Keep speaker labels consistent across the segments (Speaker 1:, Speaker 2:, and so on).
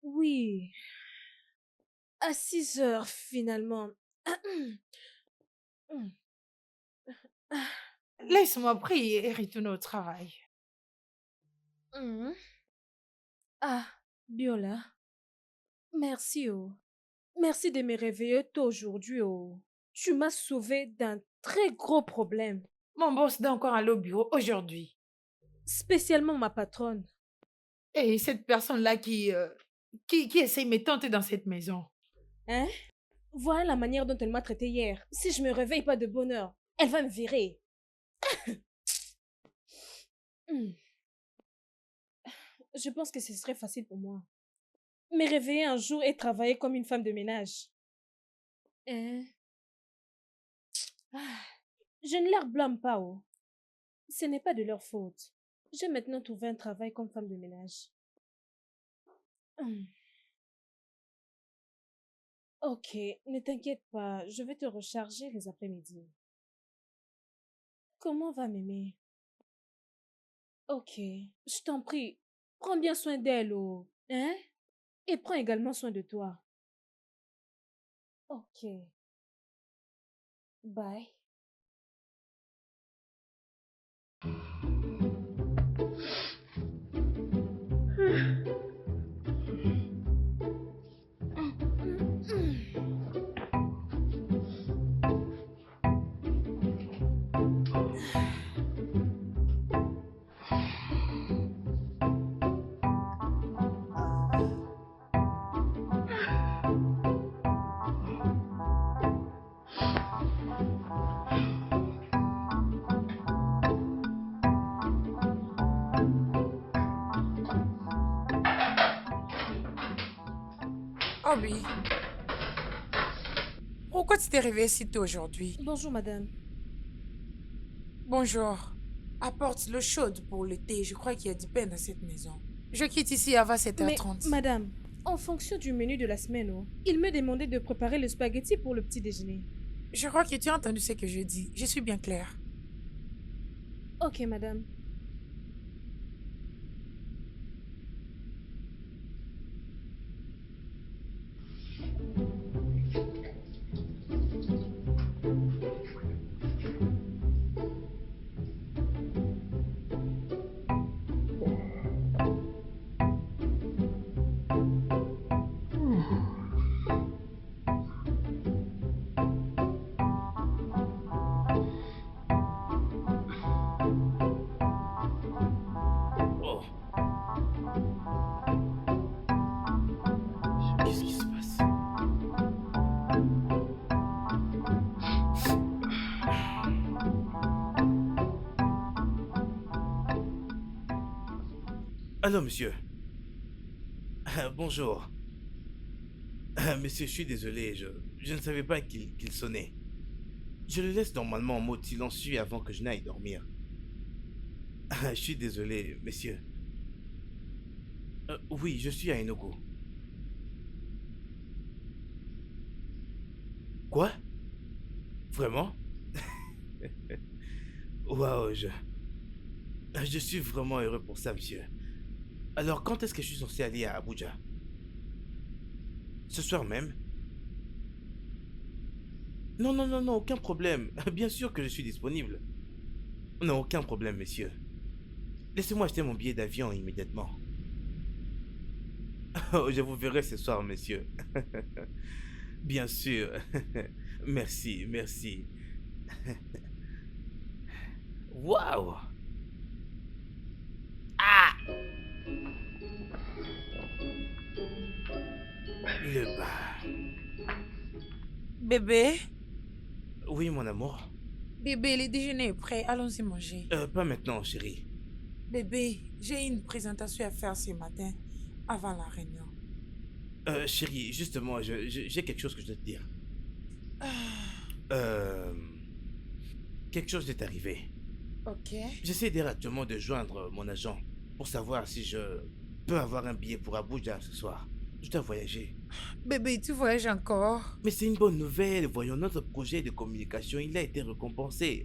Speaker 1: Oui, à 6 heures finalement.
Speaker 2: Laisse-moi prier et retourner au travail.
Speaker 1: Mhm. Ah, Biola, merci oh. Merci de me réveiller tôt aujourd'hui oh. Tu m'as sauvé d'un très gros problème,
Speaker 2: Mon boss doit encore aller au bureau aujourd'hui.
Speaker 1: spécialement ma patronne.
Speaker 2: Et cette personne-là qui essaye de me tenter dans cette maison.
Speaker 1: Hein? Voilà la manière dont elle m'a traité hier. Si je me réveille pas de bonne heure, elle va me virer. Hmm. Je pense que ce serait facile pour moi. Me réveiller un jour et travailler comme une femme de ménage. Hein? Ah, je ne leur blâme pas, oh. Ce n'est pas de leur faute. J'ai maintenant trouvé un travail comme femme de ménage. Hmm. Ok, ne t'inquiète pas, je vais te recharger les après-midi. Comment va mémé? Ok, je t'en prie, prends bien soin d'elle, oh. Hein? Et prends également soin de toi. Ok, bye.
Speaker 3: Oh oui, pourquoi tu t'es réveillée si tôt aujourd'hui?
Speaker 1: Bonjour, madame.
Speaker 3: Bonjour. Apporte l'eau chaude pour le thé. Je crois qu'il y a du pain dans cette maison. Je quitte ici avant
Speaker 1: Mais,
Speaker 3: 7h30.
Speaker 1: madame, en fonction du menu de la semaine, oh, il me demandait de préparer le spaghetti pour le petit déjeuner.
Speaker 3: Je crois que tu as entendu ce que je dis. Je suis bien claire.
Speaker 1: Ok, madame.
Speaker 4: Oh, qu'est-ce qui se passe? Allô, monsieur. Bonjour. Monsieur, je suis désolé, je ne savais pas qu'il sonnait. Je le laisse normalement en mode silencieux avant que je n'aille dormir. Je suis désolé, monsieur. Oui, je suis à Enugu. Quoi? Vraiment? Waouh, je suis vraiment heureux pour ça, monsieur. Alors, quand est-ce que je suis censé aller à Abuja? Ce soir même? Non, non, non, non, aucun problème. Bien sûr que je suis disponible. Non, aucun problème, monsieur. Laissez-moi acheter mon billet d'avion immédiatement. Oh, je vous verrai ce soir, monsieur. Bien sûr. Merci, merci. Waouh! Ah! Le bas.
Speaker 3: Bébé,
Speaker 4: Oui, mon amour.
Speaker 3: bébé, le déjeuner est prêt. Allons-y manger.
Speaker 4: Pas maintenant, chérie.
Speaker 3: Bébé, j'ai une présentation à faire ce matin avant la réunion.
Speaker 4: Chérie, justement, j'ai quelque chose que je dois te dire.
Speaker 3: Ah,
Speaker 4: Euh, quelque chose est arrivé.
Speaker 3: ok.
Speaker 4: J'essaie directement de joindre mon agent pour savoir si je peux avoir un billet pour Abuja ce soir. Je dois voyager.
Speaker 3: Bébé, tu voyages encore?
Speaker 4: Mais c'est une bonne nouvelle. Voyons, notre projet de communication, il a été récompensé.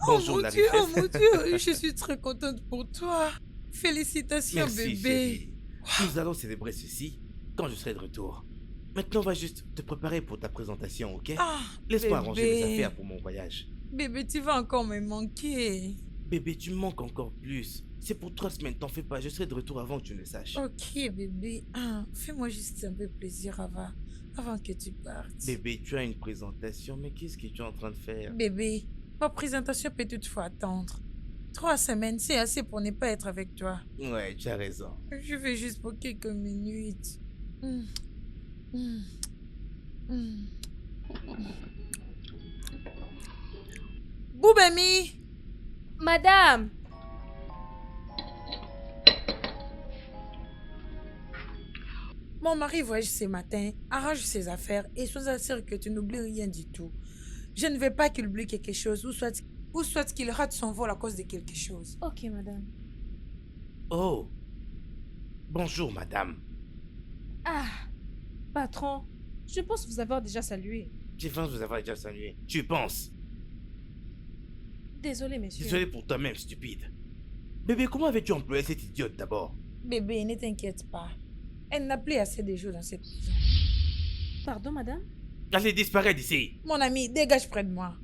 Speaker 4: Bonjour la
Speaker 3: Oh
Speaker 4: richesse.
Speaker 3: mon Dieu, je suis très contente pour toi. Félicitations,
Speaker 4: Merci,
Speaker 3: bébé.
Speaker 4: chérie. Nous allons célébrer ceci quand je serai de retour. Maintenant, on va juste te préparer pour ta présentation, ok?
Speaker 3: Ah,
Speaker 4: Laisse-moi arranger mes
Speaker 3: bébé.
Speaker 4: affaires pour mon voyage.
Speaker 3: Bébé, tu vas encore me manquer.
Speaker 4: Bébé, tu me manques encore plus. C'est pour 3 semaines, t'en fais pas. Je serai de retour avant que tu ne le saches.
Speaker 3: Ok, bébé. Ah, fais-moi juste un peu plaisir avant que tu partes.
Speaker 4: Bébé, tu as une présentation, mais qu'est-ce que tu es en train de faire?
Speaker 3: Bébé, ma présentation peut toutefois attendre. 3 semaines, c'est assez pour ne pas être avec toi.
Speaker 4: Ouais, tu as raison.
Speaker 3: Je vais juste pour quelques minutes. Hmm. Hmm. Hmm. Boubami!
Speaker 1: Madame!
Speaker 3: Mon mari voyage ce matin, arrange ses affaires et sois assuré que tu n'oublies rien du tout. Je ne veux pas qu'il oublie quelque chose ou soit qu'il rate son vol à cause de quelque chose.
Speaker 1: Ok, madame.
Speaker 4: Oh. Bonjour, madame.
Speaker 1: Ah, patron, je pense vous avoir déjà salué.
Speaker 4: Je pense vous avoir déjà salué. Tu penses?
Speaker 1: Désolé, monsieur.
Speaker 4: Désolé pour toi-même, stupide. Bébé, comment avais-tu employé cette idiote d'abord?
Speaker 3: Bébé, ne t'inquiète pas. Elle n'a plus assez de jours dans cette prison.
Speaker 1: Pardon, madame?
Speaker 4: Allez, disparaître d'ici.
Speaker 3: Mon ami, dégage près de moi.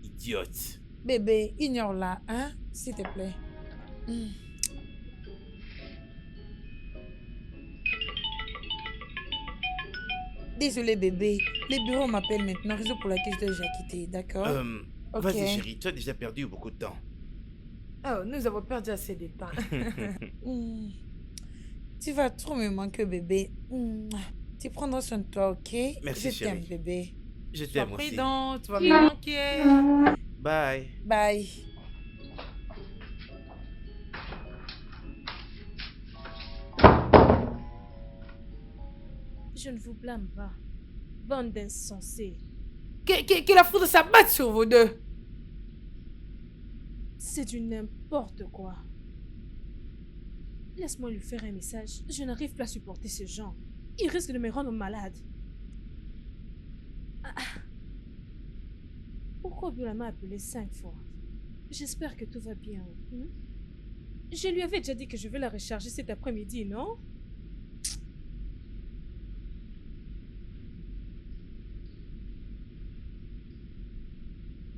Speaker 4: Idiote.
Speaker 3: Bébé, ignore-la, hein, s'il te plaît. Hmm. Désolé, bébé. Les bureaux m'appellent maintenant, raison pour laquelle je dois déjà quitter, d'accord? Ok.
Speaker 4: Vas-y, chérie, tu as déjà perdu beaucoup de temps.
Speaker 3: Oh, nous avons perdu assez de temps. Hmm. Tu vas trop me manquer, bébé. Tu prendras soin de toi, ok?
Speaker 4: Merci,
Speaker 3: Je t'aime,
Speaker 4: chérie.
Speaker 3: bébé.
Speaker 4: Je
Speaker 3: Sois
Speaker 4: t'aime aussi.
Speaker 3: prudent, tu vas me manquer.
Speaker 4: Bye.
Speaker 3: Bye.
Speaker 1: Je ne vous blâme pas. Bande d'insensés.
Speaker 3: Que la foudre s'abatte sur vous deux.
Speaker 1: C'est du n'importe quoi. Laisse-moi lui faire un message. Je n'arrive plus à supporter ce genre. Il risque de me rendre malade. Ah. Pourquoi Biola m'a appelé 5 fois? J'espère que tout va bien. Je lui avais déjà dit que je vais la recharger cet après-midi, non?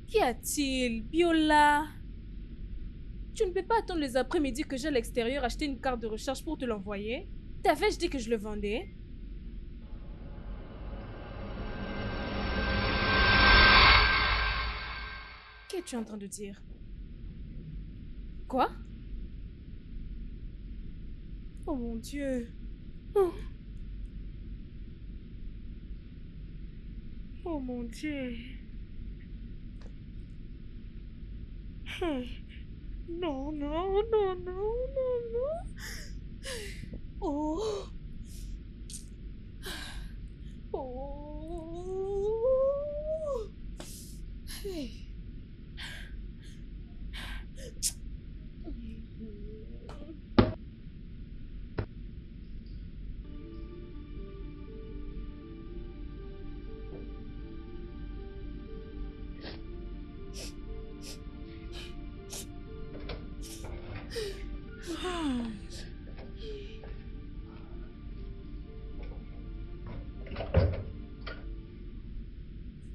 Speaker 1: Qu'y a-t-il, Biola? Tu ne peux pas attendre les après-midi que j'ai à l'extérieur acheter une carte de recharge pour te l'envoyer? T'avais-je dit que je le vendais? Qu'es-tu en train de dire? Quoi? Oh mon Dieu. Oh, oh mon Dieu. Non, non, non, non, non, non. Oh. Oh. Hey.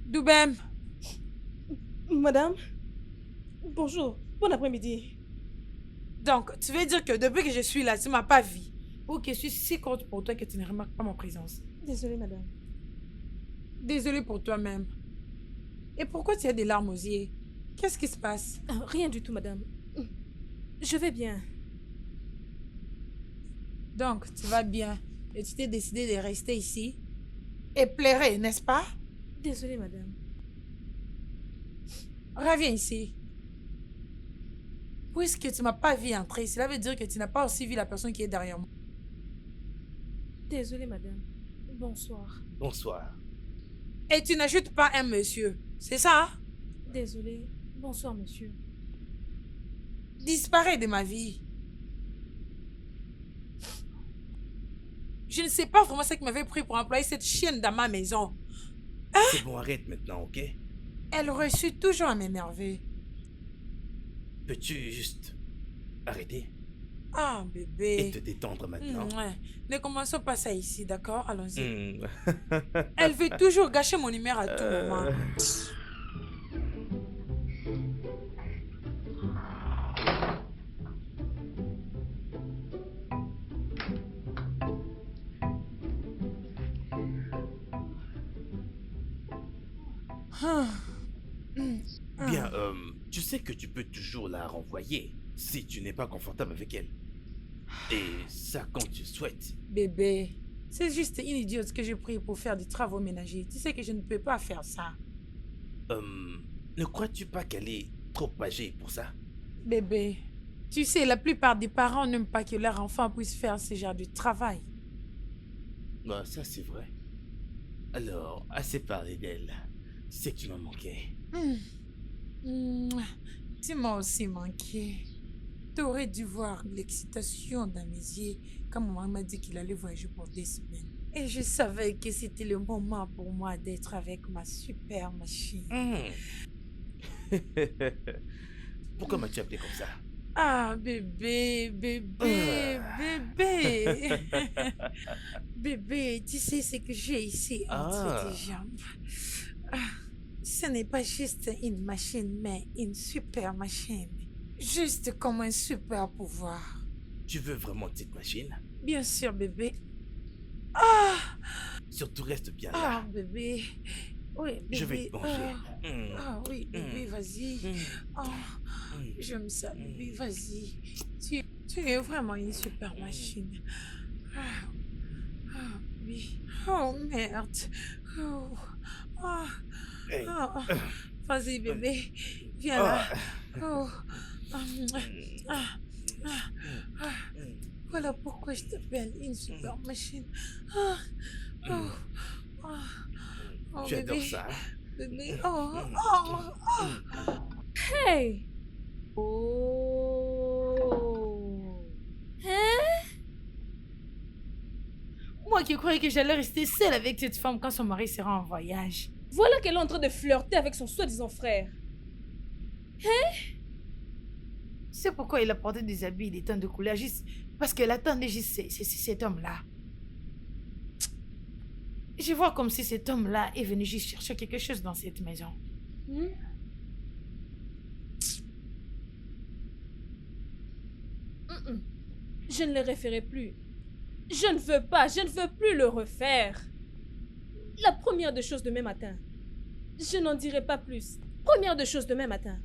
Speaker 3: Doubem,
Speaker 1: Madame, bonjour, bon après-midi.
Speaker 3: donc, tu veux dire que depuis que je suis là, tu m'as pas vu. Ou que je suis si courte pour toi que tu ne remarques pas ma présence.
Speaker 1: Désolée, madame.
Speaker 3: Désolée pour toi-même. Et pourquoi tu as des larmes aux yeux? Qu'est-ce qui se passe?
Speaker 1: Rien du tout, madame. Je vais bien.
Speaker 3: Donc, tu vas bien. Et tu t'es décidé de rester ici? Et pleurer, n'est-ce pas?
Speaker 1: Désolée, madame.
Speaker 3: Reviens ici. Puisque tu m'as pas vu entrer, cela veut dire que tu n'as pas aussi vu la personne qui est derrière moi.
Speaker 1: Désolée, madame. Bonsoir.
Speaker 4: Bonsoir.
Speaker 3: Et tu n'ajoutes pas un monsieur. C'est ça? Hein?
Speaker 1: Désolée. Bonsoir, monsieur.
Speaker 3: Disparais de ma vie. Je ne sais pas vraiment ce qui m'avait pris pour employer cette chienne dans ma maison.
Speaker 4: C'est bon, arrête maintenant, ok?
Speaker 3: Elle reçut toujours à m'énerver.
Speaker 4: Peux-tu juste arrêter?
Speaker 3: Ah,
Speaker 4: et
Speaker 3: bébé.
Speaker 4: te détendre maintenant.
Speaker 3: Ouais. Ne commençons pas ça ici, d'accord? Allons-y.
Speaker 4: Hmm.
Speaker 3: Elle veut toujours gâcher mon humeur à tout moment.
Speaker 4: Euh,
Speaker 3: Ah, hum,
Speaker 4: Bien,
Speaker 3: ah.
Speaker 4: tu sais que tu peux toujours la renvoyer si tu n'es pas confortable avec elle. Et ça quand tu souhaites.
Speaker 3: Bébé, c'est juste une idiote que j'ai pris pour faire des travaux ménagers. Tu sais que je ne peux pas faire ça.
Speaker 4: Ne crois-tu pas qu'elle est trop âgée pour ça?
Speaker 3: Bébé, tu sais, la plupart des parents n'aiment pas que leur enfant puisse faire ce genre de travail.
Speaker 4: Bah, ça c'est vrai. Alors, assez parlé d'elle. C'est que tu m'as manqué.
Speaker 3: Hum, Tu m'as aussi manqué. Tu aurais dû voir l'excitation dans mes yeux quand maman m'a dit qu'il allait voyager pour 2 semaines. Et je savais que c'était le moment pour moi d'être avec ma super machine.
Speaker 4: Pourquoi m'as-tu appelé comme ça?
Speaker 3: Ah, bébé, bébé, bébé. Bébé, tu sais ce que j'ai ici entre tes
Speaker 4: Ah,
Speaker 3: jambes. Ah, ce n'est pas juste une machine, mais une super machine. Juste comme un super pouvoir.
Speaker 4: tu veux vraiment une petite machine?
Speaker 3: Bien sûr, bébé. Ah,
Speaker 4: Surtout reste bien
Speaker 3: ah,
Speaker 4: là.
Speaker 3: bébé. Oui,
Speaker 4: Je vais
Speaker 3: bébé.
Speaker 4: te manger. Hmm,
Speaker 3: Oui, bébé,
Speaker 4: hmm,
Speaker 3: vas-y.
Speaker 4: hmm,
Speaker 3: Ah,
Speaker 4: hmm,
Speaker 3: j'aime ça, bébé,
Speaker 4: hmm,
Speaker 3: vas-y. Tu es vraiment une super machine. Ah, oui. Oh, merde. Oh, ah,
Speaker 4: Hey.
Speaker 3: ah. Vas-y, bébé. Viens là.
Speaker 4: Ah.
Speaker 3: Oh. Ah,
Speaker 4: Hmm,
Speaker 3: ah, ah, ah.
Speaker 4: hmm,
Speaker 3: Voilà pourquoi je t'appelle une super
Speaker 4: hmm,
Speaker 3: machine. Ah, oh,
Speaker 4: hmm.
Speaker 3: ah, oh,
Speaker 4: J'adore
Speaker 3: bébé.
Speaker 4: ça.
Speaker 3: Bébé.
Speaker 4: Hmm,
Speaker 3: Oh,
Speaker 4: hmm,
Speaker 3: oh, oh.
Speaker 4: hmm.
Speaker 1: Hey! Oh! Hein?
Speaker 3: Moi qui croyais que j'allais rester seule avec cette femme quand son mari sera en voyage.
Speaker 1: Voilà qu'elle est en train de flirter avec son soi-disant frère.
Speaker 3: C'est pourquoi il a porté des habits des teintes de couleur juste parce qu'elle attendait juste cet homme-là. Je vois comme si cet homme-là est venu juste chercher quelque chose dans cette maison.
Speaker 1: Hmm? Mm-mm. Je ne le referai plus. Je ne veux pas, je ne veux plus le refaire. La première des choses demain matin. Je n'en dirai pas plus. Première des choses demain matin.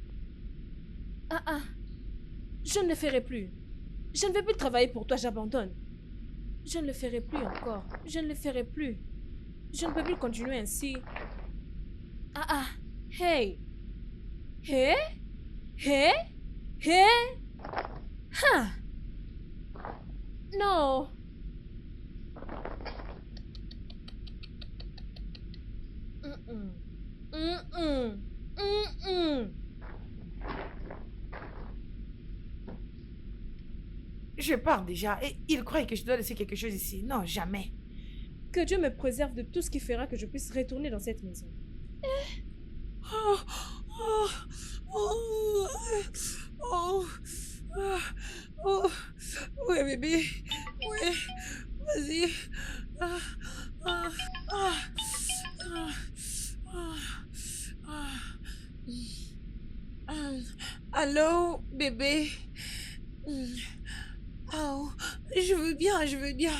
Speaker 1: Ah ah, je ne le ferai plus. Je ne vais plus travailler pour toi, j'abandonne. Je ne le ferai plus encore. Je ne le ferai plus. Je ne peux plus continuer ainsi. Ah ah, hey. Hey, hey, hey. Ha. Non. Mm-mm. Mm-mm. Mm-mm.
Speaker 3: Je pars déjà et il croit que je dois laisser quelque chose ici. Non, jamais.
Speaker 1: Que Dieu me préserve de tout ce qui fera que je puisse retourner dans cette maison.
Speaker 3: Oh, oh, oh, oh, ah, oh. Ouais, bébé. Ouais, vas-y. Ah, ah, ah, ah, ah, ah. Allô, bébé. Oh, je veux bien, je veux bien.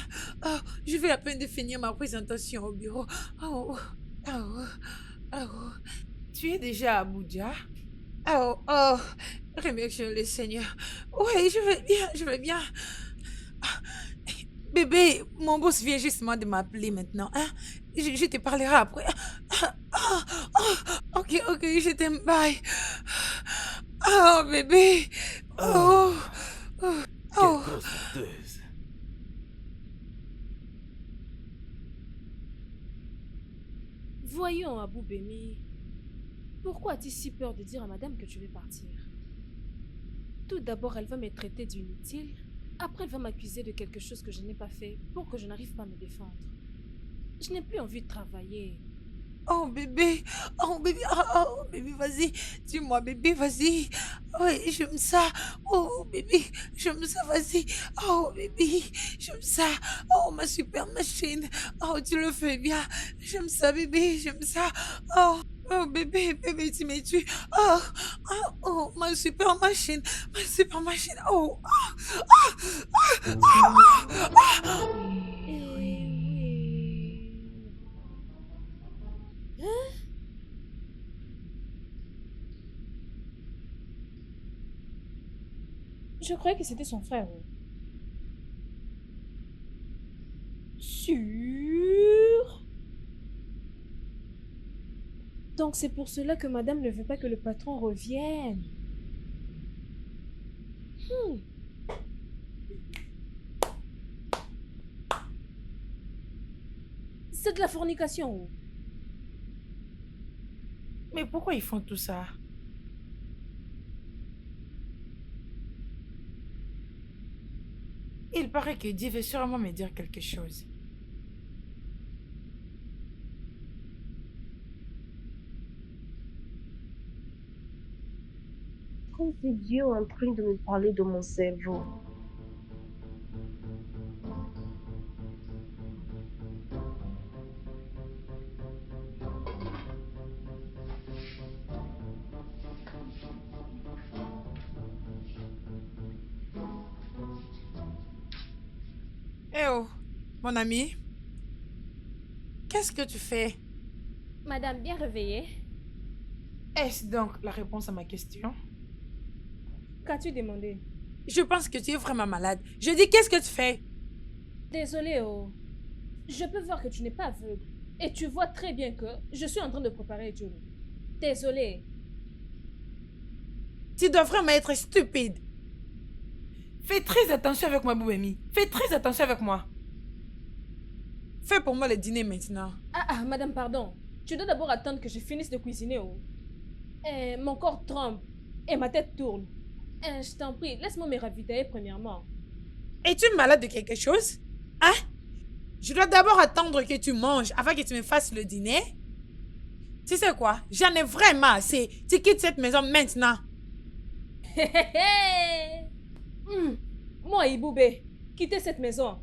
Speaker 3: Oh, je vais à peine de finir ma présentation au bureau. Oh, oh, oh. Tu es déjà à Abuja? Oh, oh, remercie le Seigneur. Oui, je vais bien. Ah, bébé, mon boss vient justement de m'appeler maintenant. Hein? Je te parlerai après. Ok, ok, je t'aime, bye. Oh, bébé. Oh,
Speaker 4: Ah,
Speaker 3: oh,
Speaker 4: quelle
Speaker 3: oh.
Speaker 4: grosse menteuse.
Speaker 1: Voyons, Abou Bémi. Pourquoi as-tu si peur de dire à madame que tu veux partir? Tout d'abord, elle va me traiter d'inutile. Après, elle va m'accuser de quelque chose que je n'ai pas fait pour que je n'arrive pas à me défendre. Je n'ai plus envie de travailler.
Speaker 3: Oh bébé, oh bébé, vas-y, dis-moi bébé, vas-y. Oui, j'aime ça. Oh bébé, j'aime ça, vas-y. Oh bébé, j'aime ça. Oh ma super machine. Oh tu le fais bien. J'aime ça bébé, j'aime ça. Oh, oh bébé, bébé, tu me tues. Oh, oh, oh ma super machine, ma super machine. Oh,
Speaker 1: Eh oui. Hein? Je croyais que c'était son frère. Oh. Sûr? Donc c'est pour cela que madame ne veut pas que le patron revienne. Hmm. C'est de la fornication. Oh.
Speaker 3: mais pourquoi ils font tout ça? Il paraît que Dieu veut sûrement me dire quelque chose.
Speaker 5: Comme si Dieu est en train de me parler de mon cerveau.
Speaker 3: Eh oh, mon ami, qu'est-ce que tu fais?
Speaker 1: Madame, bien réveillée.
Speaker 3: Est-ce donc la réponse à ma question?
Speaker 1: Qu'as-tu demandé?
Speaker 3: Je pense que tu es vraiment malade. Je dis, qu'est-ce que tu fais?
Speaker 1: Désolée, oh. Je peux voir que tu n'es pas aveugle. Et tu vois très bien que je suis en train de préparer Johnny. Désolée.
Speaker 3: Tu dois vraiment être stupide. Fais très attention avec moi, Boubemi. Fais très attention avec moi. Fais pour moi le dîner maintenant.
Speaker 1: Ah, madame, pardon. Tu dois d'abord attendre que je finisse de cuisiner, oh. Mon corps tremble et ma tête tourne. Je t'en prie, laisse-moi me ravitailler premièrement.
Speaker 3: Es-tu malade de quelque chose? Hein? Je dois d'abord attendre que tu manges avant que tu me fasses le dîner. Tu sais quoi? J'en ai vraiment assez. Tu quittes cette maison maintenant.
Speaker 1: Hé hé hé! Moi, Iboubé, quittez cette maison.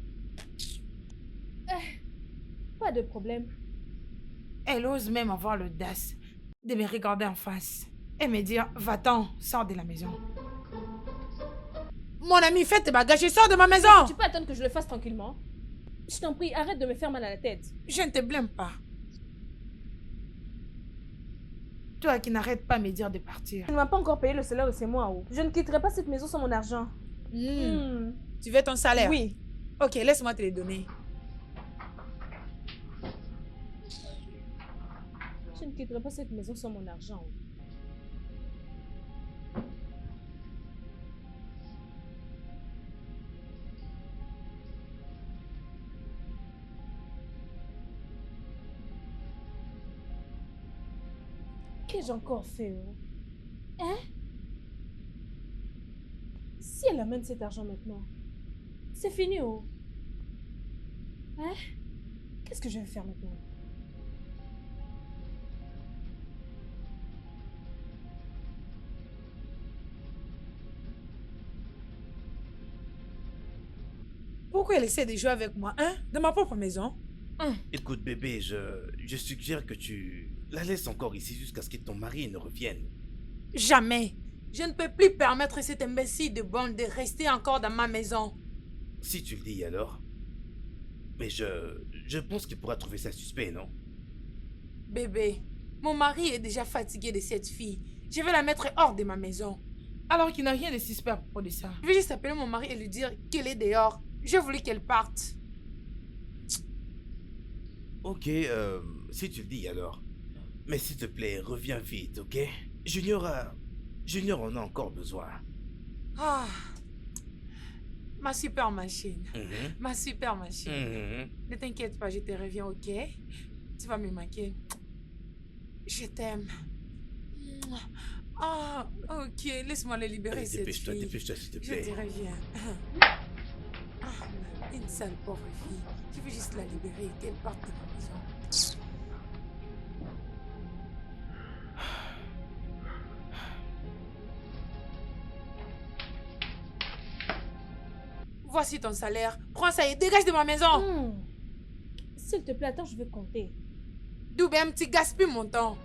Speaker 1: Pas de problème.
Speaker 3: Elle ose même avoir l'audace de me regarder en face et me dire, va-t'en, sors de la maison. Mon ami, fais tes bagages et sors de ma maison.
Speaker 1: Tu peux attendre que je le fasse tranquillement? Je t'en prie, arrête de me faire mal à la tête.
Speaker 3: Je ne te blâme pas. Toi qui n'arrêtes pas de me dire de partir.
Speaker 1: Tu ne m'as pas encore payé le salaire de ces mois. Oh. Je ne quitterai pas cette maison sans mon argent.
Speaker 3: Tu veux ton salaire?
Speaker 1: Oui.
Speaker 3: Ok, laisse-moi te les donner.
Speaker 1: Je ne quitterai pas cette maison sans mon argent. Oh. Qu'ai-je encore fait? Oh? Hein? Si elle amène cet argent maintenant, c'est fini. Oh. Hein? Qu'est-ce que je vais faire maintenant?
Speaker 3: Pourquoi elle essaie de jouer avec moi, hein? Dans ma propre maison?
Speaker 4: Écoute, bébé, je suggère que tu la laisses encore ici jusqu'à ce que ton mari ne revienne.
Speaker 3: Jamais. Je ne peux plus permettre à cet imbécile de bande de rester encore dans ma maison.
Speaker 4: Si tu le dis alors. Mais je pense qu'il pourra trouver ça suspect, non?
Speaker 3: Bébé, mon mari est déjà fatigué de cette fille. Je vais la mettre hors de ma maison. Alors qu'il n'a rien de suspect à propos de ça. Je vais juste appeler mon mari et lui dire qu'elle est dehors. J'ai voulu qu'elle parte.
Speaker 4: Ok, si tu le dis alors. Mais s'il te plaît, reviens vite, ok? Junior en a encore besoin.
Speaker 3: Ah, ma super machine.
Speaker 4: Mhm,
Speaker 3: Ma super machine.
Speaker 4: mhm.
Speaker 3: Ne t'inquiète pas, je te reviens, ok? Tu vas me manquer. Je t'aime. Ah, ok, laisse-moi la libérer,
Speaker 4: Allez,
Speaker 3: cette
Speaker 4: dépêche-toi,
Speaker 3: fille.
Speaker 4: dépêche-toi, s'il te
Speaker 3: Je
Speaker 4: plaît.
Speaker 3: te reviens. Ah, une sale pauvre fille. Je veux juste la libérer et qu'elle parte de ma maison. Voici ton salaire. Prends ça et dégage de ma maison.
Speaker 1: S'il te plaît, attends, je vais compter.
Speaker 3: Doubem, tu gaspilles mon temps.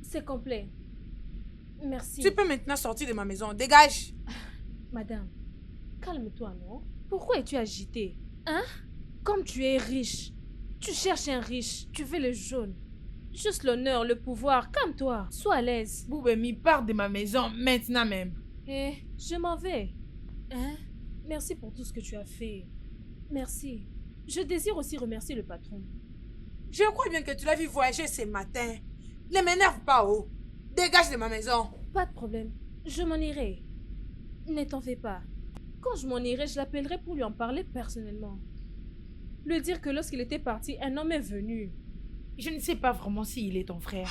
Speaker 1: C'est complet. Merci.
Speaker 3: Tu peux maintenant sortir de ma maison. Dégage.
Speaker 1: Madame, calme-toi, non? Pourquoi es-tu agitée? Hein? Comme tu es riche, tu cherches un riche, tu veux le jaune. Juste l'honneur, le pouvoir, calme-toi, sois à l'aise.
Speaker 2: Boubemi, pars de ma maison maintenant même.
Speaker 1: Je m'en vais. Hein? Merci pour tout ce que tu as fait. Merci. Je désire aussi remercier le patron.
Speaker 3: Je crois bien que tu l'as vu voyager ce matin. Ne m'énerve pas, oh. Dégage de ma maison.
Speaker 1: Pas de problème, je m'en irai. Ne t'en fais pas. Quand je m'en irai, je l'appellerai pour lui en parler personnellement. Lui dire que lorsqu'il était parti, un homme est venu.
Speaker 2: Je ne sais pas vraiment s'il est ton frère.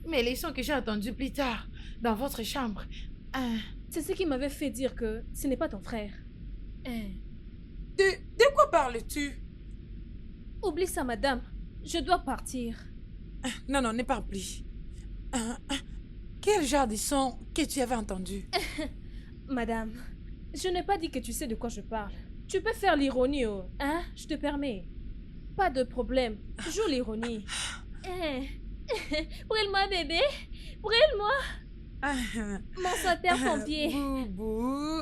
Speaker 2: Mais les sons que j'ai entendus plus tard, dans votre chambre.
Speaker 1: C'est ce qui m'avait fait dire que ce n'est pas ton frère.
Speaker 3: De quoi parles-tu?
Speaker 1: Oublie ça, madame. Je dois partir.
Speaker 3: Non, ne parle plus. Quel genre de son que tu avais entendu?
Speaker 1: Madame, je n'ai pas dit que tu sais de quoi je parle. Tu peux faire l'ironie, oh. Hein? Je te permets. Pas de problème. Joue l'ironie. Brûle-moi, bébé. Brûle-moi. Mon sapeur-pompier.
Speaker 3: Boubou.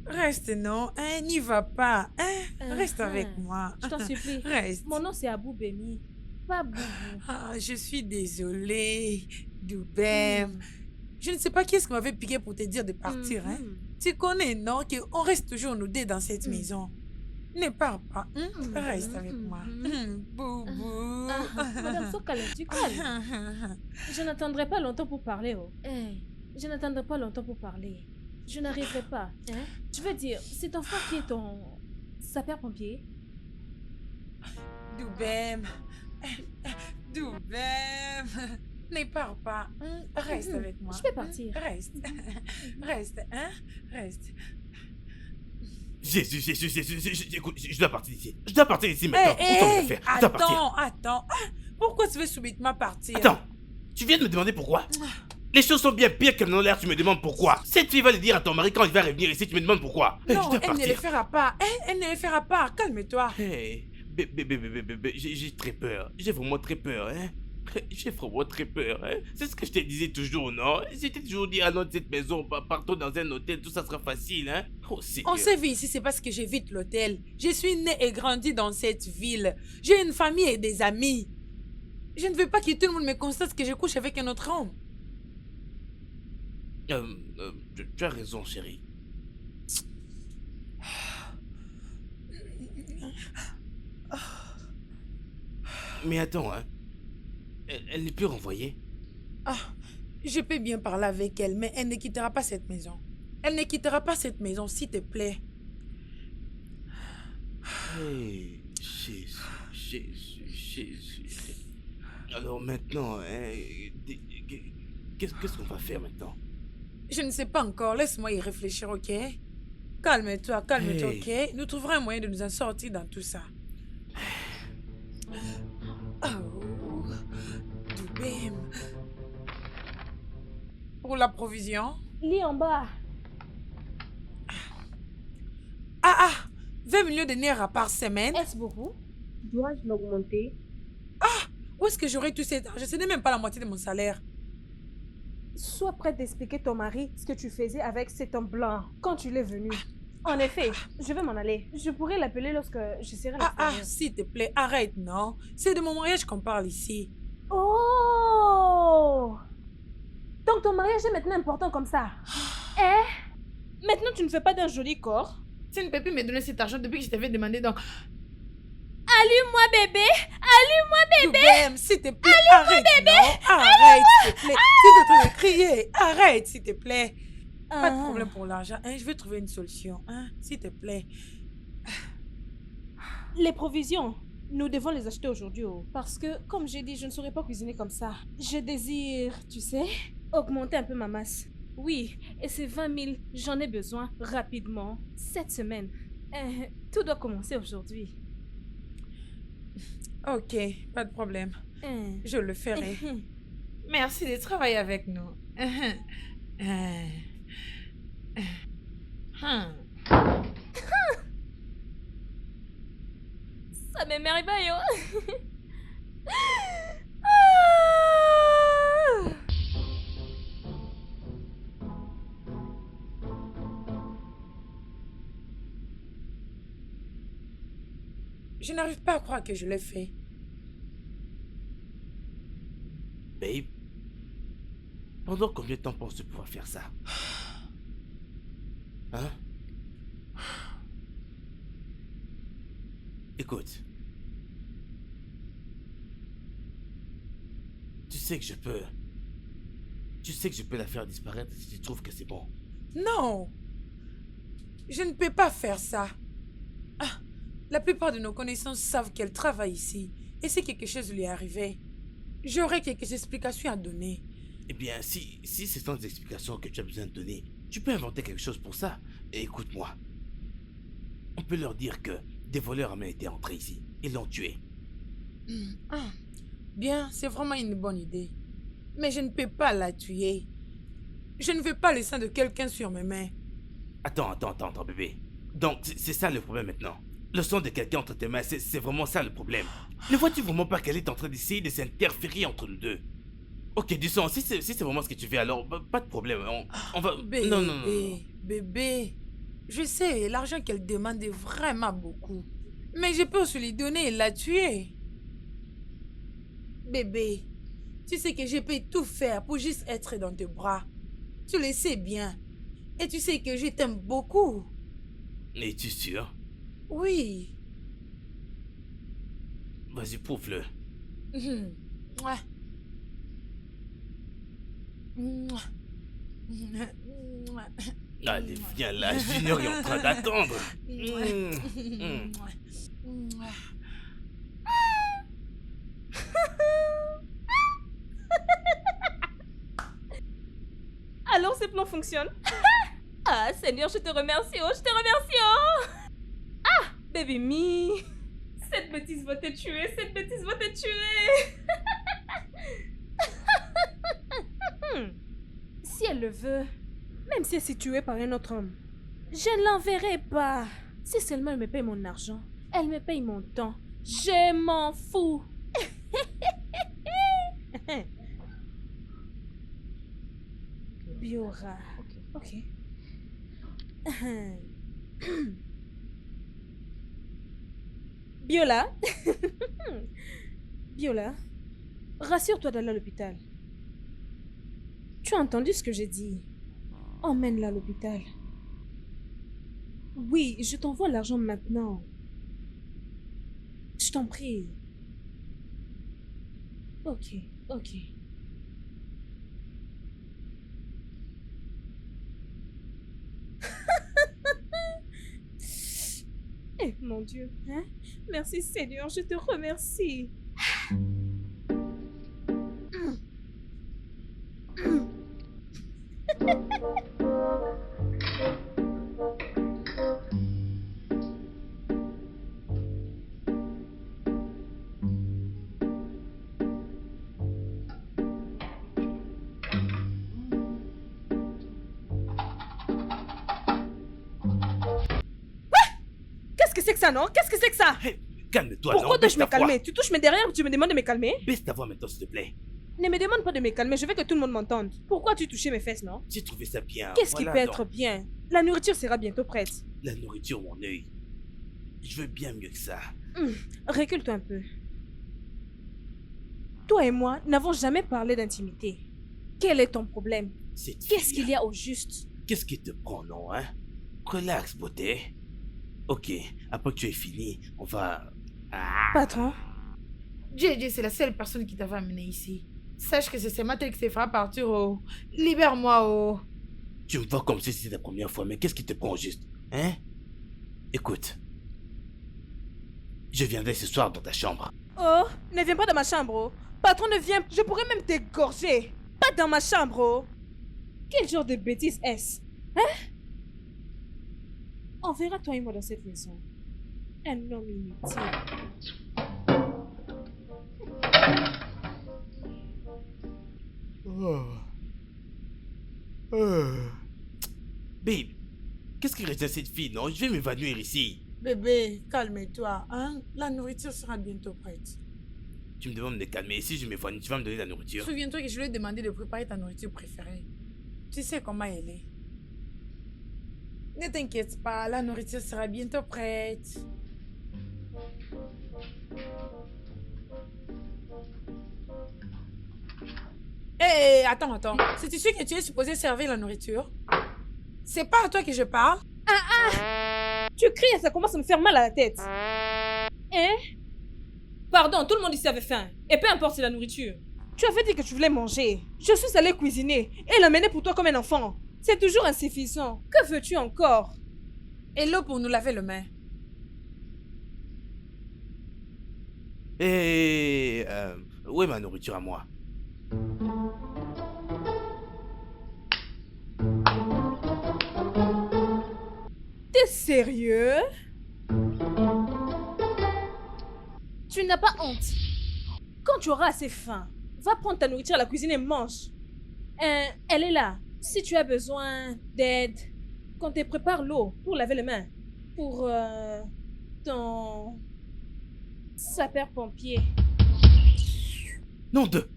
Speaker 3: Reste, non. N'y va pas. Reste avec moi.
Speaker 1: Je t'en supplie.
Speaker 3: Reste.
Speaker 1: Mon nom, c'est Abou Bemi. Pas Boubou.
Speaker 3: Je suis désolée, Doubem. Je ne sais pas qui est-ce qui m'avait piqué pour te dire de partir. Tu connais, non, qu'on reste toujours nous deux dans cette maison. Ne pars pas. Reste avec moi. Boubou.
Speaker 1: Madame, sois calme, tu calmes. Je n'attendrai pas longtemps pour parler. Oh. Je n'attendrai pas longtemps pour parler. Je n'arriverai pas. Je veux dire, c'est ton frère qui est ton sapeur-pompier.
Speaker 3: Doubem. Ne pars pas. Reste avec moi.
Speaker 1: Je peux partir.
Speaker 3: Reste. Reste. Reste.
Speaker 4: Jésus, écoute, je dois partir d'ici. Je dois partir d'ici maintenant. Où sont mes affaires? Je dois partir.
Speaker 3: Attends. Pourquoi tu veux subitement partir?
Speaker 4: Attends, tu viens de me demander pourquoi? Les choses sont bien pires qu'elles n'ont l'air, tu me demandes pourquoi. Cette fille va le dire à ton mari quand il va revenir ici, tu me demandes pourquoi.
Speaker 3: Non,
Speaker 4: je dois
Speaker 3: elle ne
Speaker 4: partir.
Speaker 3: le fera pas. Elle ne le fera pas. Calme-toi.
Speaker 4: Hey, bébé, j'ai très peur. J'ai vraiment très peur, hein. J'ai vraiment très peur, hein. C'est ce que je te disais toujours, non? J'étais toujours dit, allons de cette maison, partons dans un hôtel, tout ça sera facile, hein. Oh, Seigneur.
Speaker 3: On s'est vu ici, c'est parce que j'évite l'hôtel. Je suis née et grandie dans cette ville. J'ai une famille et des amis. Je ne veux pas que tout le monde me constate que je couche avec un autre homme.
Speaker 4: Tu as raison, chérie. Mais attends, hein. Elle n'est plus renvoyée.
Speaker 3: Je peux bien parler avec elle, mais elle ne quittera pas cette maison. Elle ne quittera pas cette maison, s'il te plaît.
Speaker 4: Hey, Jésus. Alors maintenant, hein, qu'est-ce qu'on va faire maintenant?
Speaker 3: Je ne sais pas encore, laisse-moi y réfléchir, ok? Calme-toi, ok? Nous trouverons un moyen de nous en sortir dans tout ça. Oh, Doubem. Pour la provision?
Speaker 1: Lis en bas.
Speaker 3: 20 millions de naira par semaine?
Speaker 1: Est-ce beaucoup?
Speaker 5: Dois-je l'augmenter?
Speaker 3: Où est-ce que j'aurai tout cet argent? Ce n'est même pas la moitié de mon salaire.
Speaker 1: Sois prête d'expliquer ton mari ce que tu faisais avec cet homme blanc quand tu l'es venu. En effet, je vais m'en aller. Je pourrai l'appeler lorsque je serai à l'extérieur.
Speaker 3: S'il te plaît, arrête, non? C'est de mon mariage qu'on parle ici.
Speaker 1: Oh! Donc ton mariage est maintenant important comme ça. Maintenant tu ne fais pas d'un joli corps.
Speaker 2: Tu ne peux plus me donner cet argent depuis que je t'avais demandé, donc...
Speaker 1: Allume-moi bébé! Allume-moi bébé!
Speaker 3: Doubem, s'il te plaît, arrête, bébé! Non? Arrête, s'il te plaît. Tu es en train de crier. Arrête, s'il te plaît. Pas de problème pour l'argent, hein? Je vais trouver une solution, hein? S'il te plaît.
Speaker 1: Les provisions, nous devons les acheter aujourd'hui. Parce que, comme j'ai dit, je ne saurais pas cuisiner comme ça. Je désire, tu sais, augmenter un peu ma masse. Oui, et ces 20 000, j'en ai besoin rapidement, cette semaine. Tout doit commencer aujourd'hui.
Speaker 3: Ok, pas de problème. Je le ferai.
Speaker 2: Merci de travailler avec nous.
Speaker 1: Ça m'émerveille, oh. Ah!
Speaker 3: Je n'arrive pas à croire que je l'ai fait.
Speaker 4: Babe, pendant combien de temps penses-tu pouvoir faire ça? Hein? Écoute. Tu sais que je peux... Tu sais que je peux la faire disparaître si tu trouves que c'est bon.
Speaker 3: Non! Je ne peux pas faire ça. Ah, la plupart de nos connaissances savent qu'elle travaille ici. Et si quelque chose lui arrivait, j'aurais quelques explications à donner.
Speaker 4: Eh bien, si c'est sans explications que tu as besoin de donner, tu peux inventer quelque chose pour ça. Et écoute-moi. On peut leur dire que des voleurs ont été entrés ici. Ils l'ont tué.
Speaker 3: Ah, bien, c'est vraiment une bonne idée. Mais je ne peux pas la tuer. Je ne veux pas le sang de quelqu'un sur mes mains.
Speaker 4: Attends, bébé. Donc, c'est ça le problème maintenant. Le sang de quelqu'un entre tes mains, c'est vraiment ça le problème. Ne vois-tu vraiment pas qu'elle est en train d'essayer de s'interférer entre nous deux? Ok, du sang, si c'est vraiment ce que tu fais, alors pas de problème. On va...
Speaker 3: Bébé,
Speaker 4: Non.
Speaker 3: bébé, je sais, l'argent qu'elle demande est vraiment beaucoup. Mais je peux aussi lui donner et la tuer. Bébé, tu sais que je peux tout faire pour juste être dans tes bras. Tu le sais bien. Et tu sais que je t'aime beaucoup.
Speaker 4: Es-tu sûr?
Speaker 3: Oui.
Speaker 4: Vas-y, prouve-le.
Speaker 3: Mouah. Mouah. Mouah.
Speaker 4: Allez, viens là, Junior est en train d'attendre.
Speaker 3: Mouah.
Speaker 1: Alors ces plans fonctionnent. Ah, Seigneur, je te remercie, oh, je te remercie, oh. Ah, baby me. Cette bêtise va te tuer, cette bêtise va te tuer. Si elle le veut, même si elle s'est tuée par un autre homme, je ne l'enverrai pas. Si seulement elle me paye mon argent, elle me paye mon temps, je m'en fous. Biora. Ok. Biola. Biola, rassure-toi d'aller à l'hôpital. Tu as entendu ce que j'ai dit? Emmène-la à l'hôpital. Oui, je t'envoie l'argent maintenant. Je t'en prie. Ok. Eh, mon Dieu, hein? Merci Seigneur, je te remercie. Qu'est-ce que c'est que ça, non? Qu'est-ce que c'est que ça?
Speaker 4: Hey, calme-toi.
Speaker 1: Pourquoi
Speaker 4: là, baisse
Speaker 1: dois-je me
Speaker 4: ta voix.
Speaker 1: calmer? Tu touches mes derrière et tu me demandes de me calmer?
Speaker 4: Baisse ta voix maintenant, s'il te plaît.
Speaker 1: Ne me demande pas de me calmer, je veux que tout le monde m'entende. Pourquoi tu touchais mes fesses, non?
Speaker 4: J'ai trouvé ça bien.
Speaker 1: Qu'est-ce qui
Speaker 4: Voilà
Speaker 1: peut
Speaker 4: donc.
Speaker 1: être bien? La nourriture sera bientôt prête.
Speaker 4: La nourriture, mon œil. Je veux bien mieux que ça.
Speaker 1: Recule-toi un peu. Toi et moi n'avons jamais parlé d'intimité. Quel est ton problème? Qu'est-ce qu'il y a au juste?
Speaker 4: Qu'est-ce qui te prend, non, hein? Relax, beauté. Ok, après que tu aies fini, on va... Ah.
Speaker 1: Patron?
Speaker 2: JJ, c'est la seule personne qui t'avait amené ici. Sache que c'est ce matin qui te fera partir, oh. Libère-moi, oh.
Speaker 4: Tu me vois comme si c'était la première fois, mais qu'est-ce qui te prend au juste? Hein? Écoute. Je viendrai ce soir dans ta chambre.
Speaker 1: Oh, ne viens pas dans ma chambre, oh. Patron, ne viens... Je pourrais même t'égorger. Pas dans ma chambre, oh. Quel genre de bêtise est-ce? Hein? On verra toi et moi dans cette maison. Un homme inutile.
Speaker 4: Babe, qu'est-ce qui reste à cette fille, non? Je vais m'évanouir ici.
Speaker 3: Bébé, calme-toi, hein? La nourriture sera bientôt prête.
Speaker 4: Tu me demandes de calmer. Si je m'évanouis, tu vas me donner la nourriture.
Speaker 3: Souviens-toi que je lui ai demandé de préparer ta nourriture préférée. Tu sais comment elle est. Ne t'inquiète pas, la nourriture sera bientôt prête. Hé, attends. C'est ici que tu es supposé servir la nourriture? C'est pas à toi que je parle?
Speaker 1: Tu cries et ça commence à me faire mal à la tête. Hein? Pardon, tout le monde ici avait faim. Et peu importe c'est la nourriture. Tu avais dit que tu voulais manger. Je suis allée cuisiner et l'amener pour toi comme un enfant. C'est toujours insuffisant. Que veux-tu encore?
Speaker 3: Et l'eau pour nous laver les mains.
Speaker 4: Et... où est ma nourriture à moi?
Speaker 1: T'es sérieux? Tu n'as pas honte. Quand tu auras assez faim, va prendre ta nourriture à la cuisine et mange. Elle est là. Si tu as besoin d'aide, qu'on te prépare l'eau pour laver les mains. Pour ton sapeur-pompier.
Speaker 4: Nom de...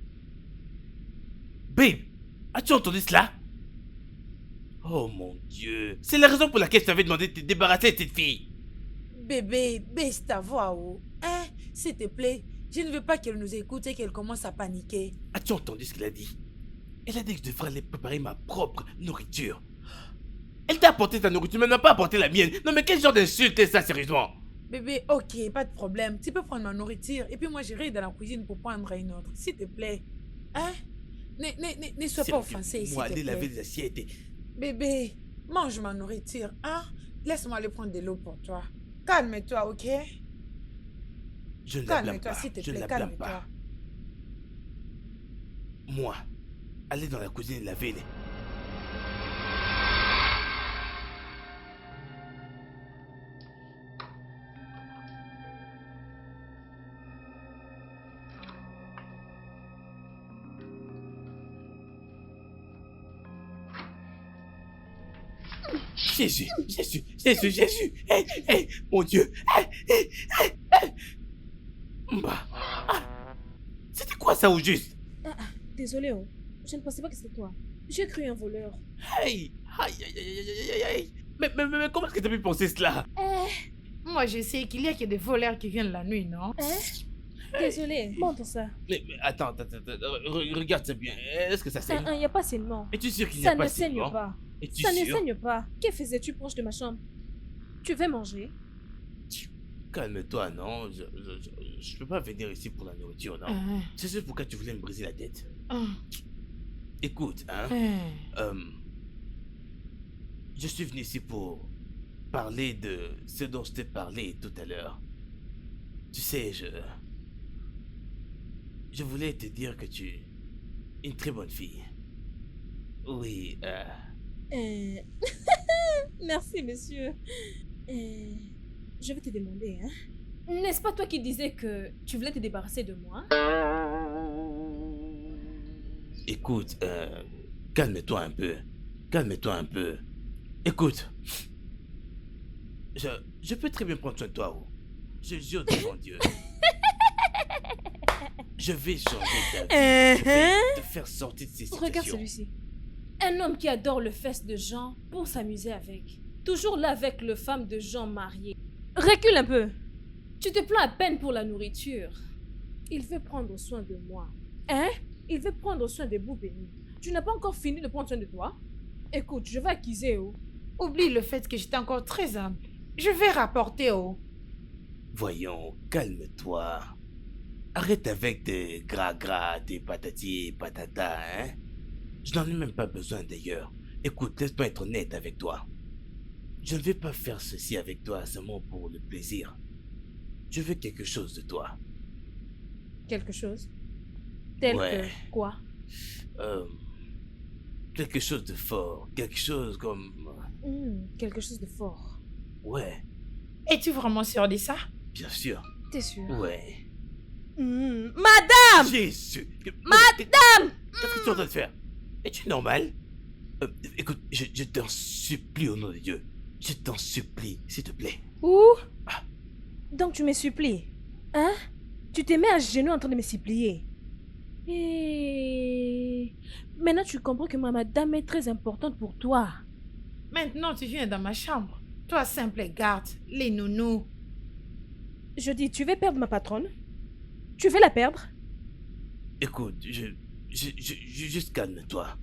Speaker 4: Babe, as-tu entendu cela? Oh mon Dieu. C'est la raison pour laquelle je t'avais demandé de te débarrasser de cette fille.
Speaker 3: Bébé, baisse ta voix, oh. Hein? S'il te plaît, je ne veux pas qu'elle nous écoute et qu'elle commence à paniquer.
Speaker 4: As-tu entendu ce qu'elle a dit? Elle a dit que je devrais aller préparer ma propre nourriture. Elle t'a apporté ta nourriture, mais elle n'a pas apporté la mienne. Non mais quel genre d'insulte est ça, sérieusement?
Speaker 3: Bébé, ok, pas de problème. Tu peux prendre ma nourriture et puis moi j'irai dans la cuisine pour prendre une autre. S'il te plaît. Hein? Ne sois pas offensé, s'il
Speaker 4: Moi,
Speaker 3: te
Speaker 4: aller laver
Speaker 3: plaît.
Speaker 4: les assiettes et...
Speaker 3: Bébé, mange ma nourriture, hein? Laisse-moi aller prendre de l'eau pour toi. Calme-toi, ok?
Speaker 4: Je ne la blâme
Speaker 3: Calme-toi,
Speaker 4: pas.
Speaker 3: s'il te
Speaker 4: Je ne
Speaker 3: plaît,
Speaker 4: la blâme
Speaker 3: calme-toi.
Speaker 4: pas. Moi, aller dans la cuisine et laver les... Jésus, hey, mon Dieu, Bah, c'était quoi ça au juste?
Speaker 1: Désolé, oh. Je ne pensais pas que c'était toi. J'ai cru un voleur.
Speaker 4: Hey, aïe. Mais comment est-ce que t'as pu penser cela?
Speaker 2: Moi, je sais qu'il y a que des voleurs qui viennent la nuit, non?
Speaker 1: Désolé, montre ça.
Speaker 4: Mais attends, regarde ça bien. Est-ce que ça saigne?
Speaker 1: Il n'y a pas saignement.
Speaker 4: Es-tu sûr qu'il n'y
Speaker 1: Ça
Speaker 4: a pas
Speaker 1: ne saigne
Speaker 4: saignement?
Speaker 1: pas.
Speaker 4: Es-tu
Speaker 1: Ça ne
Speaker 4: sûr?
Speaker 1: saigne pas. Que faisais-tu proche de ma chambre? Tu veux manger?
Speaker 4: Calme-toi, non? Je peux pas venir ici pour la nourriture, non? C'est juste pourquoi tu voulais me briser la tête. Écoute, hein? Je suis venu ici pour parler de ce dont je t'ai parlé tout à l'heure. Tu sais, je voulais te dire que tu es une très bonne fille. Oui,
Speaker 1: Merci, monsieur. Je vais te demander, hein? N'est-ce pas toi qui disais que tu voulais te débarrasser de moi?
Speaker 4: écoute, calme-toi un peu. Calme-toi un peu. Écoute, je peux très bien prendre soin de toi, oh. Je jure devant Dieu. Je vais changer ta vie. Je vais te faire sortir de ces situations.
Speaker 1: Regarde celui-ci. Un homme qui adore le fest de gens pour s'amuser avec. Toujours là avec le femme de gens mariés. Recule un peu. Tu te plains à peine pour la nourriture. Il veut prendre soin de moi. Hein? Il veut prendre soin des bouts bénis. Tu n'as pas encore fini de prendre soin de toi? Écoute, je vais accuser, oh.
Speaker 2: Oublie le fait que j'étais encore très humble. Je vais rapporter, oh.
Speaker 4: Voyons, calme-toi. Arrête avec tes gras, tes patati, patata, hein? Je n'en ai même pas besoin d'ailleurs. Écoute, laisse-moi être honnête avec toi. Je ne vais pas faire ceci avec toi seulement pour le plaisir. Je veux quelque chose de toi.
Speaker 1: Quelque chose? Tel
Speaker 4: Ouais.
Speaker 1: que quoi?
Speaker 4: Quelque chose de fort. Quelque chose comme...
Speaker 1: Quelque chose de fort.
Speaker 4: Ouais,
Speaker 2: Es-tu vraiment sûr de ça?
Speaker 4: bien sûr.
Speaker 1: T'es sûr?
Speaker 4: Ouais.
Speaker 1: Madame!
Speaker 4: Jésus!
Speaker 1: Madame!
Speaker 4: Qu'est-ce que tu es en train de faire? Es-tu normal? Écoute, je t'en supplie au nom de Dieu. Je t'en supplie, s'il te plaît.
Speaker 1: Où?
Speaker 4: Ah.
Speaker 1: Donc tu me supplies? Hein? Tu te mets à genoux en train de me supplier. Et... Maintenant tu comprends que ma madame est très importante pour toi.
Speaker 2: Maintenant, tu viens dans ma chambre. Toi, simple garde, les nounous.
Speaker 1: Je dis, tu veux perdre ma patronne? Tu veux la perdre?
Speaker 4: Écoute, juste calme-toi.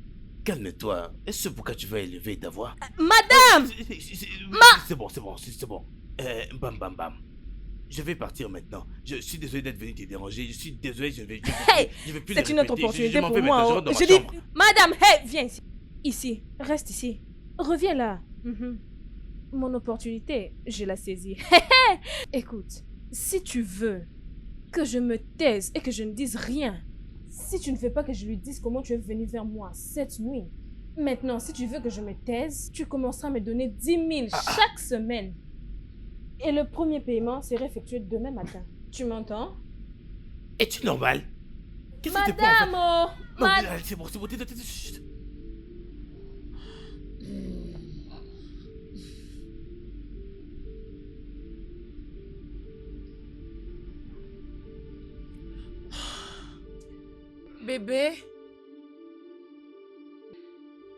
Speaker 4: Calme-toi. Est-ce pourquoi tu vas élever ta voix?
Speaker 1: Madame!
Speaker 4: C'est bon, c'est bon. Bam, bam, bam. Je vais partir maintenant. Je suis désolé d'être venu te déranger. Je suis désolé,
Speaker 1: Hey!
Speaker 4: je vais plus
Speaker 1: C'est
Speaker 4: le
Speaker 1: une autre
Speaker 4: répéter.
Speaker 1: opportunité
Speaker 4: Je m'en
Speaker 1: pour
Speaker 4: vais
Speaker 1: moi.
Speaker 4: maintenant, je
Speaker 1: Oh.
Speaker 4: rentre dans ma
Speaker 1: Je dis,
Speaker 4: chambre.
Speaker 1: madame, hey, viens ici. Ici, reste ici. Reviens là. Mhm. Mon opportunité, je la saisis. Écoute, si tu veux que je me taise et que je ne dise rien, si tu ne veux pas que je lui dise comment tu es venu vers moi cette nuit, maintenant, si tu veux que je me taise, tu commenceras à me donner 10 000 chaque semaine. Et le premier paiement sera effectué demain matin. Tu m'entends?
Speaker 4: Es-tu normal? Qu'est-ce que tu te prends en fait?
Speaker 1: Madame!
Speaker 4: Non,
Speaker 1: Madame!
Speaker 4: c'est bon, tais-toi, chut.
Speaker 3: Bébé?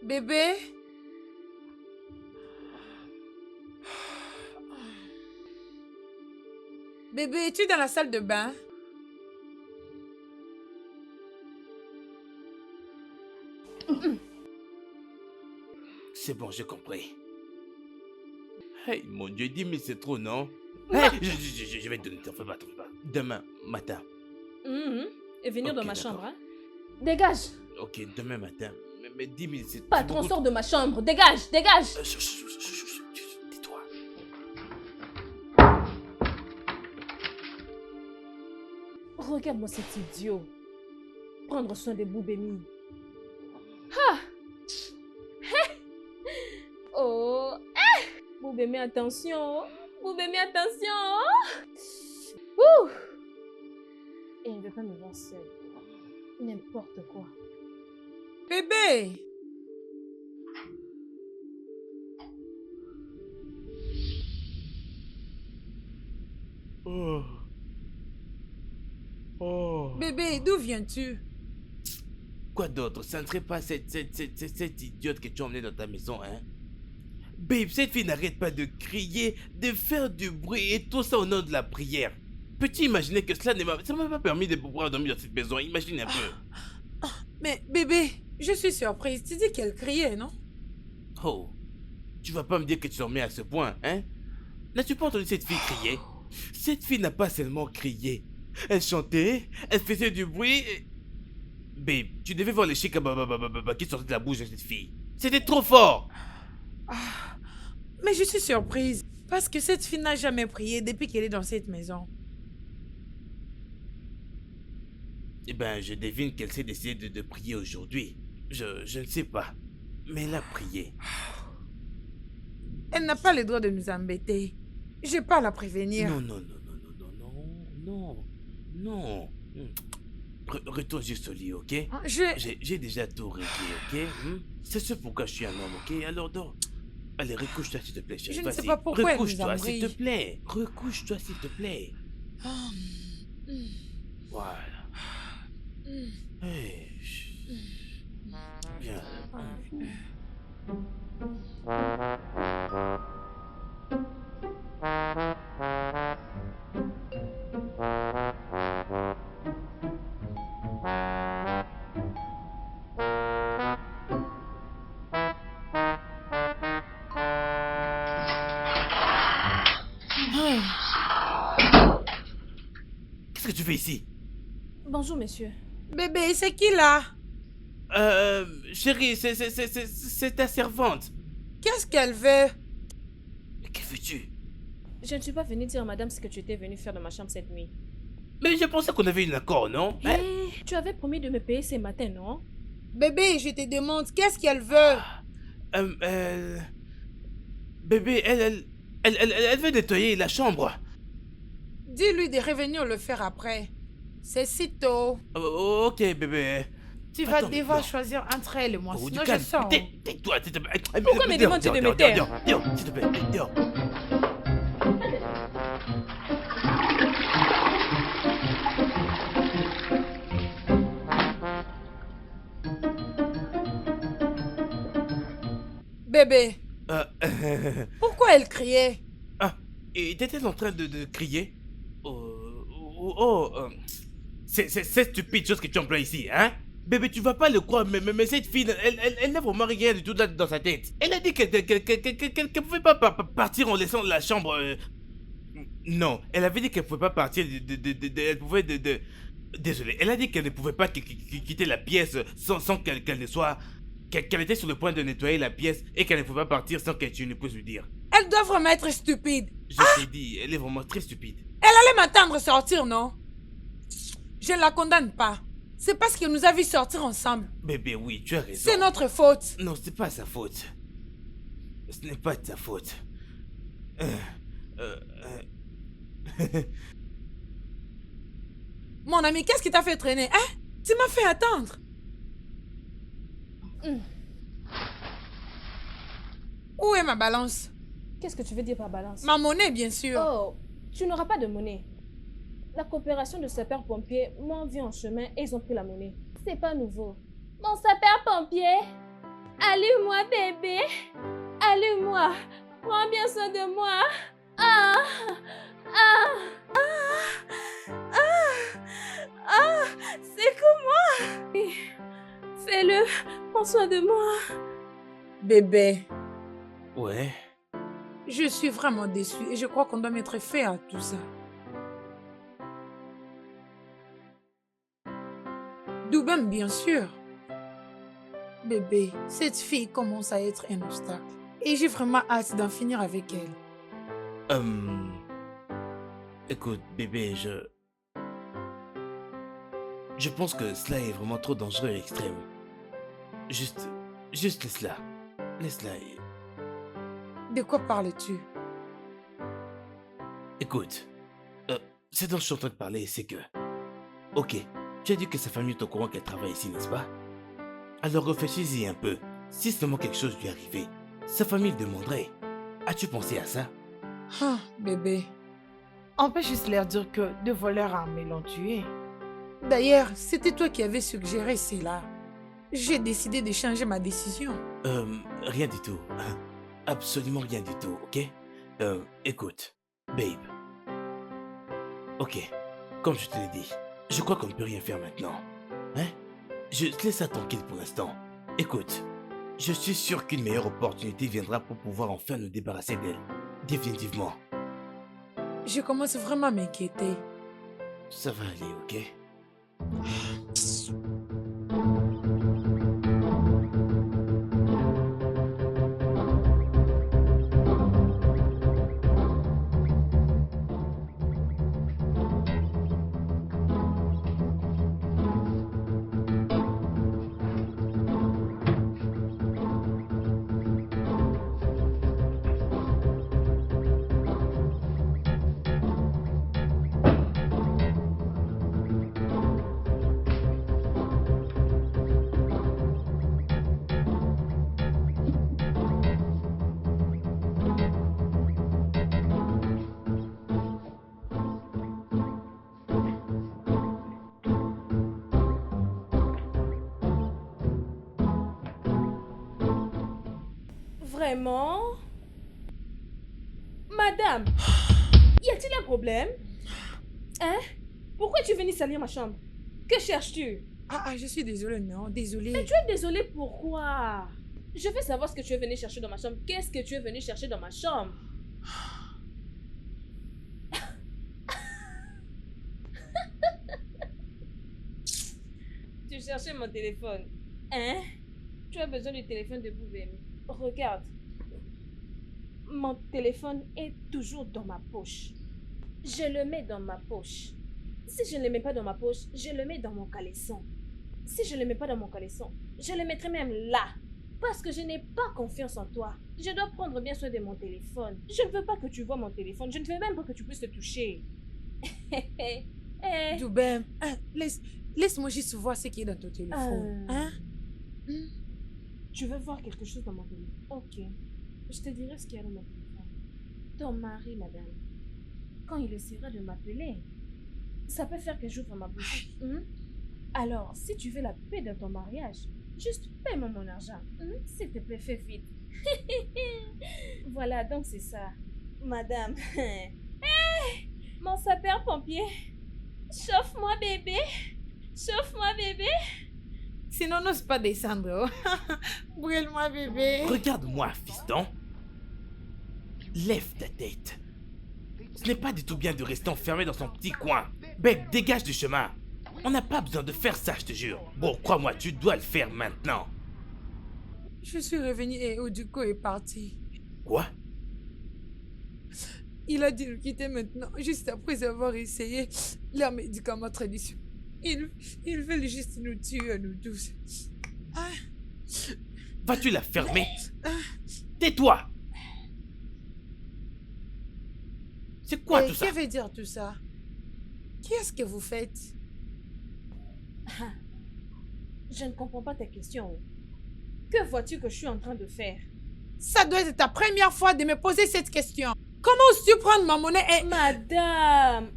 Speaker 3: Bébé? Bébé, es-tu dans la salle de bain?
Speaker 4: C'est bon, j'ai compris. Hey, mon Dieu, 10 000 c'est trop, non? Hey, je vais te donner, t'en fais pas. Demain matin.
Speaker 1: Et venir dans
Speaker 4: Ok,
Speaker 1: ma
Speaker 4: d'accord.
Speaker 1: chambre, hein? Dégage!
Speaker 4: Ok, demain matin. Mais 10 000 c'est...
Speaker 1: Patron, sors de ma chambre! Dégage! Dégage!
Speaker 4: Tais-toi.
Speaker 1: Regarde-moi cet idiot. Prendre soin de Boubémi. Ah! Oh! Boubémi, attention! Boubémi, attention! Ouh! Et il ne veut pas me voir seule. N'importe quoi.
Speaker 3: Bébé!
Speaker 4: Oh. Oh.
Speaker 3: Bébé, d'où viens-tu?
Speaker 4: Quoi d'autre? Ça ne serait pas cette idiote que tu as emmenée dans ta maison, hein? Babe, cette fille n'arrête pas de crier, de faire du bruit et tout ça au nom de la prière. Peux-tu imaginer que ça ne m'a pas permis de pouvoir dormir dans cette maison? Imagine un peu.
Speaker 3: Mais bébé, je suis surprise. Tu dis qu'elle criait, non?
Speaker 4: Oh, tu vas pas me dire que tu dormais à ce point, hein? N'as-tu pas entendu cette fille crier? Cette fille n'a pas seulement crié. Elle chantait, elle faisait du bruit et... Babe, tu devais voir les chics qui sortaient de la bouche de cette fille. C'était trop fort!
Speaker 3: Mais je suis surprise. Parce que cette fille n'a jamais prié depuis qu'elle est dans cette maison.
Speaker 4: Eh ben, je devine qu'elle s'est décidée de prier aujourd'hui. Je ne sais pas. Mais elle a prié.
Speaker 3: Elle n'a pas le droit de nous embêter. Je pas à la prévenir.
Speaker 4: Non. Retourne juste au lit, ok? J'ai déjà tout réglé, ok? C'est ce pourquoi je suis un homme, ok? Alors dors. Allez, recouche-toi s'il te plaît, chérie.
Speaker 3: Je ne
Speaker 4: Vas-y.
Speaker 3: sais pas pourquoi elle nous
Speaker 4: Recouche-toi s'il
Speaker 3: embrouille.
Speaker 4: te plaît. Recouche-toi s'il te plaît. Voilà. Hey, chut. Viens. Qu'est-ce que tu fais ici?
Speaker 1: Bonjour, monsieur.
Speaker 3: Bébé, c'est qui là?
Speaker 4: Chérie, c'est ta servante.
Speaker 3: Qu'est-ce qu'elle veut?
Speaker 4: Mais que fais-tu?
Speaker 1: Je ne suis pas venue dire à madame ce que tu étais venu faire dans ma chambre cette nuit.
Speaker 4: Mais je pensais qu'on avait un accord, non? Hein?
Speaker 1: Tu avais promis de me payer ce matin, non?
Speaker 3: Bébé, je te demande, qu'est-ce qu'elle veut?
Speaker 4: Bébé, elle veut nettoyer la chambre.
Speaker 3: Dis-lui de revenir le faire après. C'est si tôt.
Speaker 4: Ok, bébé.
Speaker 2: Tu vas
Speaker 4: Attends,
Speaker 2: devoir
Speaker 4: non.
Speaker 2: choisir entre elles et moi,
Speaker 4: Oh,
Speaker 2: sinon
Speaker 4: du
Speaker 2: je
Speaker 4: calme.
Speaker 2: sors.
Speaker 4: Tais-toi, s'il te plaît.
Speaker 1: Pourquoi me demandes-tu de me taire?
Speaker 4: Dehors, s'il te plaît. Dehors.
Speaker 3: Bébé,
Speaker 4: Euh,
Speaker 3: pourquoi elle criait?
Speaker 4: Ah, et t'étais en train de crier? C'est cette stupide chose que tu emploies ici, hein? Bébé, tu vas pas le croire, mais cette fille, elle n'a vraiment rien du tout là dans sa tête. Elle a dit qu'elle pouvait pas partir en laissant la chambre. Non, elle avait dit qu'elle pouvait pas partir. Elle pouvait Désolé, elle a dit qu'elle ne pouvait pas quitter la pièce sans qu'elle ne soit. Qu'elle était sur le point de nettoyer la pièce et qu'elle ne pouvait pas partir sans que tu ne puisses lui dire.
Speaker 3: Elle doit vraiment être stupide.
Speaker 4: Je t'ai dit, elle est vraiment très stupide.
Speaker 3: Elle allait m'attendre sortir, non? Je ne la condamne pas. C'est parce qu'elle nous a vu sortir ensemble.
Speaker 4: Bébé, oui, tu as raison.
Speaker 3: C'est notre faute.
Speaker 4: Non, c'est pas sa faute. Ce n'est pas de sa faute.
Speaker 3: Mon ami, qu'est-ce qui t'a fait traîner, hein? Tu m'as fait attendre. Où est ma balance?
Speaker 1: Qu'est-ce que tu veux dire par balance?
Speaker 3: Ma monnaie, bien sûr.
Speaker 1: Oh, tu n'auras pas de monnaie. La coopération de sapeurs-pompiers m'ont vu en chemin et ils ont pris la monnaie. C'est pas nouveau. Mon sapeur-pompier, allume-moi bébé. Allume-moi. Prends bien soin de moi. Ah, ah, ah, ah, ah, c'est comment? Oui, fais-le. Prends soin de moi.
Speaker 3: Bébé,
Speaker 4: Ouais.
Speaker 3: je suis vraiment déçue et je crois qu'on doit mettre fin à tout ça. Doubem, bien sûr. Bébé, cette fille commence à être un obstacle. Et j'ai vraiment hâte d'en finir avec elle.
Speaker 4: Écoute, bébé, je pense que cela est vraiment trop dangereux et extrême. Juste laisse-la. Laisse-la.
Speaker 3: De quoi parles-tu?
Speaker 4: Écoute, ce dont je suis en train de parler, c'est que... Ok, tu as dit que sa famille est au courant qu'elle travaille ici, n'est-ce pas? Alors réfléchis-y un peu. Si seulement quelque chose lui arrivait, sa famille le demanderait. As-tu pensé à ça?
Speaker 3: Ah, bébé.
Speaker 2: On peut juste leur dire que deux voleurs armés l'ont tué.
Speaker 3: D'ailleurs, c'était toi qui avais suggéré cela. J'ai décidé de changer ma décision.
Speaker 4: Rien du tout. Absolument rien du tout, ok? Écoute, babe. Ok, comme je te l'ai dit, je crois qu'on ne peut rien faire maintenant. Hein? Je te laisse ça tranquille pour l'instant. Écoute, je suis sûr qu'une meilleure opportunité viendra pour pouvoir enfin nous débarrasser d'elle. Définitivement.
Speaker 3: Je commence vraiment à m'inquiéter.
Speaker 4: Ça va aller, ok?
Speaker 1: Vraiment? Madame, y a-t-il un problème? Hein? Pourquoi tu es venue salir ma chambre? Que cherches-tu?
Speaker 3: Je suis désolée, non, désolée.
Speaker 1: Mais tu es désolée pourquoi? Je veux savoir ce que tu es venu chercher dans ma chambre. Qu'est-ce que tu es venu chercher dans ma chambre? Tu cherchais mon téléphone. Hein? Tu as besoin du téléphone de Boubem. Regarde. Mon téléphone est toujours dans ma poche. Je le mets dans ma poche. Si je ne le mets pas dans ma poche, je le mets dans mon caleçon. Si je ne le mets pas dans mon caleçon, je le mettrai même là. Parce que je n'ai pas confiance en toi. Je dois prendre bien soin de mon téléphone. Je ne veux pas que tu vois mon téléphone. Je ne veux même pas que tu puisses te toucher. Eh,
Speaker 3: Doubem, hein, laisse-moi juste voir ce qui est dans ton téléphone. Hein?
Speaker 1: tu veux voir quelque chose dans mon téléphone? Ok. Je te dirai ce qu'il y a dans mon téléphone. Ton mari, madame, quand il essaiera de m'appeler, ça peut faire que j'ouvre ma bouche. Alors, si tu veux la paix dans ton mariage, juste paie-moi mon argent. S'il te plaît, fais vite. Voilà, donc c'est ça. Madame. Mon sapeur-pompier. Chauffe-moi, bébé. Chauffe-moi, bébé.
Speaker 2: Sinon, n'ose pas descendre. Oh. Brûle-moi, bébé.
Speaker 4: Regarde-moi, fiston. Lève ta tête. Ce n'est pas du tout bien de rester enfermé dans son petit coin. Bec, dégage du chemin. On n'a pas besoin de faire ça, je te jure. Bon, crois-moi, tu dois le faire maintenant.
Speaker 3: Je suis revenue et Oduko est parti.
Speaker 4: Quoi?
Speaker 3: Il a dit de quitter maintenant, juste après avoir essayé leurs médicaments traditionnels. Ils veulent juste nous tuer à nous tous.
Speaker 4: Vas-tu la fermer? Tais-toi! C'est quoi tout ça?
Speaker 3: Que veut dire tout ça? Qu'est-ce que vous faites?
Speaker 1: Je ne comprends pas tes questions. Que vois-tu que je suis en train de faire?
Speaker 3: Ça doit être ta première fois de me poser cette question. Comment oses-tu prendre ma monnaie et...
Speaker 1: Madame!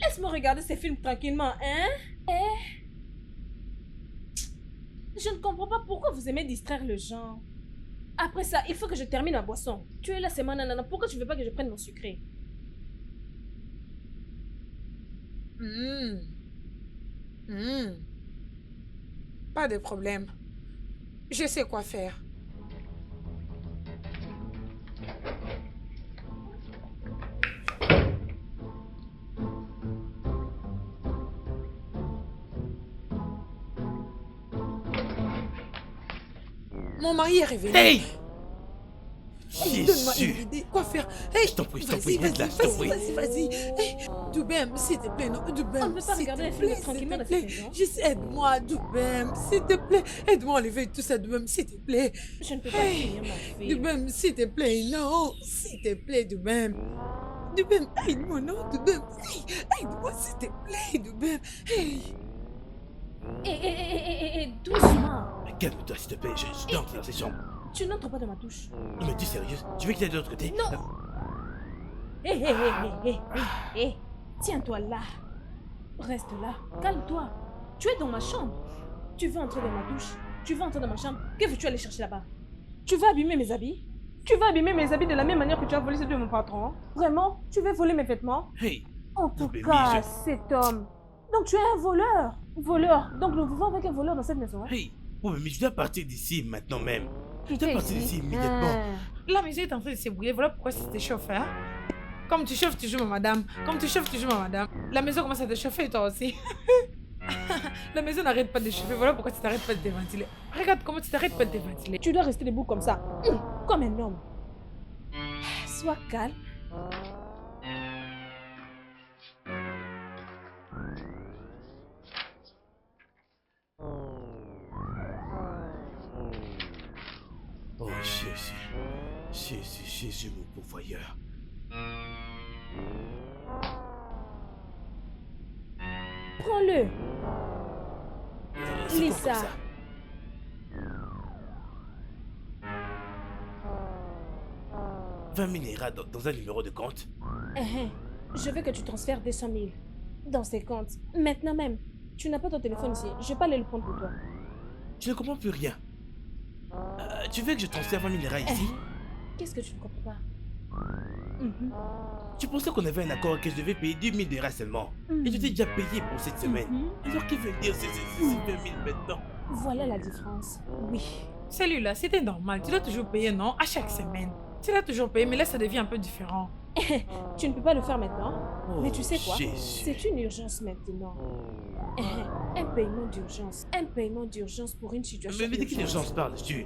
Speaker 1: Laisse-moi regarder ces films tranquillement, hein? Je ne comprends pas pourquoi vous aimez distraire les gens. Après ça, il faut que je termine ma boisson. Tu es là, c'est ma nanana. Pourquoi tu veux pas que je prenne mon sucré?
Speaker 3: Pas de problème. Je sais quoi faire. Mon mari est revenu.
Speaker 4: Hey!
Speaker 3: Donne-moi
Speaker 4: Jésus!
Speaker 3: une idée. Quoi faire? Hey,
Speaker 4: Je t'en prie,
Speaker 3: vas-y,
Speaker 4: aide là, je t'en prie.
Speaker 3: vas-y. Hey, Doubem, s'il te plaît, non, Doubem.
Speaker 1: On ne peut pas
Speaker 3: s'il
Speaker 1: regarder
Speaker 3: te
Speaker 1: un film
Speaker 3: plaît,
Speaker 1: tranquillement
Speaker 3: s'il te
Speaker 1: dans cette
Speaker 3: plaît.
Speaker 1: maison.
Speaker 3: Juste aide-moi, Doubem, s'il te plaît. Aide-moi à enlever tout ça, Doubem, s'il te plaît.
Speaker 1: Je ne peux pas
Speaker 3: Hey,
Speaker 1: finir ma fille.
Speaker 3: Doubem, s'il te plaît, non. S'il te plaît, Doubem. Doubem, aide-moi, non, Doubem. Hey, aide-moi, s'il te plaît, Doubem. Hey.
Speaker 1: Doucement.
Speaker 4: Calme-toi, s'il te plaît, je dors dans cette chambre.
Speaker 1: Tu n'entres pas dans ma douche.
Speaker 4: Non, mais tu es sérieuse? Tu veux qu'il aille de l'autre côté?
Speaker 1: Non. Hé. Tiens-toi là. Reste là. Calme-toi. Tu es dans ma chambre. Tu veux entrer dans ma douche. Tu veux entrer dans ma chambre. Que veux-tu aller chercher là-bas? Tu vas abîmer mes habits? Tu vas abîmer mes habits de la même manière que tu as volé ceux de mon patron? Vraiment? Tu veux voler mes vêtements?
Speaker 4: Hey!
Speaker 1: En tout
Speaker 4: Baby,
Speaker 1: cas, cet homme. Donc tu es un voleur. Voleur. Donc nous vivons avec un voleur dans cette maison.
Speaker 4: Hey! Oh, mais je dois partir d'ici maintenant même. Je
Speaker 1: Qui
Speaker 4: dois
Speaker 1: t'a
Speaker 4: partir
Speaker 1: dit?
Speaker 4: d'ici immédiatement.
Speaker 2: La maison est en train de s'ébrouiller. Voilà pourquoi ça te chauffe, hein? Comme tu chauffes toujours ma madame. Comme tu chauffes toujours ma madame. La maison commence à te chauffer, toi aussi. La maison n'arrête pas de chauffer. Voilà pourquoi tu t'arrêtes pas de te ventiler. Regarde comment tu t'arrêtes pas de te ventiler.
Speaker 1: Tu dois rester debout comme ça. Comme un homme. Sois calme.
Speaker 4: Oh Jésus, Jésus mon pourvoyeur.
Speaker 1: Prends-le.
Speaker 4: C'est quoi
Speaker 1: Lisa.
Speaker 4: comme ça? « 20 000 ira dans un numéro de compte.
Speaker 1: Je veux que tu transfères 200 000 dans ces comptes. Maintenant même. Tu n'as pas ton téléphone ici. Je vais pas aller le prendre pour toi.
Speaker 4: Je ne comprends plus rien. Tu veux que je transfère 20 000 ira ici?
Speaker 1: Qu'est-ce que tu ne comprends pas?
Speaker 4: Tu pensais qu'on avait un accord que je devais payer 10 000 ira seulement. Et je t'ai déjà payé pour cette semaine. Alors que veut dire ces 20 000 maintenant?
Speaker 1: Voilà la différence. Oui.
Speaker 2: Celui-là, c'était normal. Tu dois toujours payer, non? À chaque semaine. Tu l'as toujours payé, mais là, ça devient un peu différent.
Speaker 1: Tu ne peux pas le faire maintenant.
Speaker 4: Oh,
Speaker 1: Mais tu sais quoi?
Speaker 4: Jésus.
Speaker 1: C'est une urgence maintenant. Un paiement d'urgence. Un paiement d'urgence pour une situation
Speaker 4: Mais de quelle
Speaker 1: urgente.
Speaker 4: urgence parles-tu?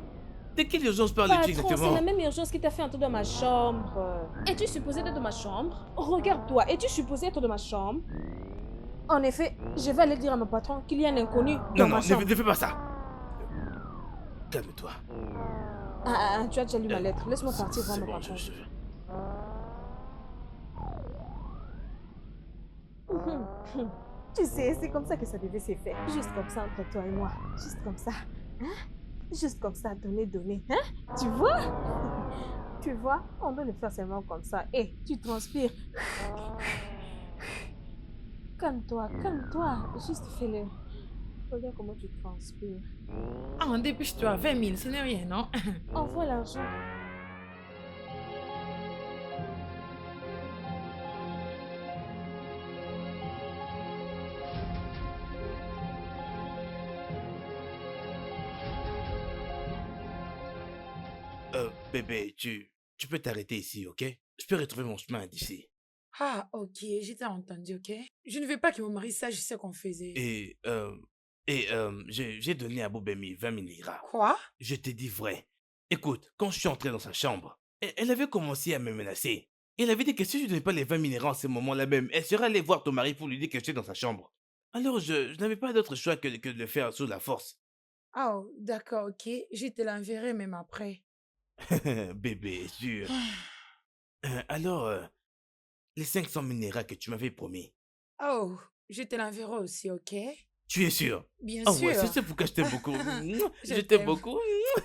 Speaker 4: De quelle urgence parles-tu
Speaker 1: Patron, c'est
Speaker 4: exactement?
Speaker 1: la même urgence qui t'a fait entrer dans ma chambre. Es-tu supposé être dans ma chambre? Regarde-toi, es-tu supposé être dans ma chambre? En effet, je vais aller dire à mon patron qu'il y a un inconnu dans
Speaker 4: Non,
Speaker 1: ma
Speaker 4: ne
Speaker 1: chambre.
Speaker 4: fais pas ça. Calme-toi.
Speaker 1: Tu as déjà lu ma lettre. Laisse-moi partir voir
Speaker 4: C'est
Speaker 1: mon
Speaker 4: bon,
Speaker 1: patron. Tu sais, c'est comme ça que ça devait se faire. Juste comme ça entre toi et moi. Juste comme ça. Hein? Juste comme ça, donner. Hein? Tu vois? Tu vois? On doit le faire seulement comme ça. Et tu transpires. Calme-toi, calme-toi. Juste fais-le. Regarde comment tu transpires.
Speaker 2: Ah, dépêche-toi, 20 000, ce n'est rien, non?
Speaker 1: Envoie l'argent.
Speaker 4: Bébé, tu peux t'arrêter ici, ok? Je peux retrouver mon chemin d'ici.
Speaker 3: Ah, ok, j'étais entendu, ok? Je ne veux pas que mon mari sache ce qu'on faisait.
Speaker 4: Et, j'ai donné à Bobemi 20 000 liras.
Speaker 3: Quoi?
Speaker 4: Je t'ai dit vrai. Écoute, quand je suis entré dans sa chambre, elle avait commencé à me menacer. Elle avait dit que si je ne donnais pas les 20 000 liras en ce moment-là même, elle serait allée voir ton mari pour lui dire que j'étais dans sa chambre. Alors je n'avais pas d'autre choix que de le faire sous la force.
Speaker 3: Oh, d'accord, ok. Je te l'enverrai même après.
Speaker 4: Bébé, sûr. Alors, les 500 000 liras que tu m'avais promis,
Speaker 3: Oh, je te l'enverrai aussi, ok?
Speaker 4: tu es sûr?
Speaker 3: Bien
Speaker 4: Ah
Speaker 3: sûr.
Speaker 4: ouais, c'est pourquoi je t'aime beaucoup.
Speaker 3: Je
Speaker 4: Je t'aime
Speaker 3: t'aime.
Speaker 4: beaucoup.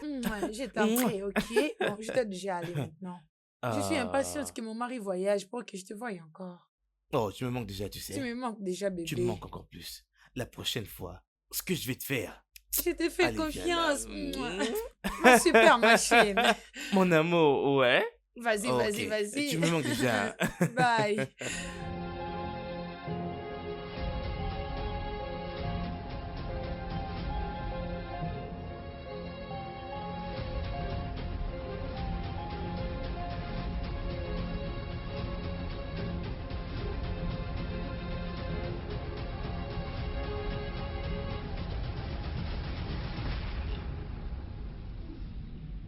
Speaker 3: Je t'en prie, ok? Bon, je dois déjà aller maintenant. Je suis impatiente
Speaker 4: Ah.
Speaker 3: que mon mari voyage pour que je te voie encore.
Speaker 4: Oh, tu me manques déjà, tu
Speaker 3: Tu
Speaker 4: sais.
Speaker 3: me manques déjà,
Speaker 4: Tu me
Speaker 3: bébé.
Speaker 4: manques encore plus. La prochaine fois, ce que je vais te faire.
Speaker 3: Je te fais
Speaker 4: Allez, viens là.
Speaker 3: confiance. Ma super machine.
Speaker 4: Mon amour, ouais.
Speaker 3: Vas-y,
Speaker 4: Ok,
Speaker 3: vas-y, vas-y.
Speaker 4: tu me manques déjà.
Speaker 3: Bye.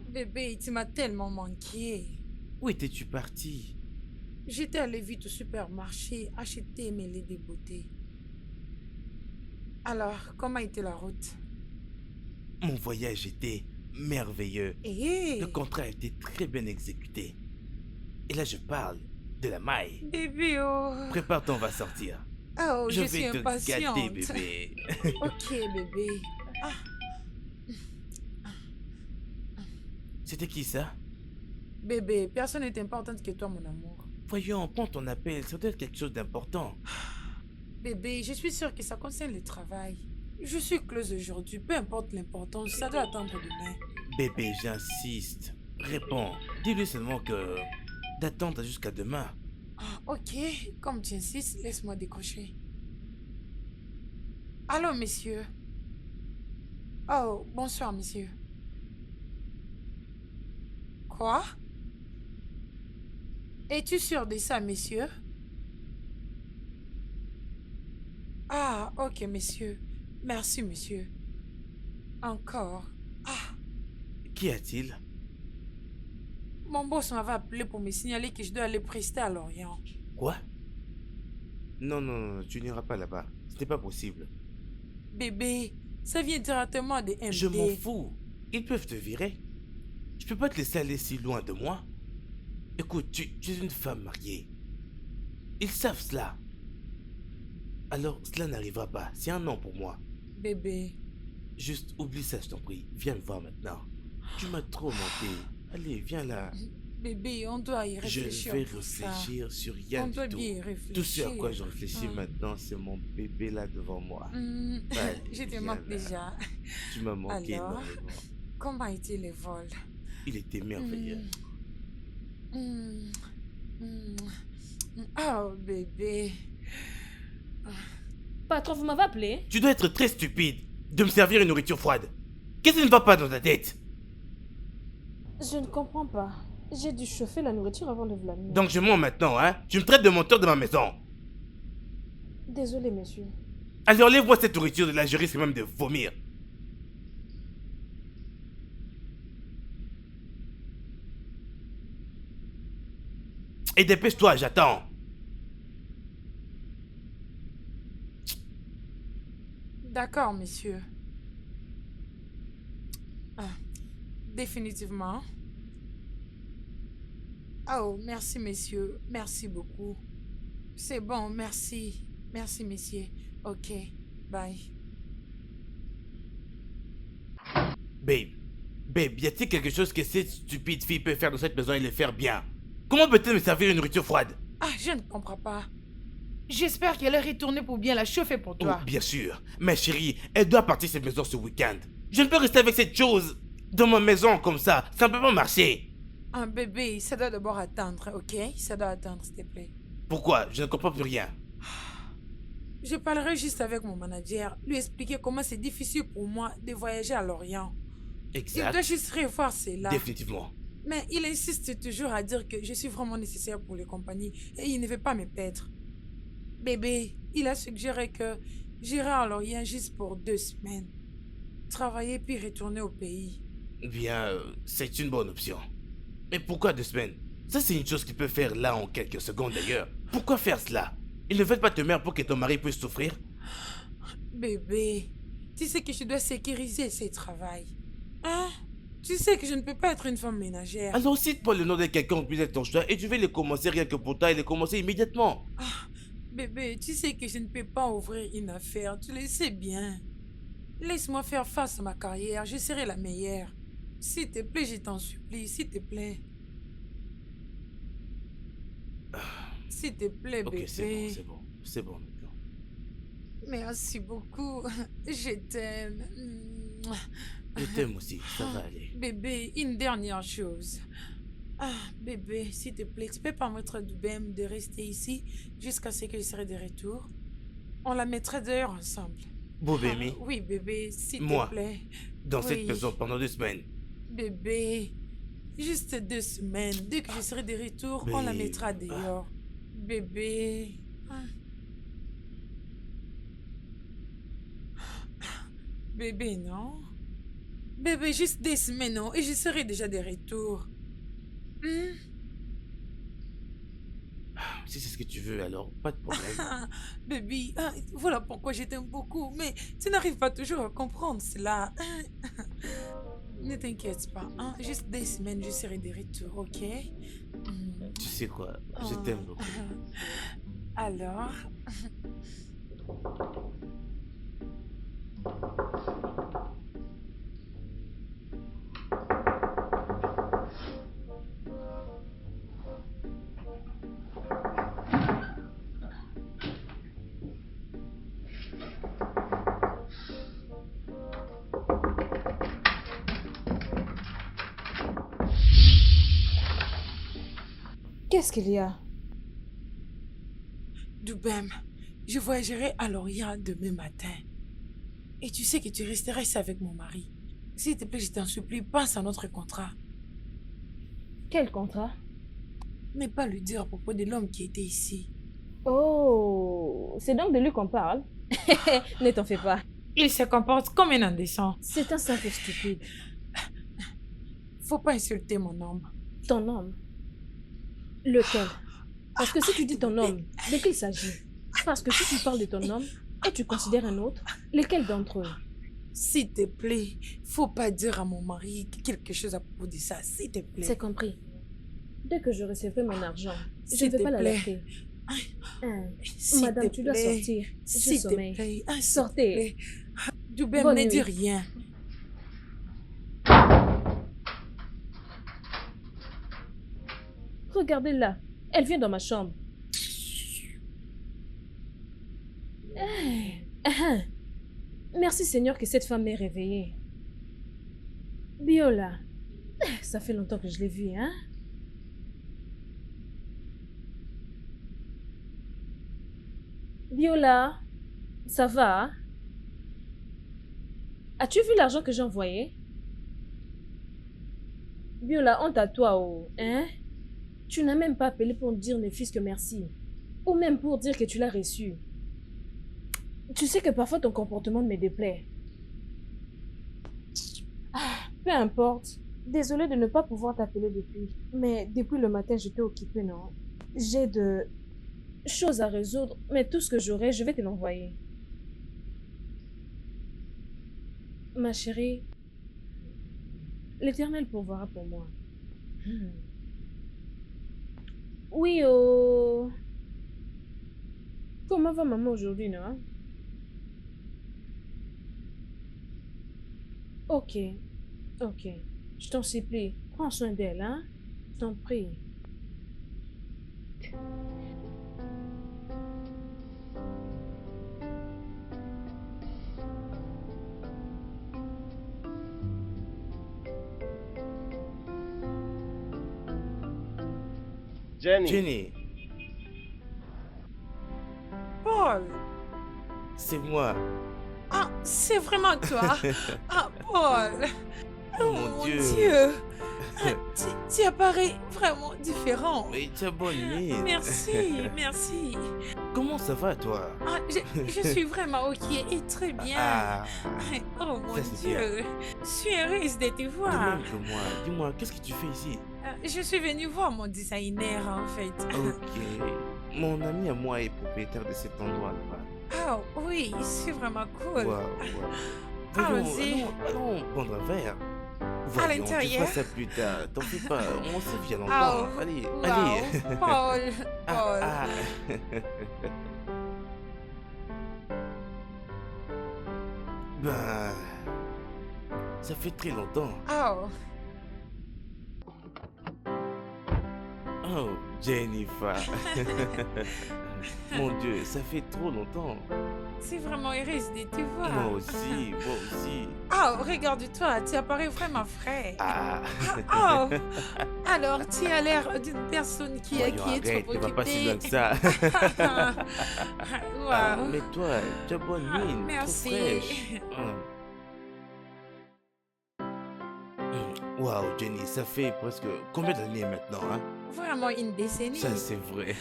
Speaker 3: Bébé, tu m'as tellement manqué.
Speaker 4: Où étais-tu parti?
Speaker 3: J'étais allée vite au supermarché acheter mes laits de beauté. Alors, comment était la route?
Speaker 4: Mon voyage était merveilleux.
Speaker 3: Hé,
Speaker 4: Le contrat a été très bien exécuté. Et là, je parle de la maille.
Speaker 3: bébé, oh.
Speaker 4: Prépare-toi, on va sortir.
Speaker 3: Oh,
Speaker 4: Je
Speaker 3: je suis
Speaker 4: vais te gâter,
Speaker 3: impatiente.
Speaker 4: bébé.
Speaker 3: Ok, bébé. Ah,
Speaker 4: C'était qui ça?
Speaker 3: bébé, personne n'est importante que toi, mon amour.
Speaker 4: Voyons, prends ton appel, ça doit être quelque chose d'important.
Speaker 3: Bébé, je suis sûre que ça concerne le travail. Je suis close aujourd'hui, peu importe l'importance, ça doit attendre demain.
Speaker 4: Bébé, j'insiste. Réponds. Dis-lui seulement que d'attendre jusqu'à demain.
Speaker 3: Ah, ok, comme tu insistes, laisse-moi décrocher. Allô, monsieur. Oh, bonsoir, monsieur. Quoi? Es-tu sûr de ça, monsieur? Ah, ok, monsieur. Merci, monsieur. Encore. Ah,
Speaker 4: Qu'y a-t-il?
Speaker 3: mon boss m'avait appelé pour me signaler que je dois aller prester à Lorient.
Speaker 4: Quoi? Non, non, non, tu n'iras pas là-bas. Ce n'est pas possible.
Speaker 3: Bébé, ça vient directement de MD.
Speaker 4: Je m'en fous. Ils peuvent te virer. Je peux pas te laisser aller si loin de moi. Écoute, tu es une femme mariée. Ils savent cela. Alors, cela n'arrivera pas. C'est un non pour moi.
Speaker 3: Bébé,
Speaker 4: Juste oublie ça, je t'en prie. Viens me voir maintenant. Tu m'as trop manqué. Allez, viens là.
Speaker 3: bébé, on doit y
Speaker 4: Je
Speaker 3: réfléchir.
Speaker 4: vais
Speaker 3: pour ça.
Speaker 4: réfléchir sur rien
Speaker 3: On
Speaker 4: du
Speaker 3: doit
Speaker 4: tout.
Speaker 3: bien y réfléchir.
Speaker 4: Tout ce à quoi je réfléchis
Speaker 3: Ah.
Speaker 4: maintenant, c'est mon bébé là devant moi. Allez,
Speaker 3: Je te
Speaker 4: viens
Speaker 3: manque
Speaker 4: là.
Speaker 3: déjà.
Speaker 4: Tu m'as manqué
Speaker 3: Alors?
Speaker 4: énormément.
Speaker 3: Comment était le vol?
Speaker 4: Il était merveilleux.
Speaker 3: Oh, bébé.
Speaker 1: Patron, vous m'avez appelé?
Speaker 4: Tu dois être très stupide de me servir une nourriture froide. Qu'est-ce qui ne va pas dans ta tête?
Speaker 1: Je ne comprends pas. J'ai dû chauffer la nourriture avant de vous l'amener.
Speaker 4: Donc je mens maintenant, hein? Tu me traites de menteur dans ma maison.
Speaker 1: Désolé, monsieur.
Speaker 4: Allez, enlève-moi cette nourriture de là, je risque même de vomir. Et dépêche-toi, j'attends.
Speaker 3: D'accord, monsieur. Ah, définitivement. Oh, merci, messieurs. Merci beaucoup. C'est bon, merci. Merci, messieurs. Ok, bye.
Speaker 4: Babe, y a-t-il quelque chose que cette stupide fille peut faire dans cette maison et le faire bien? Comment peut-elle me servir une nourriture froide?
Speaker 3: Ah, je ne comprends pas.
Speaker 2: J'espère qu'elle est retournée pour bien la chauffer pour
Speaker 4: Oh,
Speaker 2: toi.
Speaker 4: bien sûr. Mais chérie, elle doit partir de cette maison ce week-end. Je ne peux rester avec cette chose dans ma maison comme ça. Ça ne peut pas marcher.
Speaker 3: Un bébé, ça doit d'abord attendre, ok? Ça doit attendre, s'il te plaît.
Speaker 4: Pourquoi? Je ne comprends plus rien.
Speaker 3: Je parlerai juste avec mon manager, lui expliquer comment c'est difficile pour moi de voyager à Lorient. Il doit
Speaker 4: Exact.
Speaker 3: juste revoir cela.
Speaker 4: Définitivement.
Speaker 3: Mais il insiste toujours à dire que je suis vraiment nécessaire pour les compagnies et il ne veut pas me perdre. Bébé, il a suggéré que j'irai à Lorient juste pour 2 semaines. Travailler puis retourner au pays.
Speaker 4: Bien, c'est une bonne option. Mais pourquoi 2 semaines? Ça, c'est une chose qu'il peut faire là en quelques secondes d'ailleurs. Pourquoi faire cela? Il ne veut pas te mettre pour que ton mari puisse souffrir?
Speaker 3: Bébé, tu sais que je dois sécuriser ce travail. Hein? Tu sais que je ne peux pas être une femme ménagère.
Speaker 4: Alors cite-moi le nom de quelqu'un qui puisse être ton choix et je vais le commencer rien que pour toi et le commencer immédiatement.
Speaker 3: Bébé, tu sais que je ne peux pas ouvrir une affaire, tu le sais bien. Laisse-moi faire face à ma carrière, je serai la meilleure. S'il te plaît, je t'en supplie, s'il te plaît. S'il te plaît,
Speaker 4: Ok,
Speaker 3: bébé.
Speaker 4: c'est bon maintenant.
Speaker 3: Merci beaucoup. Je t'aime.
Speaker 4: Je t'aime aussi, ça va aller.
Speaker 3: Bébé, une dernière chose. Ah, bébé, s'il te plaît, tu peux permettre de BM de rester ici jusqu'à ce que je serai de retour? On la mettrait d'ailleurs ensemble.
Speaker 4: Bobémi,
Speaker 3: Oui, bébé, s'il
Speaker 4: Moi,
Speaker 3: te plaît.
Speaker 4: dans cette
Speaker 3: Oui.
Speaker 4: maison pendant 2 semaines.
Speaker 3: Bébé, juste 2 semaines. Dès que je serai de retour, on la
Speaker 4: Babe.
Speaker 3: mettra dehors. Bébé. Ah. Bébé, non? Bébé, juste 2 semaines, non? Et je serai déjà de retour. Hmm?
Speaker 4: Si c'est ce que tu veux, alors pas de problème.
Speaker 3: Ah, bébé, ah, voilà pourquoi je t'aime beaucoup. Mais tu n'arrives pas toujours à comprendre cela. Ne t'inquiète pas. Hein? Juste 2 semaines, je serai de retour, ok? Hmm.
Speaker 4: Tu sais quoi, je t'aime beaucoup.
Speaker 3: Alors?
Speaker 1: Qu'est-ce qu'il y a?
Speaker 3: Doubem, je voyagerai à Lorient demain matin. Et tu sais que tu resteras ici avec mon mari. S'il te plaît, je t'en supplie, pense à notre contrat.
Speaker 1: Quel contrat?
Speaker 3: Ne pas lui dire à propos de l'homme qui était ici.
Speaker 1: Oh, c'est donc de lui qu'on parle? Ne t'en fais pas.
Speaker 2: Il se comporte comme un indécent.
Speaker 1: C'est un simple stupide.
Speaker 3: Faut pas insulter mon homme.
Speaker 1: Ton homme? Lequel? Parce que si tu dis ton homme, de qui il s'agit? Parce que si tu parles de ton homme et tu considères un autre, lequel d'entre eux?
Speaker 3: S'il te plaît, faut pas dire à mon mari quelque chose à propos de ça, s'il te plaît.
Speaker 1: C'est compris. Dès que je recevrai mon argent, je
Speaker 3: S'il
Speaker 1: ne vais
Speaker 3: te
Speaker 1: pas
Speaker 3: plaît.
Speaker 1: l'alerter.
Speaker 3: S'il
Speaker 1: Madame,
Speaker 3: te
Speaker 1: tu dois
Speaker 3: plaît.
Speaker 1: sortir. J'ai
Speaker 3: S'il te
Speaker 1: sommeil.
Speaker 3: plaît. Ah, s'il te
Speaker 1: Sortez.
Speaker 3: plaît. Doubem,
Speaker 1: Bonne
Speaker 3: ne
Speaker 1: nuit.
Speaker 3: dis rien.
Speaker 1: Regardez-la. Elle vient dans ma chambre. Merci Seigneur que cette femme m'ait réveillée. Biola. Ça fait longtemps que je l'ai vue, hein? Biola, ça va? As-tu vu l'argent que j'ai envoyé? Biola, honte à toi, oh, hein? Tu n'as même pas appelé pour dire ne fût-ce que merci. Ou même pour dire que tu l'as reçu. Tu sais que parfois ton comportement me déplaît. Ah, peu importe. Désolée de ne pas pouvoir t'appeler depuis. Mais depuis le matin, j'étais occupée, non? J'ai de choses à résoudre, mais tout ce que j'aurai, je vais te l'envoyer. Ma chérie, l'Éternel pourvoira pour moi. Oui, oh. Comment va maman aujourd'hui, non? Ok, ok. Je t'en supplie, prends soin d'elle, hein? Je t'en prie.
Speaker 6: Jenny,
Speaker 4: Jenny,
Speaker 3: Paul,
Speaker 4: c'est moi.
Speaker 3: ah, c'est vraiment toi. Ah, Paul,
Speaker 4: Oh
Speaker 3: oh
Speaker 4: mon
Speaker 3: mon
Speaker 4: Dieu.
Speaker 3: Dieu. Ah, tu apparais vraiment différent.
Speaker 4: Mais tu as bonne mine.
Speaker 3: Merci, merci.
Speaker 4: Comment ça va, toi?
Speaker 3: Ah, je suis vraiment ok et très bien.
Speaker 4: Ah,
Speaker 3: Oh mon
Speaker 4: ça c'est bien.
Speaker 3: Dieu, je suis heureuse de te
Speaker 4: De
Speaker 3: voir.
Speaker 4: même que moi. Dis-moi, qu'est-ce que tu fais ici?
Speaker 3: Je suis venue voir mon designer en fait.
Speaker 4: Ok. Mon ami à moi est propriétaire de cet endroit là-bas.
Speaker 3: Ah oui, c'est vraiment cool.
Speaker 4: Waouh, waouh. Voyons,
Speaker 3: Allons-y.
Speaker 4: allons prendre un verre.
Speaker 3: À
Speaker 4: Voyons, tu
Speaker 3: l'intérieur?
Speaker 4: feras ça plus tard. T'en fais pas, on s'est vu il y a
Speaker 3: Ah,
Speaker 4: longtemps. Allez,
Speaker 3: wow,
Speaker 4: allez.
Speaker 3: Paul, Paul.
Speaker 4: Ah, ah. Ben, ça fait très longtemps.
Speaker 3: Oh,
Speaker 4: Oh, Jennifer. Mon Dieu, ça fait trop longtemps.
Speaker 3: c'est vraiment heureuse de te voir.
Speaker 4: Moi aussi, moi aussi.
Speaker 3: Oh, regarde-toi, tu apparais vraiment frais.
Speaker 4: Ah,
Speaker 3: Ah, oh, alors tu as l'air d'une personne qui
Speaker 4: voyons,
Speaker 3: est
Speaker 4: arrête,
Speaker 3: trop
Speaker 4: tu vas pas si loin
Speaker 3: occupée.
Speaker 4: que ça. Ah,
Speaker 3: Wow.
Speaker 4: mais toi, tu as bonne
Speaker 3: Ah,
Speaker 4: mine, trop
Speaker 3: merci.
Speaker 4: fraîche. Waouh, Jenny, ça fait presque combien d'années maintenant, hein?
Speaker 3: Vraiment une décennie.
Speaker 4: Ça, c'est vrai.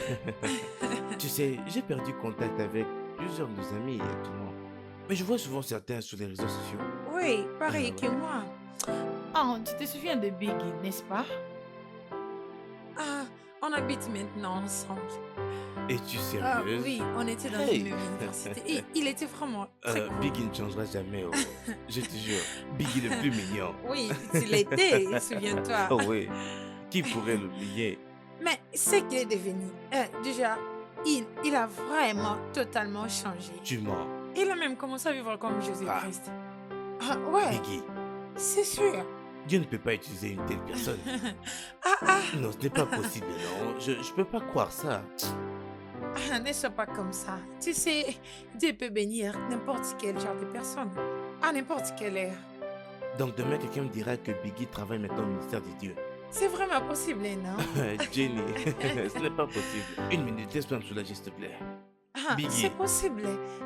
Speaker 4: Tu sais, j'ai perdu contact avec plusieurs de nos amis actuellement. Mais je vois souvent certains sur les réseaux sociaux.
Speaker 3: Oui, pareil
Speaker 4: Ah,
Speaker 3: que
Speaker 4: ouais.
Speaker 3: moi.
Speaker 2: Oh, tu te souviens de Biggie, n'est-ce pas?
Speaker 3: Ah, on habite maintenant ensemble.
Speaker 4: Es-tu
Speaker 3: Ah,
Speaker 4: sérieuse?
Speaker 3: oui, on était dans
Speaker 4: Hey!
Speaker 3: une même université. Et il était vraiment très cool.
Speaker 4: Biggie ne changera jamais, oh. Je te jure. Biggie le plus mignon.
Speaker 3: Oui, tu l'étais, souviens-toi.
Speaker 4: Oh oui. Qui pourrait l'oublier?
Speaker 3: Mais ce qu'il est devenu, déjà, il a vraiment totalement changé.
Speaker 4: Tu mens.
Speaker 3: Il a même commencé à vivre comme
Speaker 4: Ah.
Speaker 3: Jésus-Christ. Ah, ouais,
Speaker 4: Biggie,
Speaker 3: c'est sûr.
Speaker 4: Dieu ne peut pas utiliser une telle personne.
Speaker 3: Ah,
Speaker 4: Non, ce n'est pas possible, non. Je peux pas croire ça.
Speaker 3: ne sois pas comme ça. Tu sais, Dieu peut bénir n'importe quel genre de personne, à n'importe quelle heure.
Speaker 4: Donc demain, quelqu'un me dira que Biggie travaille maintenant au ministère de Dieu.
Speaker 3: C'est vraiment possible, non?
Speaker 4: Jenny, ce n'est pas possible. Une minute, laisse-moi me soulager, s'il te plaît.
Speaker 3: Ah,
Speaker 4: Biggie.
Speaker 3: c'est possible.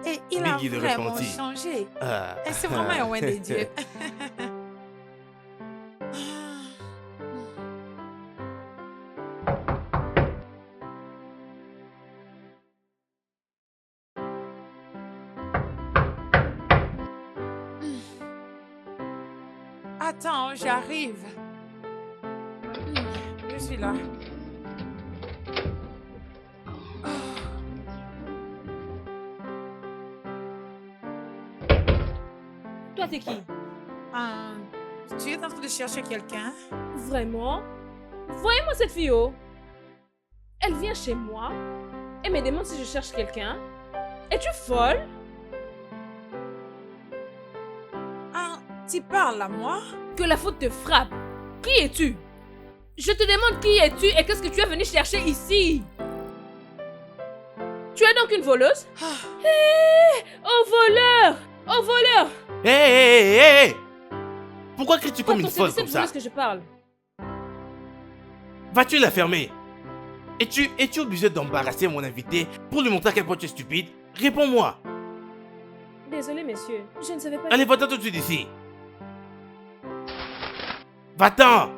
Speaker 3: Et il
Speaker 4: Biggie
Speaker 3: a
Speaker 4: le
Speaker 3: vraiment
Speaker 4: repenti.
Speaker 3: changé.
Speaker 4: Ah.
Speaker 3: Et c'est vraiment un loin de Dieu. Attends, j'arrive. Je suis là.
Speaker 1: Toi, t'es qui?
Speaker 3: Ah, tu es en train de chercher quelqu'un?
Speaker 1: Vraiment? Voyez-moi cette fille, oh. Elle vient chez moi et me demande si je cherche quelqu'un. Es-tu folle?
Speaker 3: Ah, tu parles à moi?
Speaker 1: Que la faute te frappe. Qui es-tu? Je te demande qui es-tu et qu'est-ce que tu es venu chercher ici? Tu es donc une voleuse?
Speaker 3: Ah,
Speaker 1: Hé! Oh voleur! Oh voleur!
Speaker 4: Hé, hé, hé, hé! Pourquoi cries-tu comme une
Speaker 1: C'est de
Speaker 4: folle comme
Speaker 1: cette
Speaker 4: ça?
Speaker 1: voleuse que je parle.
Speaker 4: Vas-tu la fermer? Es-tu obligé d'embarrasser mon invité pour lui montrer à quel point tu es stupide? Réponds-moi!
Speaker 1: Désolé, messieurs. Je ne savais pas.
Speaker 4: Allez, va-t'en tout de suite d'ici! Va-t'en!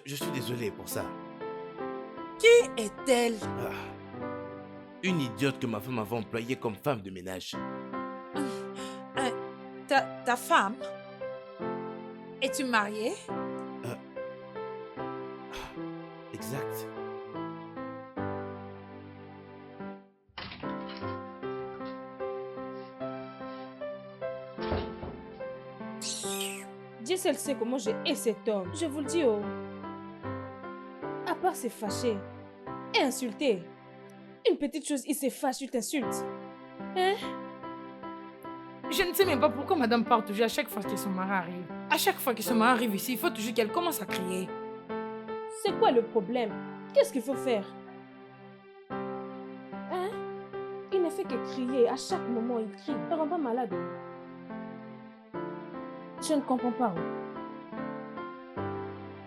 Speaker 4: Je suis désolé pour ça.
Speaker 3: qui est-elle?
Speaker 4: Ah. Une idiote que ma femme avait employée comme femme de ménage.
Speaker 3: Ta femme? Es-tu mariée?
Speaker 4: Exact.
Speaker 1: Dieu seul sait comment j'ai hais cet homme. Je vous le dis, oh. part s'est fâché et insulté. Une petite chose, il s'est fâché, il t'insulte. Hein?
Speaker 2: Je ne sais même pas pourquoi madame part toujours à chaque fois que son mari arrive. À chaque fois que son mari arrive ici, il faut toujours qu'elle commence à crier.
Speaker 1: C'est quoi le problème? Qu'est-ce qu'il faut faire? Hein? Il ne fait que crier. À chaque moment, il crie. Ne rend pas malade. Je ne comprends pas.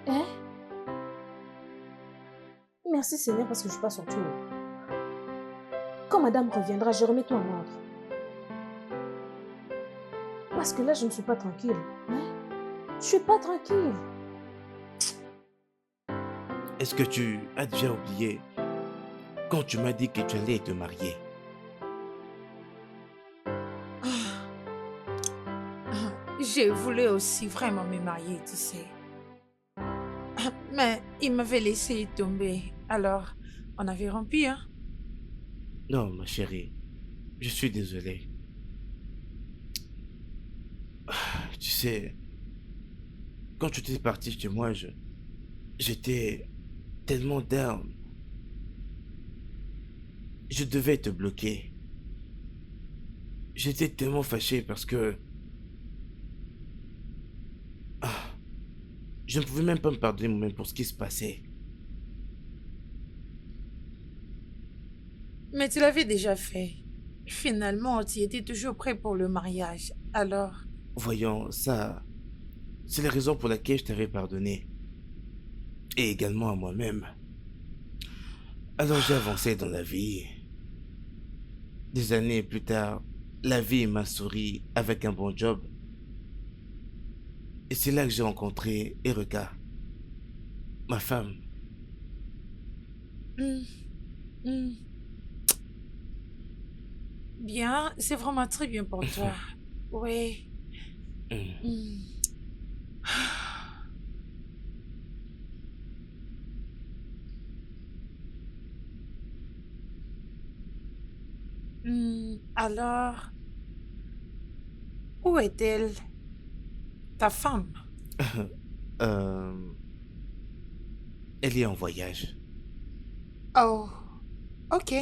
Speaker 1: Hein? Merci Seigneur parce que je ne suis pas sortie. Quand madame reviendra, je remets tout en ordre. Parce que là, je ne suis pas tranquille. Hein? Je suis pas tranquille.
Speaker 4: Est-ce que tu as déjà oublié quand tu m'as dit que tu allais te marier?
Speaker 3: Je voulais aussi vraiment me marier, tu sais. Mais il m'avait laissé tomber. Alors, on avait rompu, hein?
Speaker 4: Non, ma chérie, je suis désolé. Tu sais, quand tu étais parti chez moi, j'étais tellement down. Je devais te bloquer. J'étais tellement fâché parce que je ne pouvais même pas me pardonner moi-même pour ce qui se passait.
Speaker 3: Mais tu l'avais déjà fait. Finalement, tu étais toujours prêt pour le mariage. Alors,
Speaker 4: Voyons, ça, c'est la raison pour laquelle je t'avais pardonné. Et également à moi-même. Alors j'ai avancé dans la vie. Des années plus tard, la vie m'a souri avec un bon job. Et c'est là que j'ai rencontré Erika, ma femme.
Speaker 3: hmm. Bien, c'est vraiment très bien pour toi. Oui.
Speaker 4: Hmm.
Speaker 3: Hmm. Alors, où est-elle, ta femme?
Speaker 4: Euh, elle est en voyage.
Speaker 3: Oh, ok.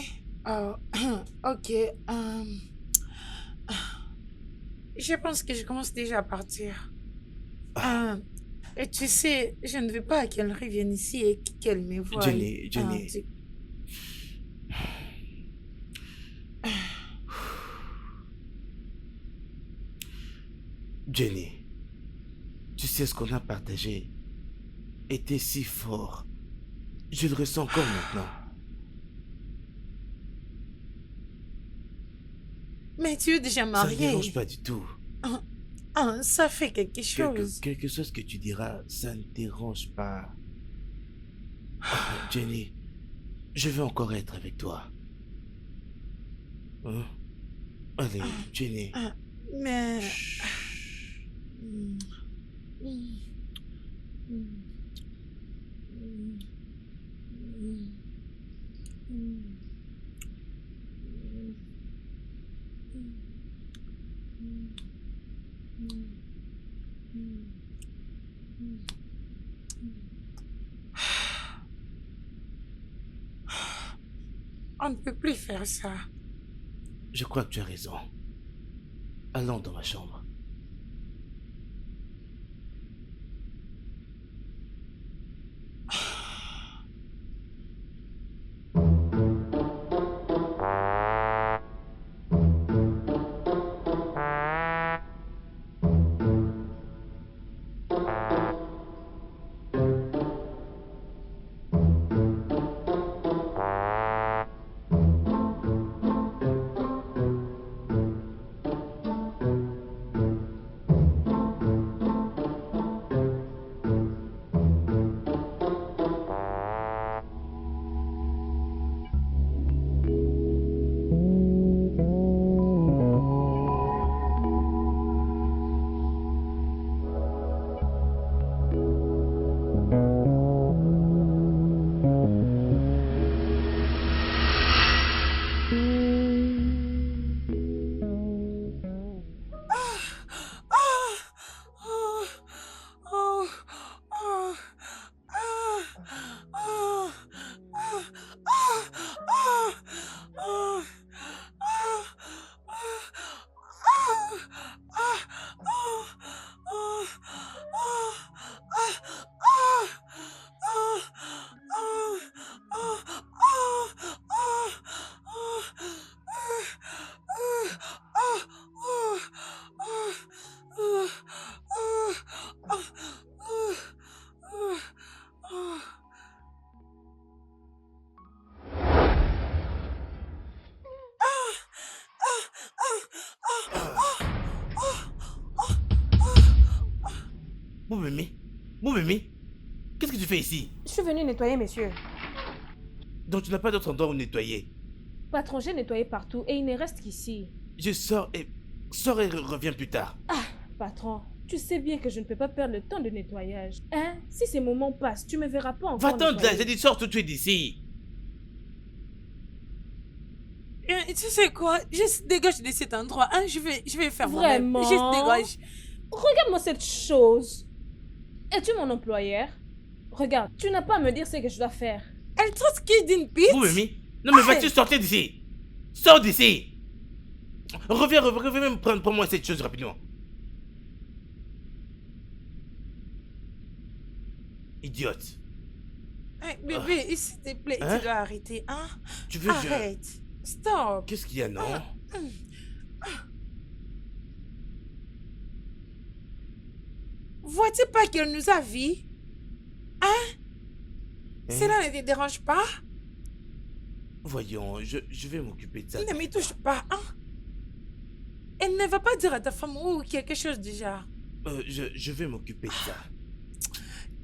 Speaker 3: Oh, ok. Je pense que je commence déjà à partir. Et tu sais, je ne veux pas qu'elle revienne ici et qu'elle me voie.
Speaker 4: Jenny, Jenny. Jenny, tu sais ce qu'on a partagé était si fort. Je le ressens encore maintenant.
Speaker 3: Mais tu es déjà
Speaker 4: Ça ne
Speaker 3: marié.
Speaker 4: dérange pas du tout.
Speaker 3: Ça fait quelque chose.
Speaker 4: Quelque chose que tu diras, ça ne dérange pas. Jenny, je veux encore être avec toi. Hein? Allez, Jenny.
Speaker 3: Mais...
Speaker 4: Chut.
Speaker 3: Hmm. Hmm. Hmm. Hmm. Hmm. On ne peut plus faire ça.
Speaker 4: Je crois que tu as raison. Allons dans ma chambre. Boubemi, Boubemi, qu'est-ce que tu fais ici?
Speaker 1: Je suis venue nettoyer, messieurs.
Speaker 4: Donc tu n'as pas d'autre endroit où nettoyer.
Speaker 1: Patron, j'ai nettoyé partout et il ne reste qu'ici.
Speaker 4: Je sors et reviens plus tard.
Speaker 1: Ah, patron, tu sais bien que je ne peux pas perdre le temps de nettoyage. Hein? Si ces moments passent, tu me verras pas encore
Speaker 4: Va-t'en de là,
Speaker 1: nettoyer.
Speaker 4: j'ai dit sors tout de suite d'ici.
Speaker 3: Tu sais quoi? Juste dégage de cet endroit. Hein? Je vais faire moi-même.
Speaker 1: Vraiment?
Speaker 3: Juste dégage.
Speaker 1: Regarde-moi cette chose. Es-tu mon employeur? Regarde, tu n'as pas à me dire ce que je dois faire.
Speaker 3: Elle traite qui d'une pute?
Speaker 4: Boubemi, non mais vas-tu sortir d'ici? Sors d'ici. Reviens même prendre pour moi cette chose rapidement. Idiote.
Speaker 3: Hey, bébé, s'il te plaît,
Speaker 4: Hein?
Speaker 3: tu dois arrêter. Hein?
Speaker 4: Tu veux que je...
Speaker 3: Arrête. Stop.
Speaker 4: Qu'est-ce qu'il y a, non?
Speaker 3: Vois-tu pas qu'elle nous a vus? Hein?
Speaker 4: Hein?
Speaker 3: Cela ne te dérange pas?
Speaker 4: Voyons, je vais m'occuper de ça.
Speaker 3: Ne me touche pas, hein? Elle ne va pas dire à ta femme ou quelque chose déjà.
Speaker 4: Je vais m'occuper de ça.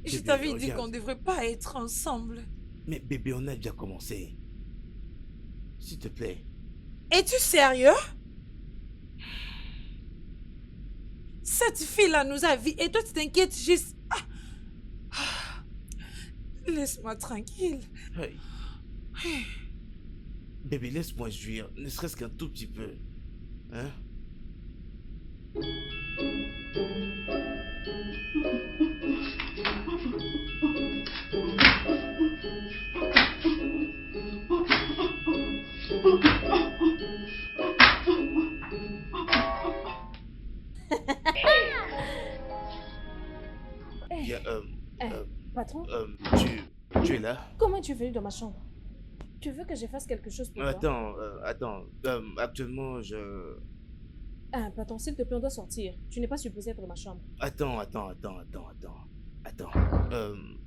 Speaker 3: Je
Speaker 4: Bébé,
Speaker 3: t'avais dit
Speaker 4: regarde.
Speaker 3: qu'on ne devrait pas être ensemble.
Speaker 4: Mais bébé, on a déjà commencé. S'il te plaît.
Speaker 3: Es-tu sérieux? Cette fille-là nous a vus et toi tu t'inquiètes juste. Laisse-moi tranquille.
Speaker 4: Hey. Bébé, laisse-moi jouir, ne serait-ce qu'un tout petit peu. Hein?
Speaker 1: Eh,
Speaker 4: Il y a,
Speaker 1: patron,
Speaker 4: tu es là?
Speaker 1: comment tu es venu dans ma chambre? Tu veux que je fasse quelque chose pour toi?
Speaker 4: Attends. Actuellement, je...
Speaker 1: Ah, patron, s'il te plaît, on doit sortir. Tu n'es pas supposé être dans ma chambre.
Speaker 4: Attends.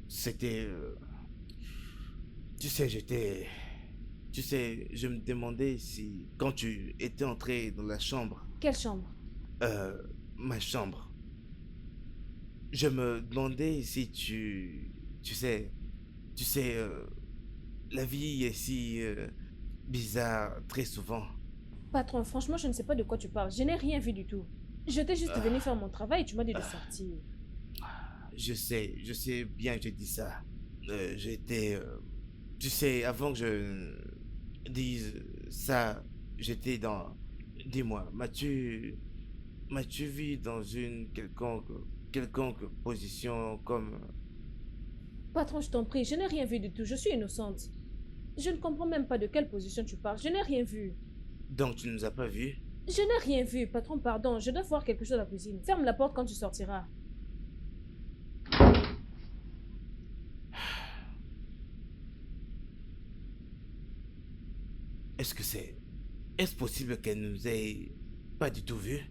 Speaker 4: C'était... Tu sais, je me demandais si... Quand tu étais entré dans la chambre...
Speaker 1: Quelle chambre?
Speaker 4: Ma chambre. Je me demandais si tu sais, la vie est si bizarre très souvent.
Speaker 1: Patron, franchement, je ne sais pas de quoi tu parles. Je n'ai rien vu du tout. Je t'ai juste venu faire mon travail et tu m'as dit de sortir.
Speaker 4: Je sais bien que j'ai dit ça. J'étais, tu sais, avant que je dise ça, j'étais dans... Dis-moi, m'as-tu vu dans une quelconque position comme...
Speaker 1: Patron, je t'en prie, je n'ai rien vu du tout. Je suis innocente. Je ne comprends même pas de quelle position tu parles. Je n'ai rien vu.
Speaker 4: Donc tu ne nous as pas vus?
Speaker 1: Je n'ai rien vu. Patron, pardon. Je dois voir quelque chose à la cuisine. Ferme la porte quand tu sortiras.
Speaker 4: Est-ce possible qu'elle nous ait pas du tout vus?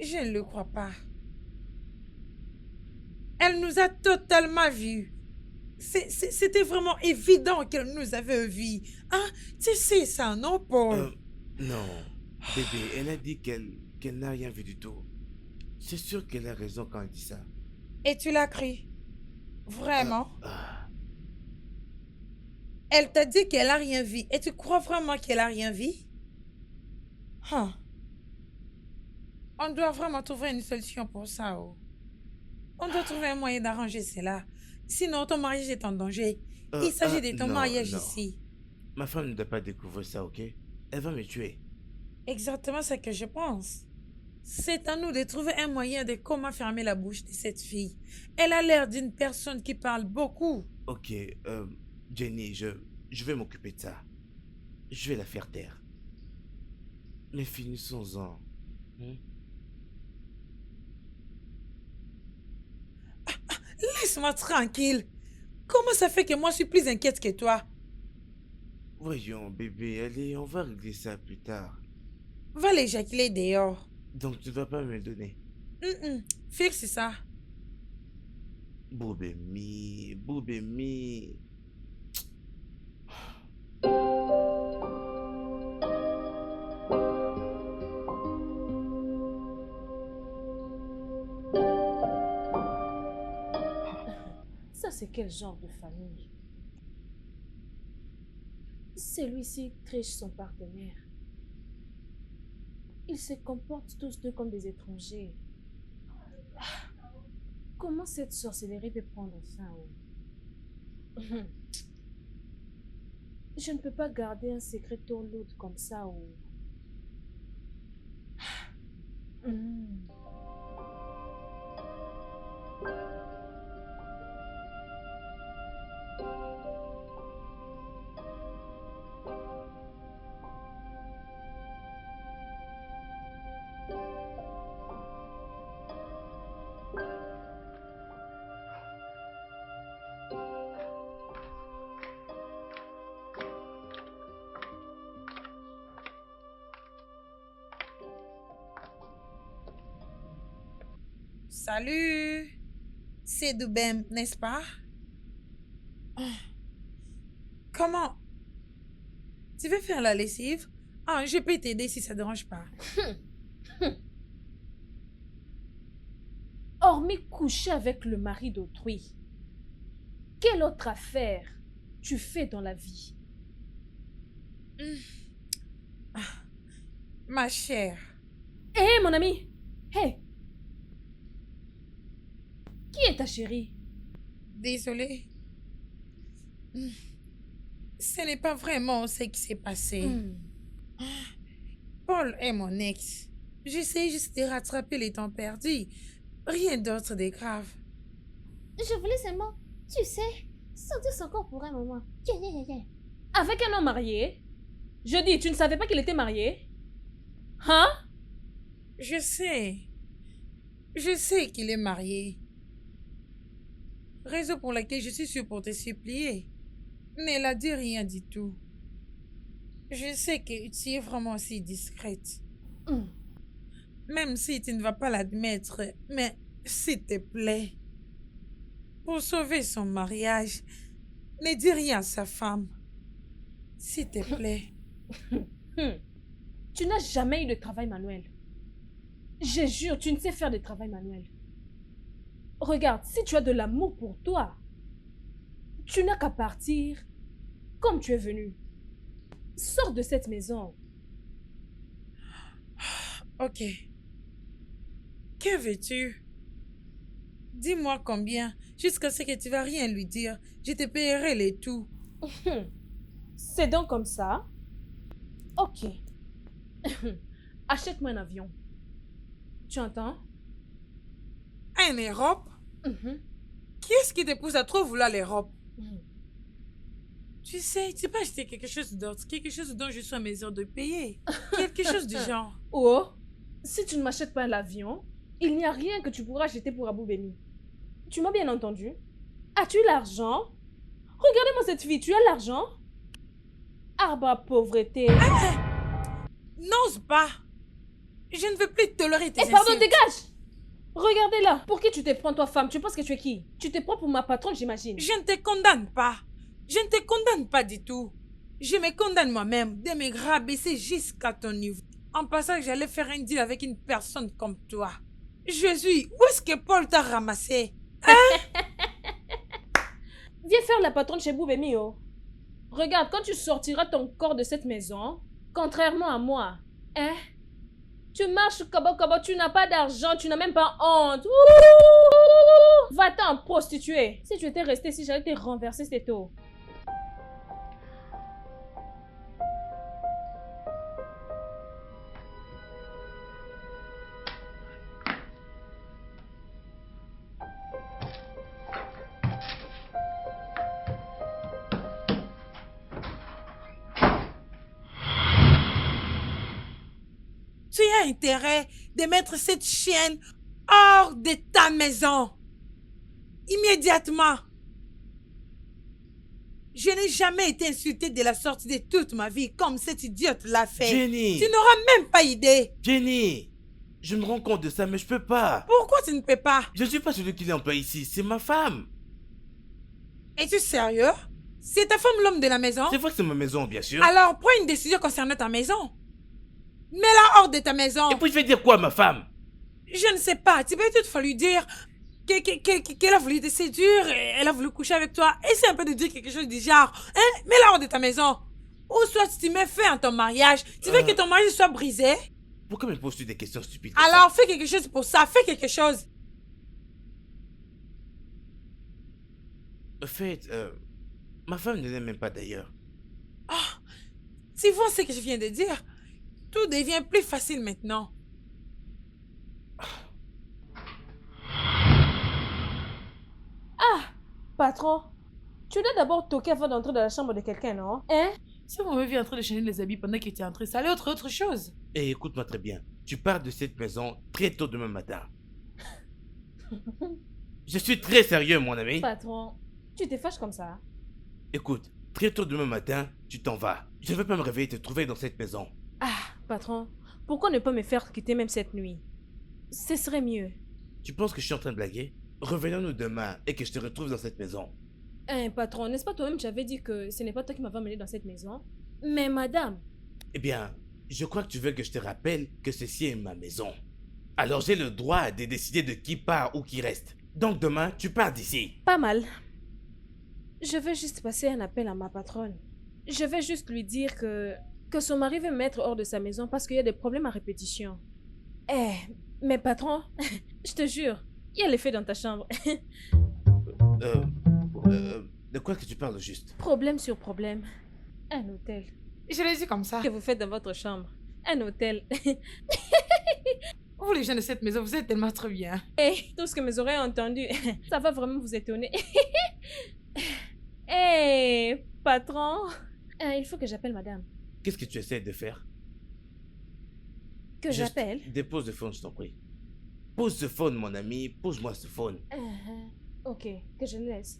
Speaker 3: Je ne le crois pas. Elle nous a totalement vus. C'était vraiment évident qu'elle nous avait vus. Hein? Tu sais ça, non, Paul?
Speaker 4: Non, bébé, elle a dit qu'elle n'a rien vu du tout. C'est sûr qu'elle a raison quand elle dit ça.
Speaker 3: Et tu l'as cru? Vraiment?
Speaker 4: Ah,
Speaker 3: Elle t'a dit qu'elle a rien vu. Et tu crois vraiment qu'elle a rien vu? Hein? On doit vraiment trouver une solution pour ça. Oh. On doit trouver un moyen d'arranger cela. Sinon, ton mariage est en danger. Il s'agit de ton
Speaker 4: non,
Speaker 3: mariage
Speaker 4: non.
Speaker 3: ici.
Speaker 4: Ma femme ne doit pas découvrir ça, ok? Elle va me tuer.
Speaker 3: Exactement ce que je pense. C'est à nous de trouver un moyen de comment fermer la bouche de cette fille. Elle a l'air d'une personne qui parle beaucoup.
Speaker 4: Ok, Jenny, je vais m'occuper de ça. Je vais la faire taire. Mais finissons-en. Hmm?
Speaker 3: Laisse-moi tranquille. Comment ça fait que moi je suis plus inquiète que toi?
Speaker 4: Voyons, bébé, allez, on va régler ça plus tard.
Speaker 3: Va l'éjaculer dehors.
Speaker 4: Donc tu ne vas pas me le donner.
Speaker 3: Fixe ça.
Speaker 4: Boubemi.
Speaker 1: c'est quel genre de famille? Celui-ci triche son partenaire. Ils se comportent tous deux comme des étrangers. Comment cette sorcellerie peut prendre fin? Je ne peux pas garder un secret lourd comme ça. Hmm.
Speaker 3: Salut, c'est Doubem, n'est-ce pas? Comment? Tu veux faire la lessive? Ah, je peux t'aider si ça ne dérange pas.
Speaker 1: Hormis coucher avec le mari d'autrui, quelle autre affaire tu fais dans la vie?
Speaker 3: Ma chère,
Speaker 1: Hé, mon ami! Hé! Qui est ta chérie?
Speaker 3: désolée. Ce n'est pas vraiment ce qui s'est passé. Paul est mon ex. J'essaie juste de rattraper les temps perdus. Rien d'autre de grave.
Speaker 1: Je voulais seulement, tu sais, sentir son corps pour un moment. Avec un homme marié? Je dis, tu ne savais pas qu'il était marié? Hein?
Speaker 3: Je sais. Je sais qu'il est marié. Raison pour laquelle je suis sûre pour te supplier. Ne la dis rien du tout. Je sais que tu es vraiment si discrète. Même si tu ne vas pas l'admettre, mais s'il te plaît, pour sauver son mariage, ne dis rien à sa femme. S'il te plaît.
Speaker 1: Tu n'as jamais eu de travail manuel. Je jure, tu ne sais faire de travail manuel. Regarde, si tu as de l'amour pour toi, tu n'as qu'à partir comme tu es venu. Sors de cette maison.
Speaker 3: Ok. Que veux-tu? Dis-moi combien, jusqu'à ce que tu vas rien lui dire. Je te paierai les tout.
Speaker 1: C'est donc comme ça? Ok. Achète-moi un avion. Tu entends?
Speaker 3: En Europe? Qui est-ce qui te pousse à trop vouloir l'Europe? Tu sais, tu peux acheter quelque chose d'autre, quelque chose dont je sois à mesure de payer. Quelque chose du genre.
Speaker 1: Oh, si tu ne m'achètes pas l'avion, il n'y a rien que tu pourras acheter pour Abou Beni. Tu m'as bien entendu? As-tu l'argent? Regardez-moi cette fille, tu as l'argent? Arba pauvreté.
Speaker 3: N'ose pas. Je ne veux plus tolérer tes
Speaker 1: Eh pardon,
Speaker 3: insultes.
Speaker 1: dégage! Regardez-la. Pour qui tu te prends, toi, femme? Tu penses que tu es qui? Tu te prends pour ma patronne, j'imagine.
Speaker 3: Je ne te condamne pas. Je ne te condamne pas du tout. Je me condamne moi-même de me rabaisser jusqu'à ton niveau. En passant, j'allais faire un deal avec une personne comme toi. Jésus, où est-ce que Paul t'a ramassé?
Speaker 1: Viens faire la patronne chez Boubemi, oh. Regarde, quand tu sortiras ton corps de cette maison, contrairement à moi, hein? Tu marches comme tu n'as pas d'argent, tu n'as même pas honte. Ouh! Va-t'en prostituer. Si tu étais resté ici, j'allais te renverser cette eau.
Speaker 3: Tu as intérêt de mettre cette chienne hors de ta maison. Immédiatement. Je n'ai jamais été insultée de la sorte de toute ma vie comme cette idiote l'a fait.
Speaker 4: Jenny!
Speaker 3: Tu n'auras même pas idée.
Speaker 4: Jenny! Je me rends compte de ça, mais je peux pas.
Speaker 3: Pourquoi tu ne peux pas?
Speaker 4: Je suis pas celui qui l'emploie ici, c'est ma femme.
Speaker 3: Es-tu sérieux? C'est ta femme l'homme de la maison?
Speaker 4: C'est vrai que c'est ma maison, bien sûr.
Speaker 3: Alors prends une décision concernant ta maison. Mets-la hors de ta maison.
Speaker 4: Et puis je vais dire quoi à ma femme?
Speaker 3: Je ne sais pas, tu peux toutefois lui dire qu'elle a voulu te séduire, et elle a voulu coucher avec toi. Essaie un peu de dire quelque chose du genre. Hein? Mets-la hors de ta maison. Ou soit tu mets fin à ton mariage. Tu veux que ton mariage soit brisé?
Speaker 4: Pourquoi me poses-tu des questions stupides comme ça?
Speaker 3: Alors fais quelque chose pour ça. Fais quelque chose.
Speaker 4: En fait, ma femme ne l'aime même pas d'ailleurs.
Speaker 3: Si vous ce que je viens de dire, tout devient plus facile maintenant.
Speaker 1: Patron, tu dois d'abord toquer avant d'entrer dans la chambre de quelqu'un, non? Hein?
Speaker 2: Si vous m'avez vu en train de changer les habits pendant qu'il était entré, ça allait être autre chose.
Speaker 4: Et écoute-moi très bien. Tu pars de cette maison très tôt demain matin. Je suis très sérieux, mon ami.
Speaker 1: Patron, tu te fâches comme ça?
Speaker 4: Écoute, très tôt demain matin, tu t'en vas. Je ne vais pas me réveiller et te trouver dans cette maison.
Speaker 1: Patron, pourquoi ne pas me faire quitter même cette nuit? Ce serait mieux.
Speaker 4: Tu penses que je suis en train de blaguer? Revenons-nous demain et que je te retrouve dans cette maison.
Speaker 1: Hein, patron, n'est-ce pas toi-même tu avais dit que ce n'est pas toi qui m'avais amené dans cette maison? Mais madame,
Speaker 4: Eh bien, je crois que tu veux que je te rappelle que ceci est ma maison. Alors j'ai le droit de décider de qui part ou qui reste. Donc demain, tu pars d'ici.
Speaker 1: pas mal. Je vais juste passer un appel à ma patronne. Je vais juste lui dire que son mari veut me mettre hors de sa maison parce qu'il y a des problèmes à répétition. Mais patron, je te jure, il y a l'effet dans ta chambre.
Speaker 4: De quoi que tu parles juste?
Speaker 1: Problème sur problème. Un hôtel.
Speaker 2: Je l'ai dit comme ça.
Speaker 1: Que vous faites dans votre chambre. Un hôtel.
Speaker 2: Vous les gens de cette maison, vous êtes tellement trop bien.
Speaker 1: Tout ce que mes oreilles ont entendu, ça va vraiment vous étonner. Patron. Il faut que j'appelle madame.
Speaker 4: Qu'est-ce que tu essaies de faire?
Speaker 1: Que
Speaker 4: Juste
Speaker 1: j'appelle?
Speaker 4: Dépose le phone, je t'en prie. Pose ce phone, mon ami. Pose-moi ce phone.
Speaker 1: Ok, que je le laisse.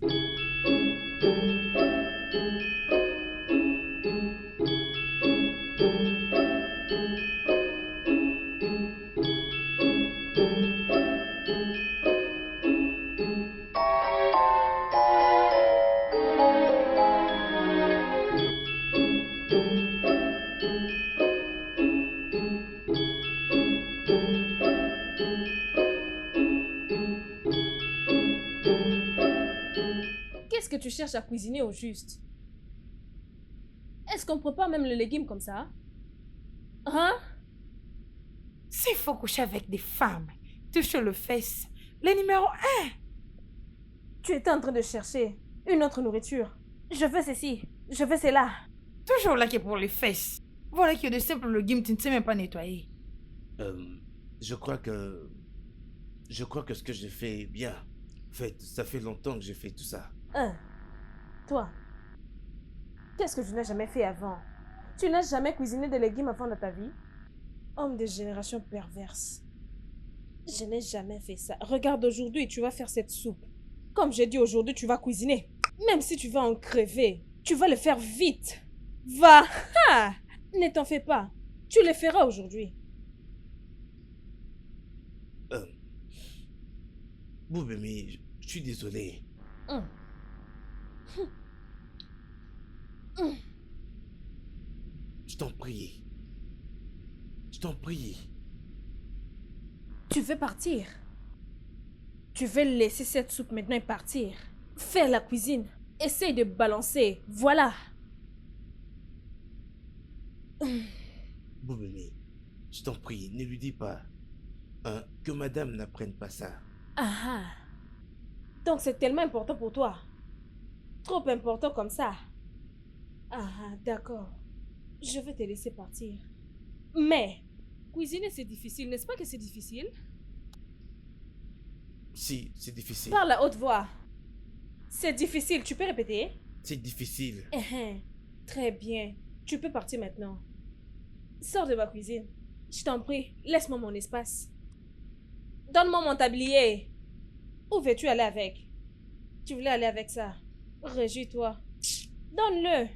Speaker 1: Qu'est-ce que tu cherches à cuisiner au juste? Est-ce qu'on prépare même le légume comme ça? Hein?
Speaker 2: S'il faut coucher avec des femmes, touche le fesses. Le numéro 1.
Speaker 1: Tu étais en train de chercher une autre nourriture. Je veux ceci, je veux cela.
Speaker 2: Toujours là qui est pour les fesses. Voilà qu'il y a de simples légumes, tu ne sais même pas nettoyer.
Speaker 4: Je crois que... Je crois que ce que j'ai fait est bien. En fait, ça fait longtemps que j'ai fait tout ça.
Speaker 1: Toi, qu'est-ce que tu n'as jamais fait avant? Tu n'as jamais cuisiné des légumes avant dans ta vie? Homme de génération perverse. Je n'ai jamais fait ça. Regarde aujourd'hui, tu vas faire cette soupe. Comme j'ai dit aujourd'hui, tu vas cuisiner. Même si tu vas en crever, tu vas le faire vite. Va! Ne t'en fais pas. Tu le feras aujourd'hui.
Speaker 4: Boubemi, je suis désolé. Je t'en prie. Je t'en prie.
Speaker 1: Tu veux partir? Tu veux laisser cette soupe maintenant et partir? Faire la cuisine. Essaye de balancer. Voilà.
Speaker 4: Boubemi, je t'en prie, ne lui dis pas. Que madame n'apprenne pas ça.
Speaker 1: Donc c'est tellement important pour toi. Trop important comme ça. D'accord. Je vais te laisser partir. Mais, cuisiner c'est difficile, n'est-ce pas que c'est difficile?
Speaker 4: Si, c'est difficile.
Speaker 1: Parle à haute voix. C'est difficile, tu peux répéter?
Speaker 4: C'est difficile.
Speaker 1: Très bien. Tu peux partir maintenant. Sors de ma cuisine. Je t'en prie, laisse-moi mon espace. Donne-moi mon tablier. Où veux-tu aller avec? Tu voulais aller avec ça. Réjouis-toi. Donne-le.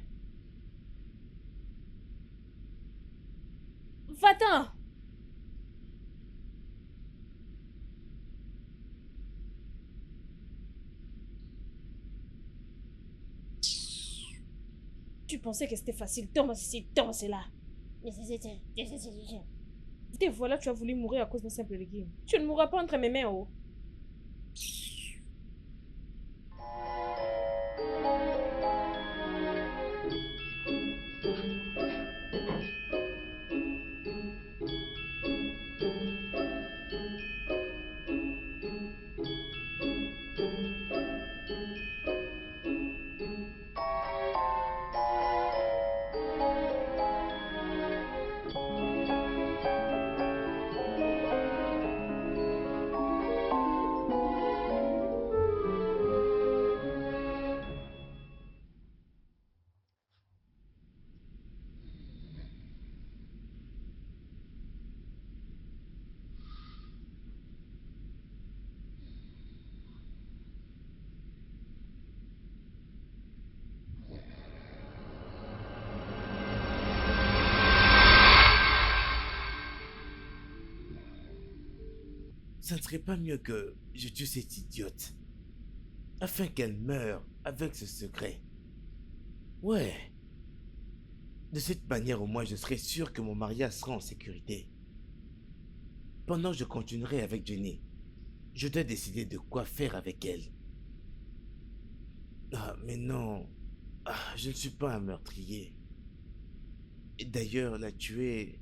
Speaker 1: Va-t'en. Tu pensais que c'était facile. Tombe ceci, tombe cela. Te voilà, tu as voulu mourir à cause d'un simple légume. Tu ne mourras pas entre mes mains, oh.
Speaker 4: ça ne serait pas mieux que je tue cette idiote afin qu'elle meure avec ce secret. Ouais. De cette manière, au moins, je serai sûr que mon mariage sera en sécurité. Pendant que je continuerai avec Jenny, je dois décider de quoi faire avec elle. Ah, mais non. Ah, je ne suis pas un meurtrier. Et d'ailleurs, la tuer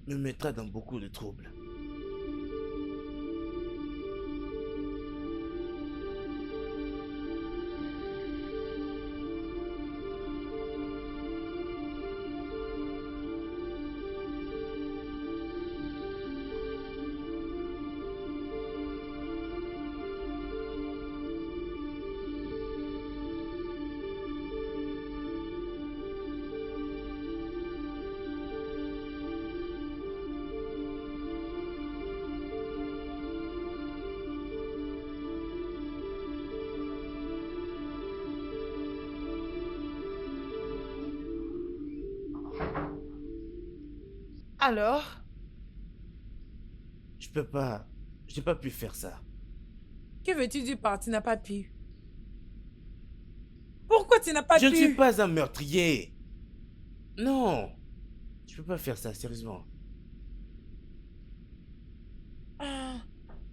Speaker 4: me mettra dans beaucoup de troubles.
Speaker 2: Alors?
Speaker 4: Je peux pas... Je n'ai pas pu faire ça.
Speaker 3: Que veux-tu dire par tu n'as pas pu? Pourquoi tu n'as pas
Speaker 4: Je ne
Speaker 3: pu?
Speaker 4: suis pas un meurtrier. Non. Je peux pas faire ça, sérieusement.
Speaker 3: Ah,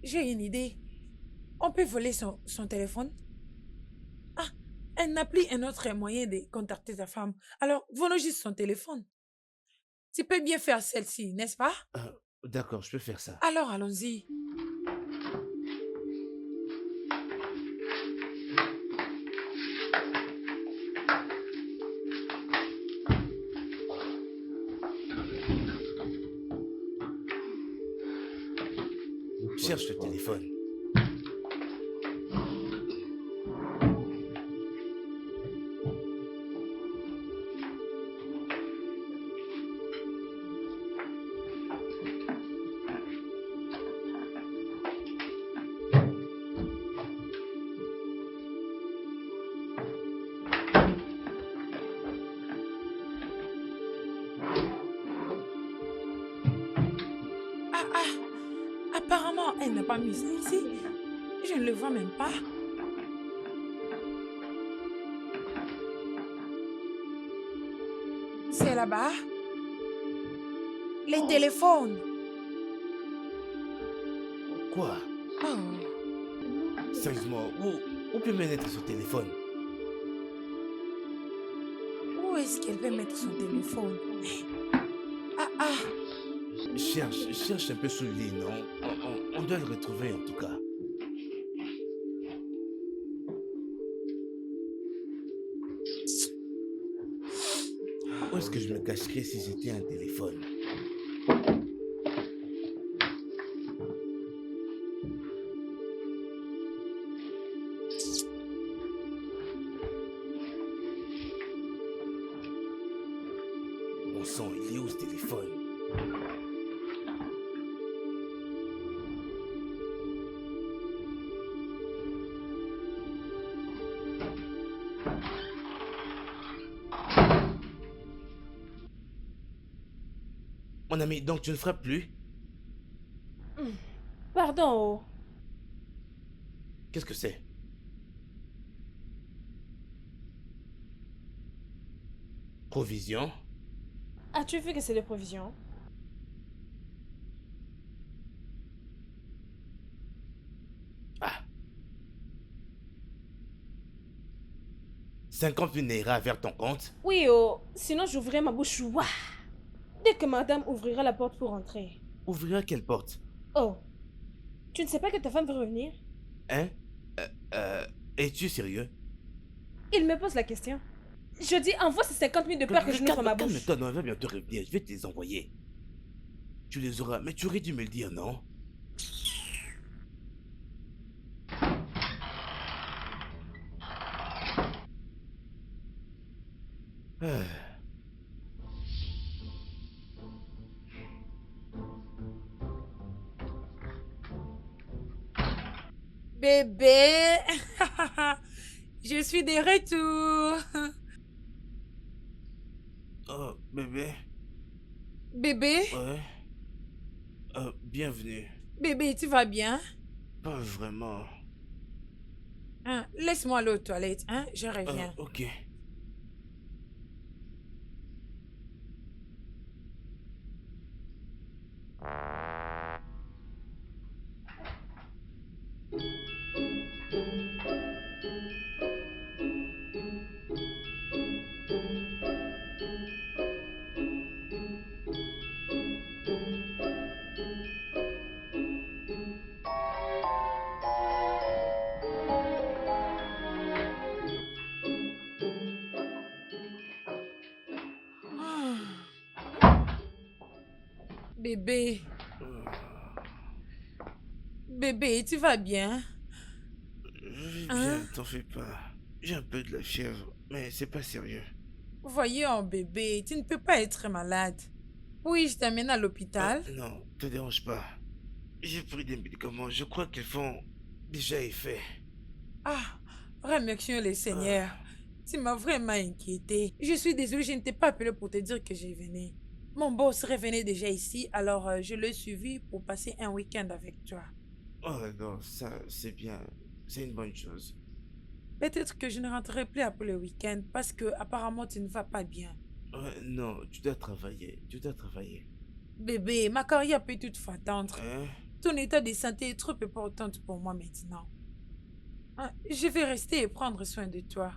Speaker 3: j'ai une idée. On peut voler son téléphone? Ah, elle n'a plus un autre moyen de contacter sa femme. Alors, volons juste son téléphone. Tu peux bien faire celle-ci, n'est-ce pas?
Speaker 4: D'accord, je peux faire ça.
Speaker 3: Alors, allons-y.
Speaker 4: Cherche le téléphone.
Speaker 3: Apparemment, elle n'a pas mis ça ici. Je ne le vois même pas. C'est là-bas. Les téléphones.
Speaker 4: Quoi?
Speaker 3: Oh.
Speaker 4: Sérieusement, où peut mettre son téléphone?
Speaker 3: Où est-ce qu'elle peut mettre son téléphone?
Speaker 4: Cherche un peu sous le lit, non? On doit le retrouver en tout cas. Où est-ce que je me cacherais si j'étais un téléphone? Mon sang, il est où ce téléphone? Mon ami, donc tu ne frappes plus?
Speaker 1: Pardon, oh.
Speaker 4: Qu'est-ce que c'est? Provision?
Speaker 1: As-tu vu que c'est des provisions?
Speaker 4: Ah. 50 000 naira vers ton compte?
Speaker 1: Oui, oh. Sinon, j'ouvrirai ma bouche. Ouah. Dès que madame ouvrira la porte pour entrer.
Speaker 4: Ouvrira quelle porte?
Speaker 1: Oh. Tu ne sais pas que ta femme veut revenir?
Speaker 4: Hein? Es-tu sérieux?
Speaker 1: Il me pose la question. Je dis, envoie ces 50 000 de peur que je n'ouvre ma bouche.
Speaker 4: Calme-toi, non, elle va bientôt revenir. Je vais te les envoyer. Tu les auras, mais tu aurais dû me le dire, non? Ah.
Speaker 3: Bébé, je suis de retour.
Speaker 4: Oh, bébé.
Speaker 3: Bébé,
Speaker 4: Ouais. Bienvenue.
Speaker 3: Bébé, tu vas bien?
Speaker 4: Pas vraiment.
Speaker 3: Hein, laisse-moi aller aux toilettes, hein? Je reviens.
Speaker 4: Ok.
Speaker 3: Bébé,
Speaker 4: Euh,
Speaker 3: bébé, tu vas bien?
Speaker 4: Je vais
Speaker 3: Hein?
Speaker 4: bien, t'en fais pas. J'ai un peu de la fièvre, mais c'est pas sérieux.
Speaker 3: Voyons, bébé, tu ne peux pas être malade. Oui, je t'amène à l'hôpital.
Speaker 4: Non, te dérange pas. J'ai pris des médicaments, je crois qu'ils font déjà effet.
Speaker 3: Ah, remercions le Seigneur.
Speaker 4: Ah,
Speaker 3: Tu m'as vraiment inquiété. Je suis désolée, je ne t'ai pas appelé pour te dire que j'ai venu. Mon boss revenait déjà ici, alors je l'ai suivi pour passer un week-end avec toi.
Speaker 4: oh non, ça c'est bien. C'est une bonne chose.
Speaker 3: Peut-être que je ne rentrerai plus après le week-end parce que apparemment tu ne vas pas bien.
Speaker 4: Non, tu dois travailler. Tu dois travailler.
Speaker 3: Bébé, ma carrière peut toutefois attendre.
Speaker 4: Hein?
Speaker 3: Ton état de santé est trop important pour moi maintenant. Hein, je vais rester et prendre soin de toi.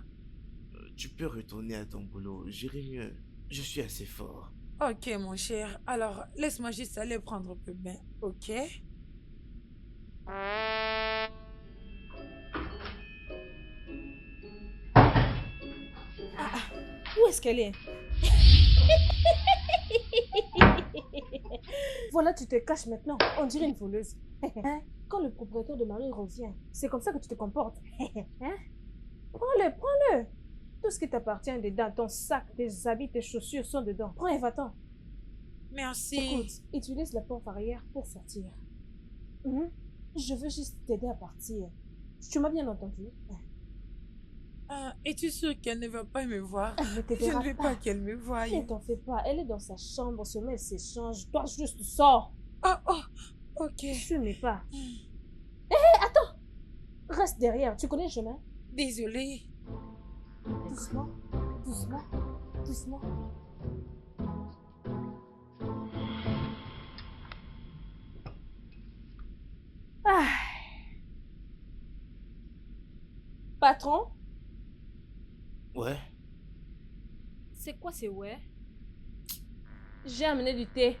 Speaker 4: Tu peux retourner à ton boulot. J'irai mieux. Je suis assez fort.
Speaker 3: Ok, mon cher. Alors, laisse-moi juste aller prendre un peu bain, ok?
Speaker 1: Où est-ce qu'elle est? Voilà, tu te caches maintenant. On dirait une voleuse. Hein? Quand le propriétaire de Marie revient, c'est comme ça que tu te comportes. Hein? Prends-le, prends-le. Tout ce qui t'appartient est dedans, ton sac, tes habits, tes chaussures sont dedans. Prends et va-t'en.
Speaker 3: Merci.
Speaker 1: Écoute, utilise la porte arrière pour sortir. Mhm. Je veux juste t'aider à partir. Tu m'as bien entendu?
Speaker 3: Ah, es-tu sûre qu'elle ne va pas me voir?
Speaker 1: Elle ne te
Speaker 3: Je
Speaker 1: verra
Speaker 3: ne veux pas qu'elle me voie.
Speaker 1: Ne t'en fais pas, elle est dans sa chambre, sommeil s'échange. Toi, juste sors.
Speaker 3: Oh, oh, ok.
Speaker 1: Fume pas. Reste derrière, tu connais le chemin?
Speaker 3: Désolée.
Speaker 1: Doucement, doucement, doucement. Ah. Patron,
Speaker 4: Ouais.
Speaker 1: c'est quoi c'est ouais? J'ai amené du thé.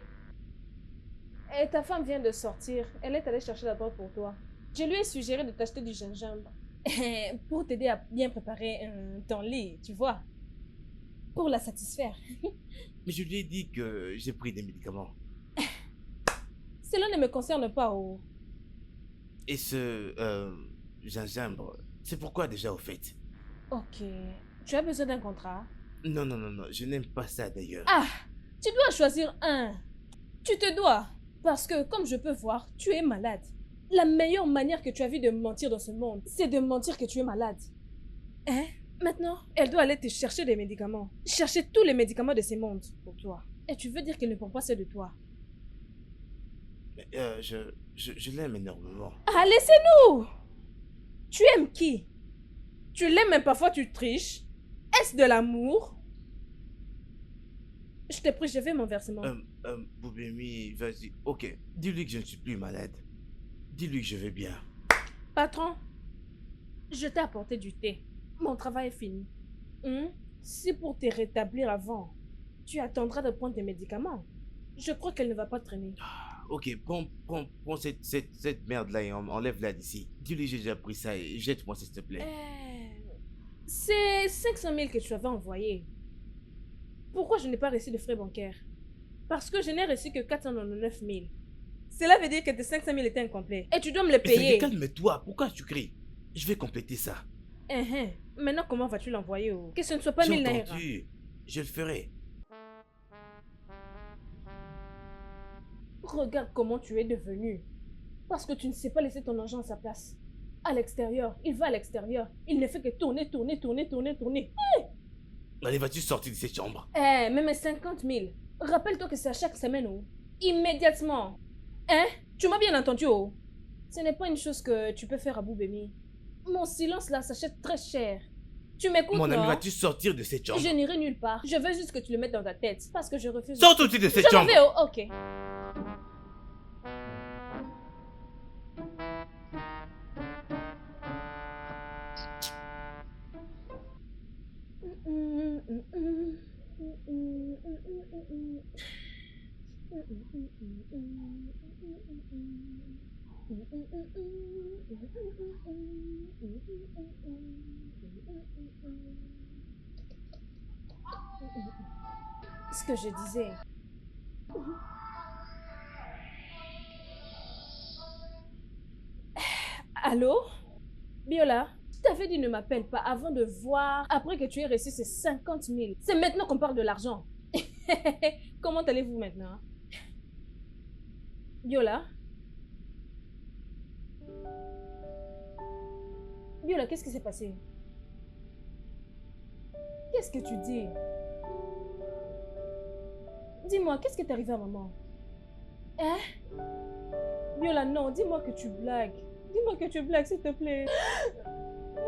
Speaker 1: Et ta femme vient de sortir. Elle est allée chercher la drogue pour toi. Je lui ai suggéré de t'acheter du gingembre. Pour t'aider à bien préparer ton lit, tu vois. Pour la satisfaire.
Speaker 4: Mais je lui ai dit que j'ai pris des médicaments.
Speaker 1: Cela ne me concerne pas, oh.
Speaker 4: Et ce gingembre, c'est pourquoi déjà au fait?
Speaker 1: Ok. Tu as besoin d'un contrat?
Speaker 4: Non, non, non, non, je n'aime pas ça d'ailleurs.
Speaker 1: Ah! Tu dois choisir un. Tu te dois. Parce que, comme je peux voir, tu es malade. La meilleure manière que tu as vu de mentir dans ce monde, c'est de mentir que tu es malade. Hein? Maintenant, elle doit aller te chercher des médicaments. Chercher tous les médicaments de ce monde pour toi. Et tu veux dire qu'elle ne prend pas ceux de toi?
Speaker 4: Mais, je l'aime énormément.
Speaker 1: Ah, laissez-nous! Tu aimes qui? Tu l'aimes mais parfois tu triches? Est-ce de l'amour? Je te prie, je vais mon versement.
Speaker 4: Boubémi, vas-y. Ok, dis-lui que je ne suis plus malade. Dis-lui que je vais bien.
Speaker 1: Patron, je t'ai apporté du thé. Mon travail est fini. Si pour te rétablir avant, tu attendras de prendre tes médicaments, je crois qu'elle ne va pas traîner.
Speaker 4: Ok, prends cette merde-là et enlève-la d'ici. Dis-lui que j'ai déjà pris ça et jette-moi s'il te plaît.
Speaker 1: C'est 500 000 que tu avais envoyé. Pourquoi je n'ai pas reçu de frais bancaires? Parce que je n'ai reçu que 499 000. Cela veut dire que tes 500 000 étaient incomplets. Et tu dois me les
Speaker 4: Mais
Speaker 1: payer.
Speaker 4: calme-toi, pourquoi tu cries? Je vais compléter ça.
Speaker 1: Maintenant, comment vas-tu l'envoyer? Que ce ne soit pas 1000
Speaker 4: J'ai
Speaker 1: naira.
Speaker 4: entendu. Je le ferai.
Speaker 1: Regarde comment tu es devenu. Parce que tu ne sais pas laisser ton argent à sa place. À l'extérieur, il va à l'extérieur. Il ne fait que tourner, tourner, tourner, tourner, tourner.
Speaker 4: Allez, vas-tu sortir de cette chambre?
Speaker 1: Même 50 000. Rappelle-toi que c'est à chaque semaine, ou immédiatement. Tu m'as bien entendu, oh. Ce n'est pas une chose que tu peux faire à Boubemi. Mon silence là s'achète très cher. Tu m'écoutes,
Speaker 4: Mon ami,
Speaker 1: non?
Speaker 4: vas-tu sortir de cette chambre?
Speaker 1: Je n'irai nulle part. Je veux juste que tu le mettes dans ta tête. Parce que je refuse.
Speaker 4: Sors tout de suite de cette
Speaker 1: Je m'en
Speaker 4: chambre!
Speaker 1: vais, oh, ok. Ce que je disais. Allô? Biola, je t'avais dit ne m'appelle pas avant de voir, après que tu aies reçu ces 50 000. C'est maintenant qu'on parle de l'argent. Comment allez-vous maintenant? Biola? Biola, qu'est-ce qui s'est passé? Qu'est-ce que tu dis? Dis-moi, qu'est-ce qui t'est arrivé à maman? Hein? Biola, non, dis-moi que tu blagues. Dis-moi que tu blagues, s'il te plaît.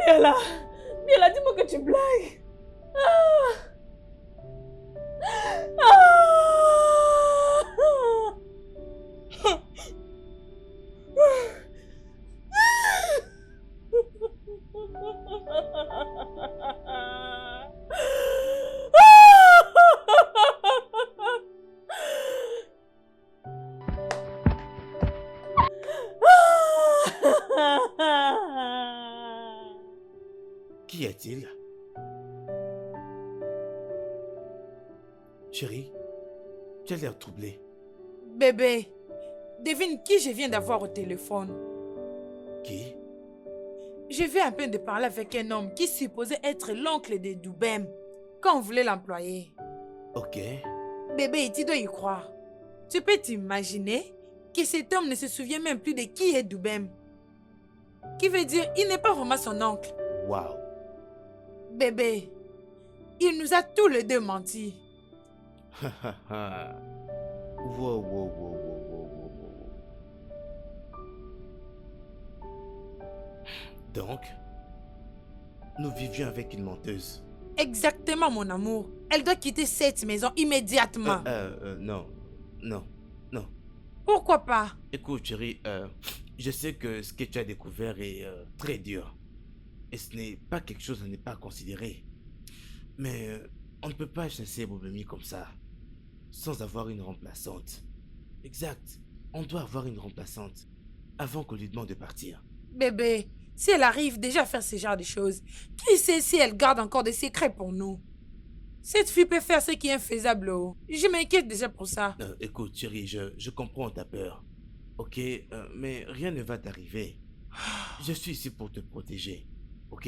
Speaker 1: Biola! Biola, dis-moi que tu blagues. Ah!
Speaker 4: Qu'y a-t-il? Chérie, tu as l'air troublée.
Speaker 3: Bébé, devine qui je viens d'avoir au téléphone.
Speaker 4: Qui?
Speaker 3: Je viens à peine de parler avec un homme qui supposait être l'oncle de Doubem quand on voulait l'employer.
Speaker 4: Ok.
Speaker 3: Bébé, tu dois y croire. Tu peux t'imaginer que cet homme ne se souvient même plus de qui est Doubem. Qui veut dire, il n'est pas vraiment son oncle.
Speaker 4: Waouh.
Speaker 3: Bébé, il nous a tous les deux menti.
Speaker 4: Wow, wow, wow, wow, wow, wow, wow. Donc, nous vivions avec une menteuse.
Speaker 3: Exactement, mon amour. Elle doit quitter cette maison immédiatement.
Speaker 4: Non, non, non.
Speaker 3: Pourquoi pas?
Speaker 4: Écoute, chérie, je sais que ce que tu as découvert est très dur. Et ce n'est pas quelque chose à ne pas considérer. Mais on ne peut pas chasser Boubemi comme ça, sans avoir une remplaçante. Exact. On doit avoir une remplaçante avant qu'on lui demande de partir.
Speaker 3: Bébé, si elle arrive déjà à faire ce genre de choses, qui sait si elle garde encore des secrets pour nous? Cette fille peut faire ce qui est infaisable. Oh. Je m'inquiète déjà pour ça.
Speaker 4: Écoute, chérie, je comprends ta peur. Ok, mais rien ne va t'arriver. Je suis ici pour te protéger. Ok?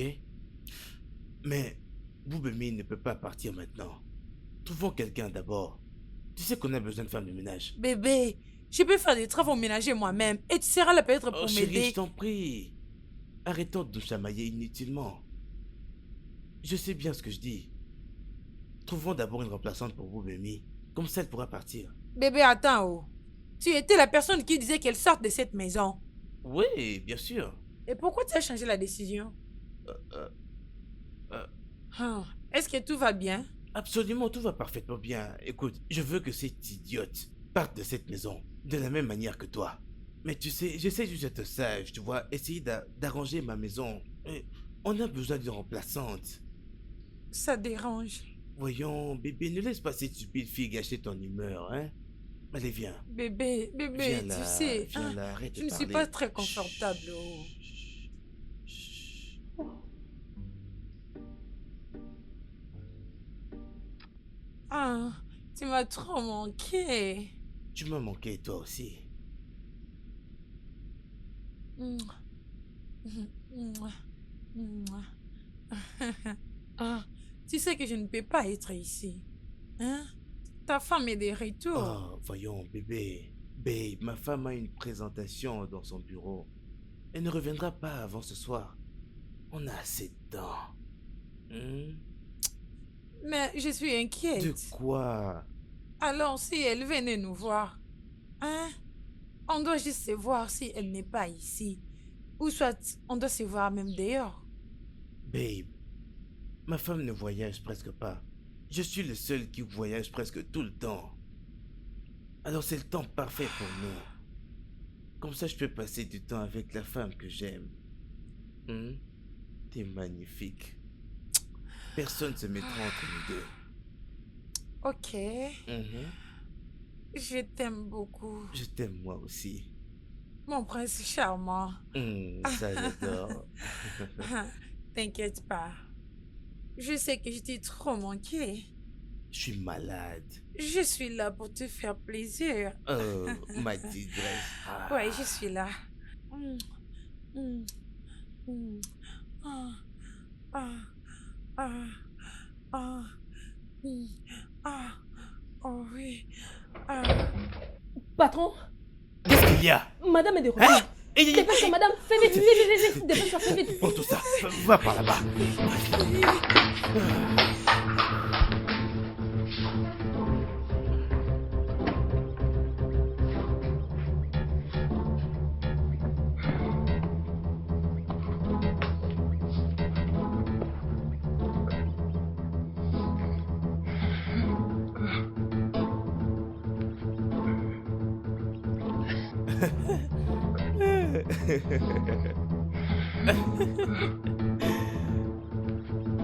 Speaker 4: Mais Boubemi ne peut pas partir maintenant. Trouvons quelqu'un d'abord. Tu sais qu'on a besoin de femmes de ménage.
Speaker 3: Bébé, je peux faire des travaux ménagers moi-même et tu seras là peut-être pour
Speaker 4: Chérie,
Speaker 3: m'aider.
Speaker 4: je t'en prie. Arrêtons de nous chamailler inutilement. Je sais bien ce que je dis. Trouvons d'abord une remplaçante pour Boubemi. Comme ça, elle pourra partir.
Speaker 3: Bébé, attends. Oh. Tu étais la personne qui disait qu'elle sorte de cette maison.
Speaker 4: Oui, bien sûr.
Speaker 3: Et pourquoi tu as changé la décision? Est-ce que tout va bien?
Speaker 4: Absolument, tout va parfaitement bien. Écoute, je veux que cette idiote parte de cette maison de la même manière que toi. Mais tu sais, j'essaie juste d'être sage, tu vois, essayer d'arranger ma maison. Et on a besoin d'une remplaçante.
Speaker 3: Ça dérange.
Speaker 4: Voyons, bébé, ne laisse pas cette stupide fille gâcher ton humeur, hein. Allez, viens.
Speaker 3: Bébé,
Speaker 4: Viens
Speaker 3: tu
Speaker 4: là,
Speaker 3: sais,
Speaker 4: viens là, arrête de
Speaker 3: je ne suis
Speaker 4: parler.
Speaker 3: pas très confortable. Oh.
Speaker 4: Chut, chut.
Speaker 3: Tu m'as trop manqué.
Speaker 4: Tu m'as manqué, toi aussi.
Speaker 3: Tu sais que je ne peux pas être ici. Hein? Ta femme est de retour.
Speaker 4: Oh, voyons, bébé. Babe, ma femme a une présentation dans son bureau. Elle ne reviendra pas avant ce soir. On a assez de temps.
Speaker 3: Mais je suis inquiète.
Speaker 4: De quoi?
Speaker 3: Alors, si elle venait nous voir, hein? On doit juste se voir si elle n'est pas ici. Ou soit on doit se voir même dehors.
Speaker 4: Babe, ma femme ne voyage presque pas. Je suis le seul qui voyage presque tout le temps. Alors c'est le temps parfait pour nous. Comme ça, je peux passer du temps avec la femme que j'aime. T'es magnifique. Personne ne se mettra entre nous deux.
Speaker 3: Ok.
Speaker 4: Mhm.
Speaker 3: Je t'aime beaucoup.
Speaker 4: Je t'aime moi aussi.
Speaker 3: Mon prince charmant.
Speaker 4: Ça j'adore.
Speaker 3: T'inquiète pas. Je sais que je t'ai trop manqué.
Speaker 4: Je suis malade.
Speaker 3: Je suis là pour te faire plaisir.
Speaker 4: Oh, ma tigresse. Ah.
Speaker 3: Ouais, je suis là. Mm, mm, mm. Ah, ah, ah, ah, mm, ah, oh oui. Ah.
Speaker 1: Patron,
Speaker 4: Qu'est-ce qu'il y a?
Speaker 1: madame est de retour.
Speaker 4: Hein?
Speaker 1: Dépêche-toi, madame, fais vite, vite, vite, vite, dépêche-toi, fais vite.
Speaker 4: Pour tout ça, va par là-bas.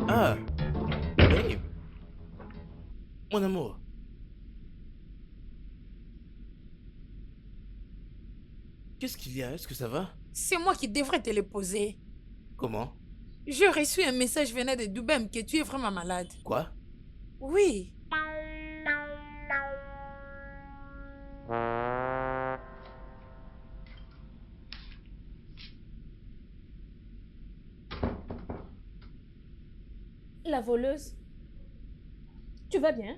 Speaker 4: Ah, babe. Mon amour. Qu'est-ce qu'il y a? Est-ce que ça va?
Speaker 3: C'est moi qui devrais te le poser.
Speaker 4: Comment?
Speaker 3: J'ai reçu un message venant de Doubem que tu es vraiment malade.
Speaker 4: Quoi?
Speaker 3: Oui.
Speaker 1: La voleuse. Tu vas bien?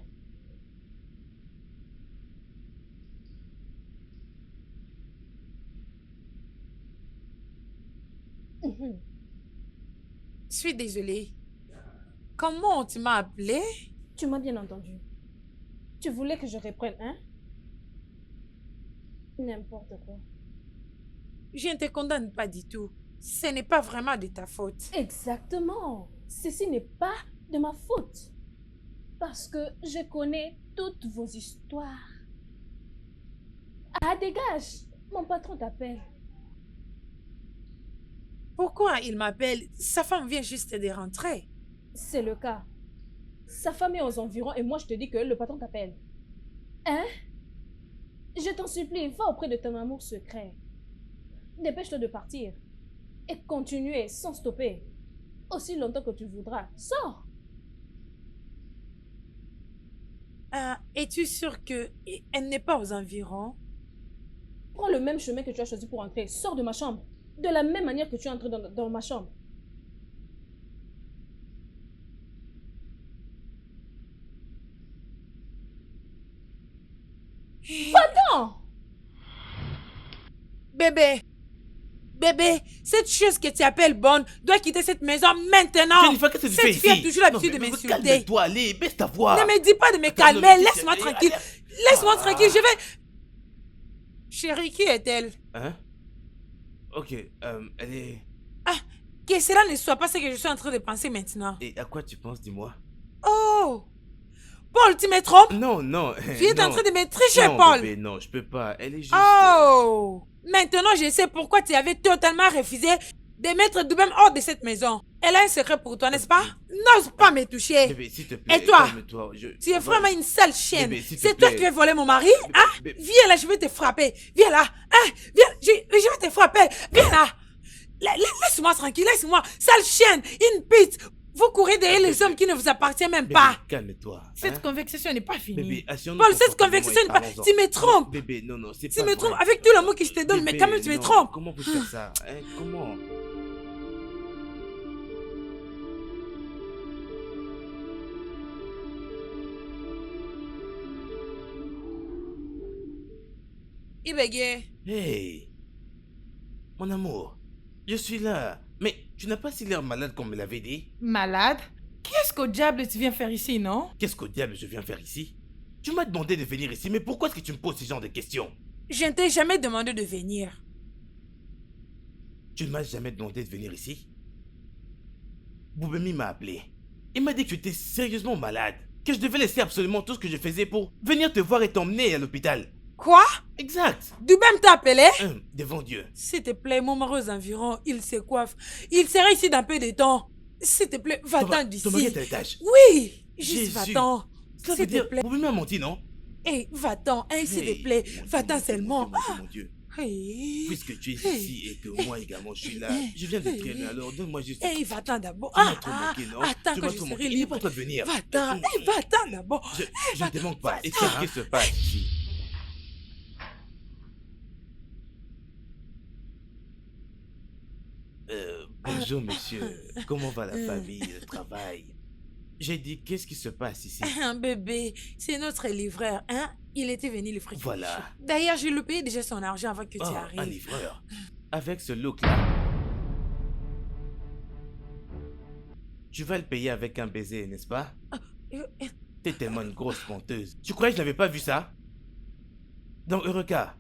Speaker 1: Mhm.
Speaker 3: Je suis désolée. Comment tu m'as appelé?
Speaker 1: Tu m'as bien entendu. Tu voulais que je reprenne, hein? N'importe quoi.
Speaker 3: Je ne te condamne pas du tout. Ce n'est pas vraiment de ta faute.
Speaker 1: Exactement. Ceci n'est pas de ma faute. Parce que je connais toutes vos histoires. Ah, dégage! Mon patron t'appelle.
Speaker 3: Pourquoi il m'appelle? Sa femme vient juste de rentrer.
Speaker 1: C'est le cas. Sa femme est aux environs et moi je te dis que le patron t'appelle. Hein? Je t'en supplie, va auprès de ton amour secret. Dépêche-toi de partir. Et continuer sans stopper. Aussi longtemps que tu voudras. Sors!
Speaker 3: Es-tu sûre qu'elle n'est pas aux environs?
Speaker 1: Prends le même chemin que tu as choisi pour entrer. Sors de ma chambre. De la même manière que tu es entré dans ma chambre. Va-t'en!
Speaker 3: Bébé! Bébé, cette chose que tu appelles bonne doit quitter cette maison maintenant!
Speaker 4: Jennifer, qu'est-ce que tu fais
Speaker 3: Cette fille a
Speaker 4: ici?
Speaker 3: toujours l'habitude de
Speaker 4: Non, mais
Speaker 3: m'insulter.
Speaker 4: calme-toi, allez, baisse ta voix.
Speaker 3: Ne me dis pas de me
Speaker 4: Non,
Speaker 3: calmer,
Speaker 4: mais
Speaker 3: laisse-moi
Speaker 4: allez,
Speaker 3: tranquille.
Speaker 4: allez.
Speaker 3: Laisse-moi
Speaker 4: Ah.
Speaker 3: tranquille, je vais... Chérie, qui est-elle?
Speaker 4: Hein? Ok, elle est...
Speaker 3: Que cela ne soit pas ce que je suis en train de penser maintenant.
Speaker 4: Et à quoi tu penses, dis-moi?
Speaker 3: Oh! Paul, tu me trompes?
Speaker 4: Non, non.
Speaker 3: Tu es en
Speaker 4: non.
Speaker 3: train de me tricher,
Speaker 4: Non,
Speaker 3: Paul.
Speaker 4: bébé, non, je peux pas. Elle est juste...
Speaker 3: Oh! Maintenant, je sais pourquoi tu avais totalement refusé de mettre Doubem hors de cette maison. Elle a un secret pour toi, n'est-ce pas? N'ose pas me toucher.
Speaker 4: Bébé, s'il te plaît,
Speaker 3: Et toi?
Speaker 4: calme-toi.
Speaker 3: Tu es vraiment une sale chienne.
Speaker 4: Bébé, s'il te
Speaker 3: C'est toi
Speaker 4: plaît.
Speaker 3: qui veux voler mon mari, hein?
Speaker 4: Bébé.
Speaker 3: Viens là, je vais te frapper. Viens là, hein? Viens, je vais te frapper. Viens là. Laisse-moi tranquille, laisse-moi. Sale chienne, une pute. Vous courez derrière les hommes qui ne vous appartiennent même
Speaker 4: Bébé,
Speaker 3: pas.
Speaker 4: calme-toi.
Speaker 2: Cette
Speaker 4: hein.
Speaker 2: conversation n'est pas finie.
Speaker 4: Bébé, assure-nous
Speaker 3: Paul, cette
Speaker 4: confortablement
Speaker 3: conversation
Speaker 4: et
Speaker 3: n'est pas...
Speaker 4: parlons-en.
Speaker 3: Tu me trompes.
Speaker 4: Non, bébé, non, non, c'est
Speaker 3: Tu
Speaker 4: pas
Speaker 3: me
Speaker 4: vrai.
Speaker 3: trompes avec tout l'amour que je te donne, mais
Speaker 4: Bébé,
Speaker 3: quand même tu me
Speaker 4: non,
Speaker 3: trompes.
Speaker 4: Comment peux-tu faire ça? Hein? Comment?
Speaker 3: Il bégayait.
Speaker 4: Hey! Mon amour, je suis là. Mais tu n'as pas si l'air malade qu'on me l'avait dit?
Speaker 2: Malade? Qu'est-ce qu'au diable tu viens faire ici, non?
Speaker 4: Qu'est-ce qu'au diable je viens faire ici? Tu m'as demandé de venir ici, mais pourquoi est-ce que tu me poses ce genre de questions?
Speaker 3: Je ne t'ai jamais demandé de venir.
Speaker 4: Tu ne m'as jamais demandé de venir ici? Boubemi m'a appelé. Il m'a dit que tu étais sérieusement malade. Que je devais laisser absolument tout ce que je faisais pour venir te voir et t'emmener à l'hôpital.
Speaker 3: Quoi?
Speaker 4: Exact.
Speaker 3: Doubem t'a appelé?
Speaker 4: Devant Dieu.
Speaker 3: S'il te plaît, mon mari aux environs, il se coiffe. Il sera ici dans peu de temps. S'il te plaît, va-t'en d'ici.
Speaker 4: Ton mari est à l'étage.
Speaker 3: Oui, juste
Speaker 4: Jésus.
Speaker 3: va-t'en.
Speaker 4: Ça veut
Speaker 3: S'il te
Speaker 4: dire,
Speaker 3: plaît.
Speaker 4: Boubemi m'a menti, non?
Speaker 3: Hey, va-t'en, hein, s'il
Speaker 4: Hey,
Speaker 3: te plaît.
Speaker 4: mon Dieu,
Speaker 3: Va-t'en
Speaker 4: mon Dieu,
Speaker 3: seulement.
Speaker 4: Mon Dieu.
Speaker 3: Hey.
Speaker 4: Puisque tu es
Speaker 3: Hey.
Speaker 4: ici et que moi également je suis là, je viens de traîner, alors donne-moi juste...
Speaker 3: Hey, va-t'en d'abord.
Speaker 4: Tu m'as trop manqué, non?
Speaker 3: Attends
Speaker 4: Tu
Speaker 3: que
Speaker 4: m'as
Speaker 3: je
Speaker 4: trop
Speaker 3: serai
Speaker 4: manqué. Il n'est
Speaker 3: libre.
Speaker 4: pas toi de venir.
Speaker 3: Va-t'en, hey, va-t'en d'abord.
Speaker 4: Je ne te manque pas.
Speaker 3: Va-t'en.
Speaker 4: Et qu'est-ce qui se passe ici? Bonjour monsieur, comment va la famille, le travail? J'ai dit, qu'est-ce qui se passe ici?
Speaker 3: Un bébé, c'est notre livreur, hein? Il était venu livrer.
Speaker 4: Voilà.
Speaker 3: D'ailleurs, je lui payais déjà son argent avant que tu
Speaker 4: Oh, un
Speaker 3: arrives.
Speaker 4: livreur. Avec ce look-là. Tu vas le payer avec un baiser, n'est-ce pas? T'es tellement une grosse menteuse. Tu croyais que je n'avais pas vu ça? Dans Eureka,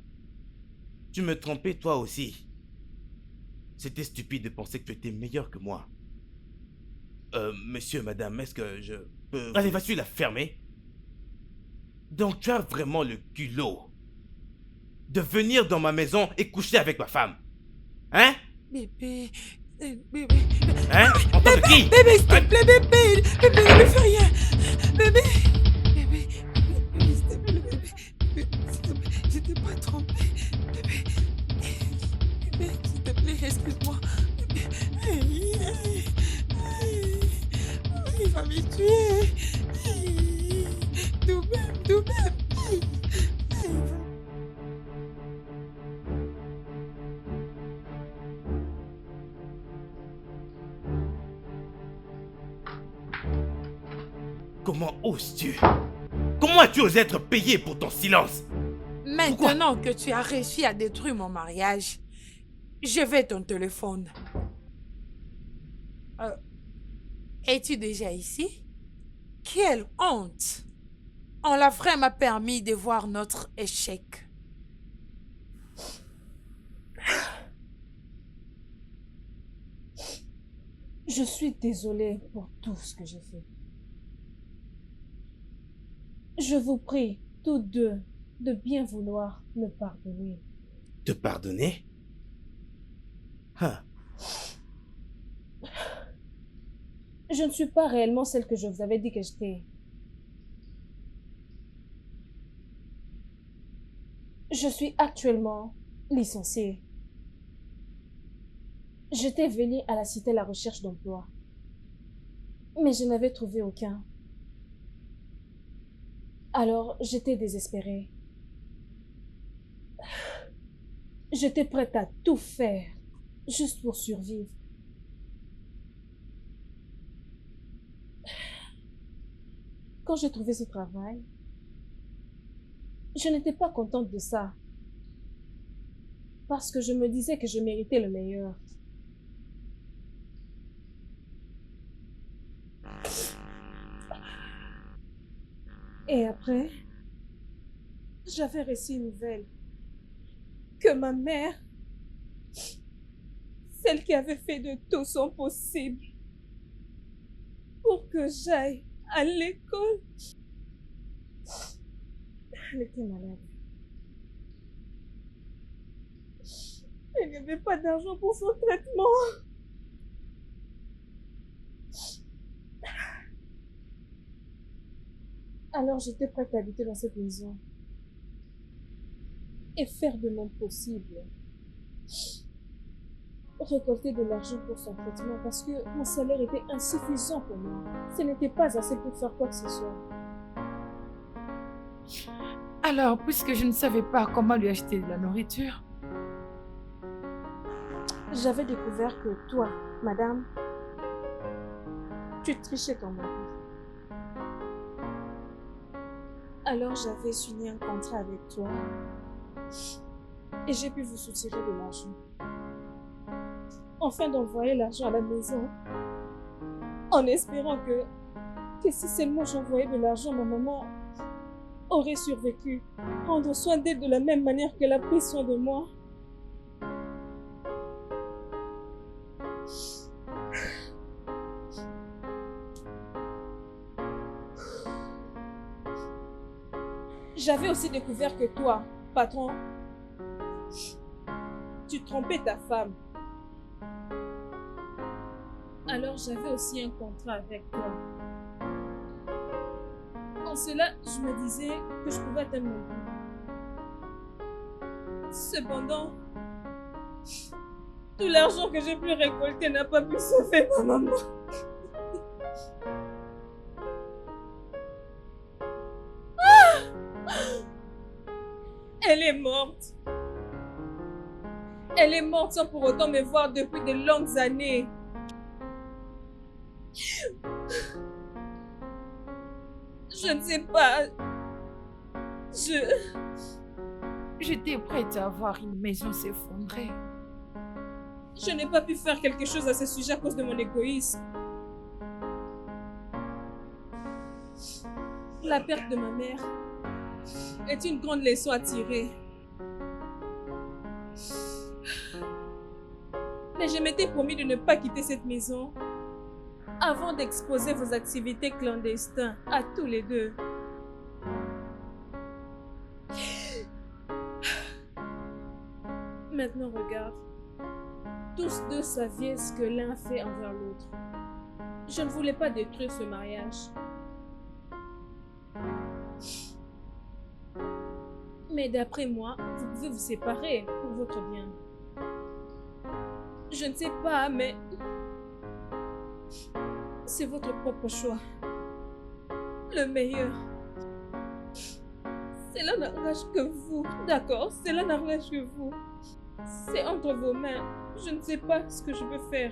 Speaker 4: tu me trompais toi aussi. C'était stupide de penser que tu étais meilleur que moi. Monsieur, madame, est-ce que je peux... Allez, vas-tu la fermer? Donc tu as vraiment le culot de venir dans ma maison et coucher avec ma femme. Hein?
Speaker 3: Bébé, bébé.
Speaker 4: Hein? En tant que qui?
Speaker 3: Bébé, s'il te plaît, bébé. Bébé, ne me fais rien. Bébé. Bébé, bébé, s'il te plaît, bébé. Bébé, s'il te plaît, je t'ai pas trompé. Bébé. Bébé, s'il te plaît, excuse-moi. Bébé. Il va me tuer. Doubem.
Speaker 4: Comment oses-tu? Comment as-tu osé être payé pour ton silence?
Speaker 3: Maintenant que tu as réussi à détruire mon mariage, je vais ton téléphone. Es-tu déjà ici? Quelle honte! On l'a vraiment permis de voir notre échec.
Speaker 1: Je suis désolée pour tout ce que j'ai fait. Je vous prie, tous deux, de bien vouloir me pardonner.
Speaker 4: Te pardonner? Hein?
Speaker 1: Je ne suis pas réellement celle que je vous avais dit que j'étais. Je suis actuellement licenciée. J'étais venue à la cité à la recherche d'emploi. Mais je n'avais trouvé aucun. Alors, j'étais désespérée. J'étais prête à tout faire, juste pour survivre. Quand j'ai trouvé ce travail, je n'étais pas contente de ça. Parce que je me disais que je méritais le meilleur. Et après, j'avais reçu une nouvelle que ma mère, celle qui avait fait de tout son possible pour que j'aille à l'école, elle était malade. Elle n'avait pas d'argent pour son traitement. Alors j'étais prête à habiter dans cette maison et faire de mon possible. Récolter de l'argent pour son traitement parce que mon salaire était insuffisant pour moi. Ce n'était pas assez pour faire quoi que ce soit.
Speaker 2: Alors, puisque je ne savais pas comment lui acheter de la nourriture,
Speaker 1: J'avais découvert que toi, madame, tu trichais ton mari. Alors j'avais signé un contrat avec toi et j'ai pu vous soutirer de l'argent. Afin d'envoyer l'argent à la maison, en espérant que si seulement j'envoyais de l'argent, ma maman aurait survécu, prendre soin d'elle de la même manière qu'elle a pris soin de moi. J'avais aussi découvert que toi, patron, tu trompais ta femme. Alors j'avais aussi un contrat avec toi. En cela, je me disais que je pouvais atteindre mon but. Cependant, tout l'argent que j'ai pu récolter n'a pas pu sauver ma maman. Elle est morte. Elle est morte sans pour autant me voir depuis de longues années. Je ne sais pas.
Speaker 2: J'étais prête à voir une maison s'effondrer.
Speaker 1: Je n'ai pas pu faire quelque chose à ce sujet à cause de mon égoïsme. La perte de ma mère est une grande leçon à tirer. Mais je m'étais promis de ne pas quitter cette maison avant d'exposer vos activités clandestines à tous les deux. Maintenant, regarde. Tous deux savaient ce que l'un fait envers l'autre. Je ne voulais pas détruire ce mariage. Mais d'après moi, vous pouvez vous séparer pour votre bien. Je ne sais pas, mais c'est votre propre choix. Le meilleur. Cela n'engage que vous. D'accord, cela n'engage que vous. C'est entre vos mains. Je ne sais pas ce que je peux faire.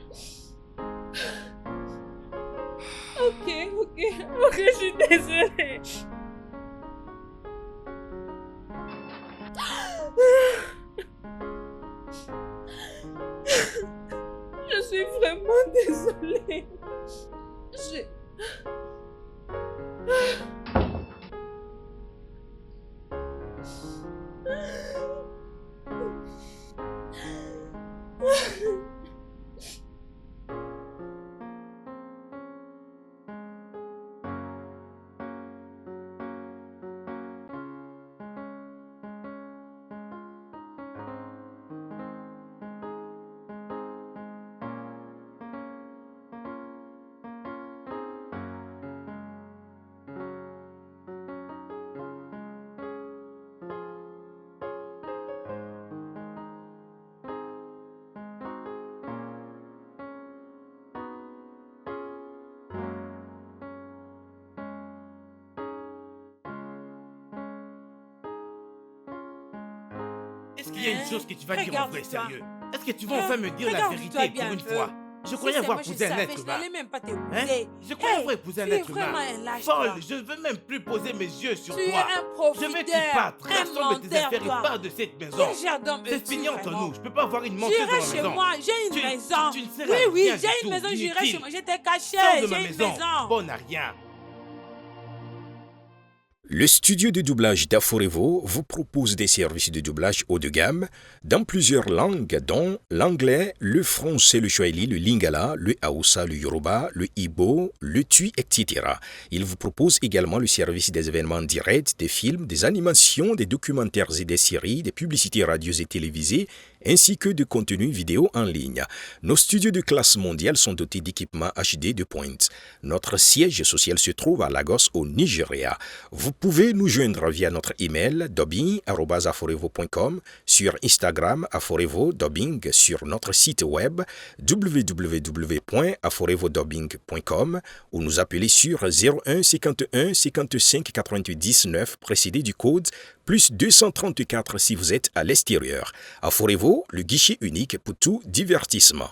Speaker 1: Ok, je suis désolée. Je suis vraiment désolée.
Speaker 4: Est-ce qu'il y a une chose que tu vas dire en vrai,
Speaker 3: Regarde-toi.
Speaker 4: sérieux? Est-ce que tu vas enfin me dire la
Speaker 3: Regarde-toi
Speaker 4: vérité
Speaker 3: bien
Speaker 4: pour une
Speaker 3: un peu.
Speaker 4: fois? Je croyais
Speaker 3: Si c'est
Speaker 4: avoir
Speaker 3: moi, je
Speaker 4: épousé un
Speaker 3: savais,
Speaker 4: être
Speaker 3: je
Speaker 4: humain.
Speaker 3: n'allais même pas
Speaker 4: Hein?
Speaker 3: t'épouser.
Speaker 4: Je croyais
Speaker 3: Hey,
Speaker 4: avoir épousé un
Speaker 3: tu es
Speaker 4: être humain.
Speaker 3: vraiment un lâche,
Speaker 4: Folle,
Speaker 3: toi.
Speaker 4: je ne veux même plus poser mes yeux sur
Speaker 3: Tu es
Speaker 4: toi.
Speaker 3: un
Speaker 4: Je veux que tu
Speaker 3: profiteur,
Speaker 4: partes,
Speaker 3: un
Speaker 4: rassemble tes
Speaker 3: menteur,
Speaker 4: affaires et
Speaker 3: toi.
Speaker 4: pars de cette maison.
Speaker 3: Quel jardin
Speaker 4: C'est
Speaker 3: veux-tu,
Speaker 4: fini entre
Speaker 3: vraiment?
Speaker 4: nous. Je peux pas avoir une menteuse dans
Speaker 3: J'irai
Speaker 4: ma
Speaker 3: chez
Speaker 4: maison.
Speaker 3: moi, j'ai une
Speaker 4: Tu-
Speaker 3: maison.
Speaker 4: tu ne sais
Speaker 3: Oui,
Speaker 4: rien
Speaker 3: oui,
Speaker 4: du
Speaker 3: j'ai
Speaker 4: tout,
Speaker 3: une maison, j'irai
Speaker 4: inutile.
Speaker 3: chez moi. J'étais caché,
Speaker 4: Sors de ma
Speaker 3: j'ai une
Speaker 4: maison.
Speaker 3: maison.
Speaker 4: Bonne à rien.
Speaker 6: Le studio de doublage d'Aforevo vous propose des services de doublage haut de gamme dans plusieurs langues dont l'anglais, le français, le swahili, le lingala, le hausa, le yoruba, le ibo, le tui, etc. Il vous propose également le service des événements directs, des films, des animations, des documentaires et des séries, des publicités radio et télévisées, ainsi que de contenus vidéo en ligne. Nos studios de classe mondiale sont dotés d'équipements HD de pointe. Notre siège social se trouve à Lagos au Nigeria. Vous pouvez nous joindre via notre email dubbing@aforevo.com, sur Instagram Aforevo Dubbing, sur notre site web www.aforevodubbing.com ou nous appeler sur 01 51 55 88 19 précédé du code plus 234 si vous êtes à l'extérieur. Aforevo, le guichet unique pour tout divertissement.